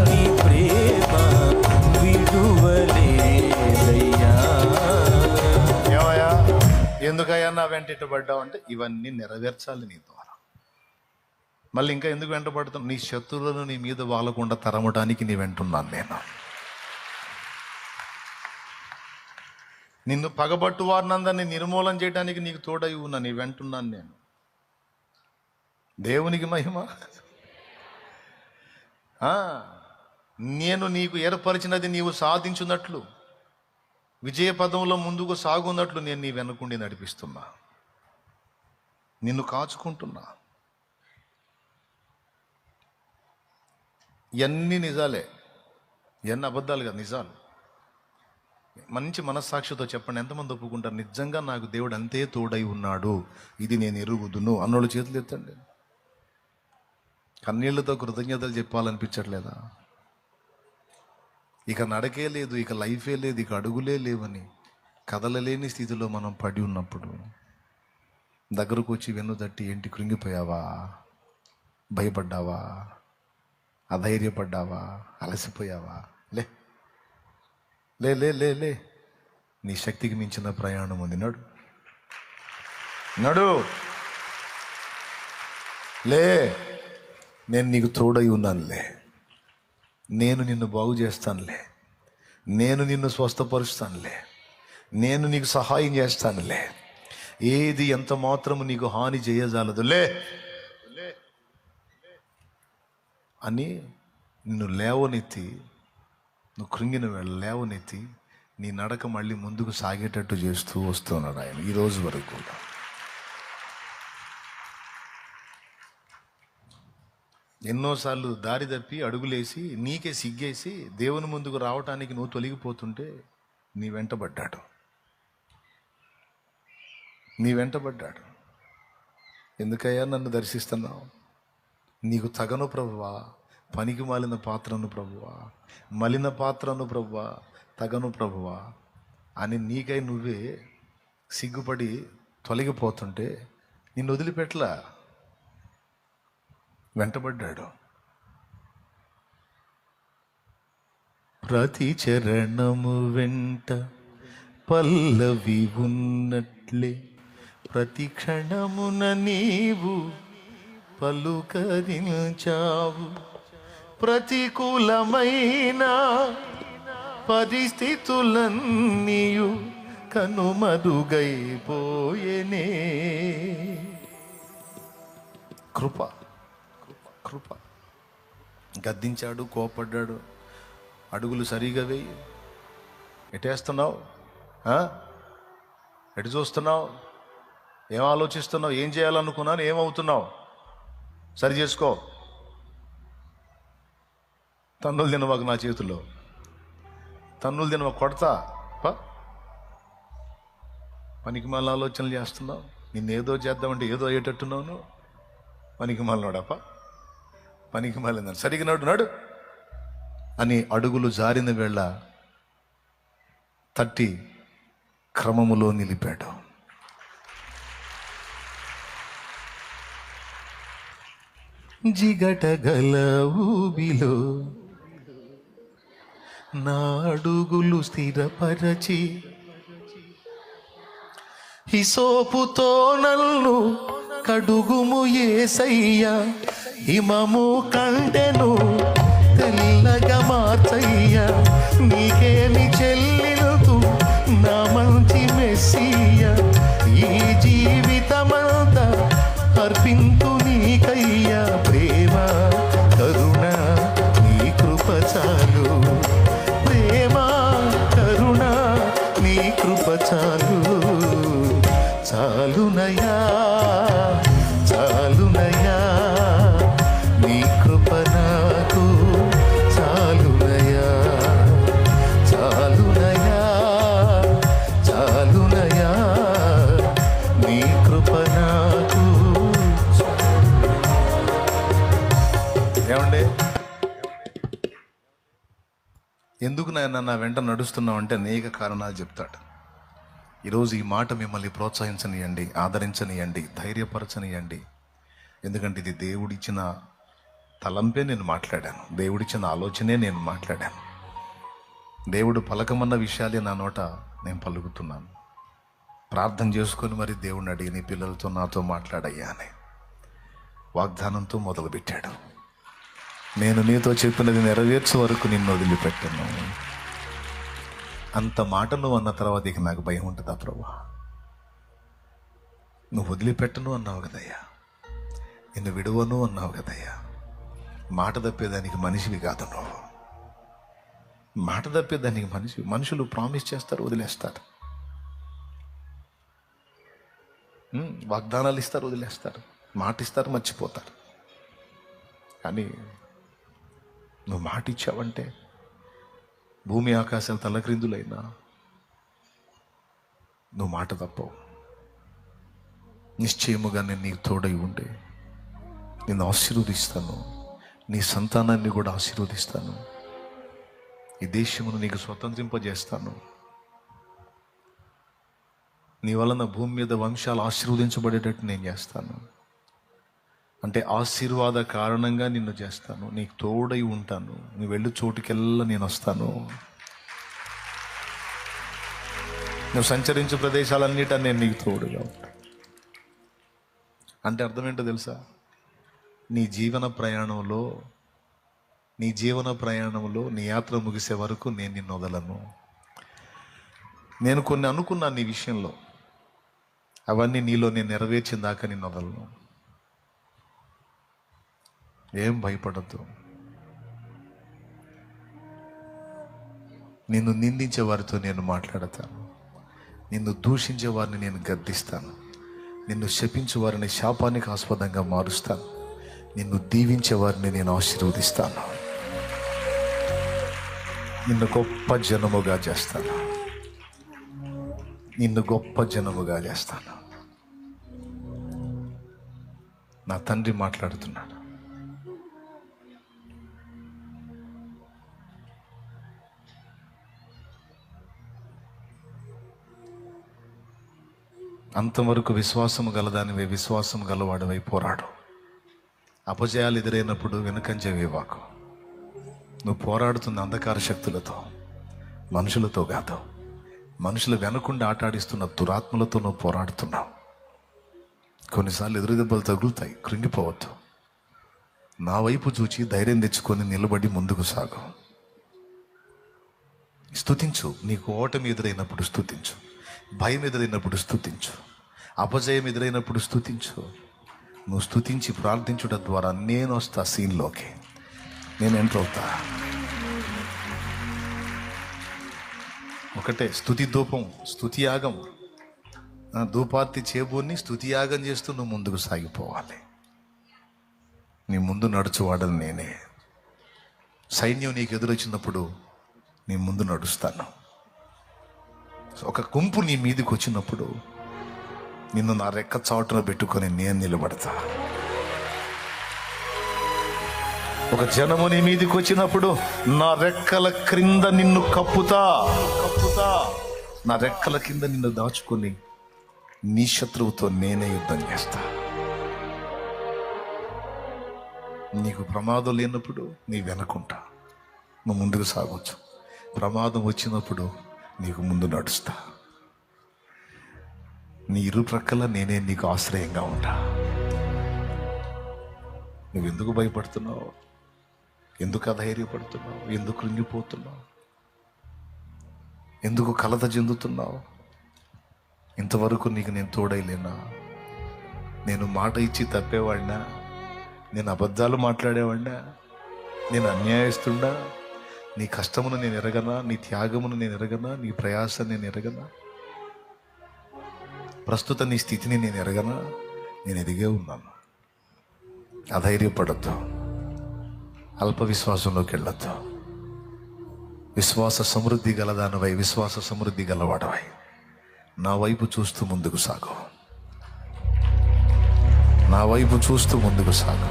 నీ ప్రేమ, విడువలేదయ్యా. ఏమయ్యా, ఎందుకయ్యా నా వెంట ఇట్టబడ్డావు అంటే, ఇవన్నీ నెరవేర్చాలి నీ ద్వారా. మళ్ళీ ఇంకా ఎందుకు వెంటబడుతున్నావు? నీ శత్రువులను నీ మీద వాలకుండా తరమడానికి నీ వెంటున్నాను నేను. నిన్ను పగబట్టు వారినందరినీ నిర్మూలన చేయడానికి నీకు తోడై ఉన్నా, నీ వెంటున్నాను నేను. దేవునికి మహిమ. నేను నీకు ఏర్పరిచినది నీవు సాధించున్నట్లు, విజయ పదంలో ముందుకు సాగున్నట్లు నేను నీ వెనుకుండి నడిపిస్తున్నా, నిన్ను కాచుకుంటున్నా. ఇవన్నీ నిజాలే, ఇవన్నీ అబద్ధాలు కదా, నిజాలు. మంచి మనస్సాక్షితో చెప్పండి, ఎంతమంది ఒప్పుకుంటారు నిజంగా నాకు దేవుడు అంతే తోడై ఉన్నాడు, ఇది నేను ఎరుగుదును అన్నోళ్ళు చేతులు ఎత్తండి. కన్నీళ్లతో కృతజ్ఞతలు చెప్పాలనిపించట్లేదా? ఇక నడకే లేదు, ఇక లైఫే లేదు, ఇక అడుగులే లేవని కదలలేని స్థితిలో మనం పడి ఉన్నప్పుడు దగ్గరకు వచ్చి వెన్ను తట్టి, ఏంటి కృంగిపోయావా, భయపడ్డావా, అధైర్యపడ్డావా, అలసిపోయావా? లే లే లే లే లే నీ శక్తికి మించిన ప్రయాణం ఉంది, నడు నడు, లే, నేను నీకు తోడై ఉన్నానులే, నేను నిన్ను బాగు చేస్తానులే, నేను నిన్ను స్వస్థపరుస్తానులే, నేను నీకు సహాయం చేస్తానులే, ఏది ఎంత మాత్రము నీకు హాని చేయజాలదులే అని నిన్ను లేవనెత్తి, నువ్వు కృంగిన వేళ లేవనెత్తి నీ నడక మళ్ళీ ముందుకు సాగేటట్టు చేస్తూ వస్తున్నాడు ఆయన ఈ రోజు వరకు కూడా. ఎన్నోసార్లు దారి తప్పి అడుగులేసి నీకే సిగ్గేసి దేవుని ముందుకు రావటానికి నువ్వు తొలగిపోతుంటే నీ వెంటబడ్డాడు, నీ వెంటబడ్డాడు. ఎందుకయ్యా నన్ను దర్శిస్తున్నావు? నీకు తగను ప్రభువా, పనికి మాలిన పాత్రను ప్రభువా, మలిన పాత్రను ప్రభువా, తగను ప్రభువా అని నీకై నువ్వే సిగ్గుపడి తొలగిపోతుంటే నిన్ను వదిలిపెట్టలా, వెంటబడ్డాడు. ప్రతి చరణము వెంట పల్లవి ఉన్నట్లే ప్రతి క్షణమున నీవు పలుకరించావు. ప్రతికూలమైన పరిస్థితులన్నీయు కనుమరుగైపోయేనే. కృప కృప. గద్దించాడు, కోపడ్డాడు, అడుగులు సరిగా వేయి, ఎటేస్తున్నావు, ఎటు చూస్తున్నావు, ఏం ఆలోచిస్తున్నావు, ఏం చేయాలనుకున్నాను, ఏమవుతున్నావు, సరి చేసుకో. తన్నులు తినవాకు నా చేతుల్లో, తన్నులు తినవ కొడతా. పనికి మళ్ళీ ఆలోచనలు చేస్తున్నావు, నిన్నేదో చేద్దామంటే ఏదో అయ్యేటట్టున్నావు నువ్వు. పనికి మళ్ళీ నోడప్ప, పనికి మళ్ళీ సరిగ్గా నడు, అని అడుగులు జారిన వేళ తట్టి క్రమములో నిలిపాడు. జిగటగల ఊబిలో నా అడుగులు స్థిరపరచి హిసోపుతో నన్ను కడుగుము యేసయ్యా, హిమము కంటెను తెల్లగా మార్చయ్యా, నీకేమి చెల్లినదు నా మంచి మెస్సియా, ఈ జీవితమంతా అర్పింతు నీకయ్యా, ప్రేమ కరుణ నీ కృప చాలు, ప్రేమ కరుణ నీ కృప చాలు, చాలునయా చాలునయా నీ కృప నాకు చాలునయా, చాలునయా చాలునయా నీ కృప నాకు. ఏమండి, ఎందుకు నాయన నా వెంట నడుస్తున్నావు అంటే అనేక కారణాలు చెప్తాడు. ఈరోజు ఈ మాట మిమ్మల్ని ప్రోత్సహించనియండి, ఆదరించనియండి, ధైర్యపరచనియండి. ఎందుకంటే ఇది దేవుడిచ్చిన తలంపే నేను మాట్లాడాను, దేవుడిచ్చిన ఆలోచనే నేను మాట్లాడాను. దేవుడు పలకమన్న విషయాలే నా నోట నేను పలుకుతున్నాను. ప్రార్థన చేసుకొని మరి దేవుడిని అడిగి నీ పిల్లలతో నాతో మాట్లాడయ్యా అని వాగ్దానంతో మొదలుపెట్టాడు. నేను నీతో చెప్పినది నెరవేర్చే వరకు నిన్ను వదిలిపెట్టాను. అంత మాట నువ్వు అన్న తర్వాత ఇక నాకు భయం ఉంటుందా ప్రభా? నువ్వు వదిలిపెట్టను అన్నావు కదయ్యా, నిన్ను విడువను అన్నావు కదయ్యా. మాట తప్పేదానికి మనిషివి కాదు నువ్వు. మాట తప్పేదానికి మనుషులు ప్రామిస్ చేస్తారు, వదిలేస్తారు. వాగ్దానాలు ఇస్తారు, వదిలేస్తారు. మాట ఇస్తారు, మర్చిపోతారు. కానీ నువ్వు మాట ఇచ్చావంటే భూమి ఆకాశాలు తలక్రిందులైనా నువ్వు మాట తప్పవు. నిశ్చయముగా నేను నీకు తోడై ఉండే నిన్ను ఆశీర్వదిస్తాను, నీ సంతానాన్ని కూడా ఆశీర్వదిస్తాను, ఈ దేశమును నీకు స్వతంత్రింపజేస్తాను, నీ వలన భూమి మీద వంశాలు ఆశీర్వదించబడేటట్టు నేను చేస్తాను. అంటే ఆశీర్వాద కారణంగా నిన్ను చేస్తాను, నీకు తోడై ఉంటాను, నువ్వు వెళ్ళు చోటుకెల్లా నేను వస్తాను, నువ్వు సంచరించే ప్రదేశాలన్నిటా నేను నీకు తోడుగా ఉంటాను. అంటే అర్థం ఏంటో తెలుసా? నీ జీవన ప్రయాణంలో నీ యాత్ర ముగిసే వరకు నేను నిన్ను వదలను. నేను కొన్ని అనుకున్నాను నీ విషయంలో, అవన్నీ నీలో నేను నెరవేర్చిన దాకా నిన్ను వదలను. ఏం భయపడద్దు. నిన్ను నిందించే వారితో నేను మాట్లాడతాను, నిన్ను దూషించే వారిని నేను గద్దిస్తాను, నిన్ను శపించే వారిని శాపానికి ఆస్పదంగా మారుస్తాను, నిన్ను దీవించే వారిని నేను ఆశీర్వదిస్తాను, నిన్ను గొప్ప జనముగా చేస్తాను, నిన్ను గొప్ప జనముగా చేస్తాను. నా తండ్రి మాట్లాడుతున్నాడు. అంతవరకు విశ్వాసము గలదానివై, విశ్వాసం గలవాడివై పోరాడు. అపజయాలు ఎదురైనప్పుడు వెనుకంజ వేవాకు. నువ్వు పోరాడుతున్న అంధకార శక్తులతో, మనుషులతో కాదు, మనుషులు వెనకుండా ఆటాడిస్తున్న దురాత్మలతో నువ్వు పోరాడుతున్నావు. కొన్నిసార్లు ఎదురు దెబ్బలు తగులుతాయి, కృంగిపోవద్దు. నా వైపు చూచి ధైర్యం తెచ్చుకొని నిలబడి ముందుకు సాగు. స్తుతించు. నీకు ఓటమి ఎదురైనప్పుడు స్తుతించు, భయం ఎదురైనప్పుడు స్తుతించు, అపజయం ఎదురైనప్పుడు స్తుతించు. నువ్వు స్తుతించి ప్రార్థించుట ద్వారా నేను వస్తా సీన్లోకి, నేను ఎంటర్ అవుతా. ఒకటే స్తుతి ధూపం, స్తుతి యాగం. ధూపార్తి చేబూని స్తుతి యాగం చేస్తూ నువ్వు ముందుకు సాగిపోవాలి. నీ ముందు నడుచువాడని నేనే. సైన్యం నీకు ఎదురొచ్చినప్పుడు నీ ముందు నడుస్తాను. ఒక గుంపు నీ మీదకి వచ్చినప్పుడు నిన్ను నా రెక్క చాటున పెట్టుకొని నేను నిలబడతా. ఒక జనము నీ మీదకి వచ్చినప్పుడు నా రెక్కల క్రింద నిన్ను కప్పుతా, నా రెక్కల కింద నిన్ను దాచుకొని నీ శత్రువుతో నేనే యుద్ధం చేస్తా. నీకు ప్రమాదం లేనప్పుడు నీ వెనకుంటా, నువ్వు ముందుకు సాగొచ్చు. ప్రమాదం వచ్చినప్పుడు నీకు ముందు నడుస్తా. నీ ఇరు ప్రక్కల నేనే నీకు ఆశ్రయంగా ఉంటా. నువ్వెందుకు భయపడుతున్నావు? ఎందుకు అధైర్యపడుతున్నావు? ఎందుకు కృంగిపోతున్నావు? ఎందుకు కలత చెందుతున్నావు? ఇంతవరకు నీకు నేను తోడైలేనా? నేను మాట ఇచ్చి తప్పేవాడినా? నేను అబద్ధాలు మాట్లాడేవాడినా? నేను అన్యాయస్తున్నా? నీ కష్టమును నేను ఎరగనా? నీ త్యాగమును నేను ఎరగనా? నీ ప్రయాస నేను ఎరగనా? ప్రస్తుత నీ స్థితిని నేను ఎరగనా? నేను ఎదిగే ఉన్నాను. అధైర్యపడద్దు, అల్ప విశ్వాసంలోకి వెళ్ళొద్దు. విశ్వాస సమృద్ధి గలదానవై, విశ్వాస సమృద్ధి గలవాడవై నా వైపు చూస్తూ ముందుకు సాగు. నా వైపు చూస్తూ ముందుకు సాగు.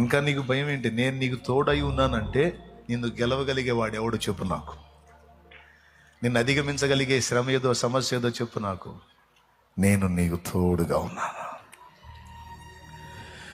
ఇంకా నీకు భయం ఏంటి? నేను నీకు తోడై ఉన్నానంటే నిన్ను గెలవగలిగే వాడు ఎవడు చెప్పు నాకు. నిన్ను అధిగమించగలిగే శ్రమ ఏదో, సమస్య ఏదో చెప్పు నాకు. నేను నీకు తోడుగా ఉన్నాను.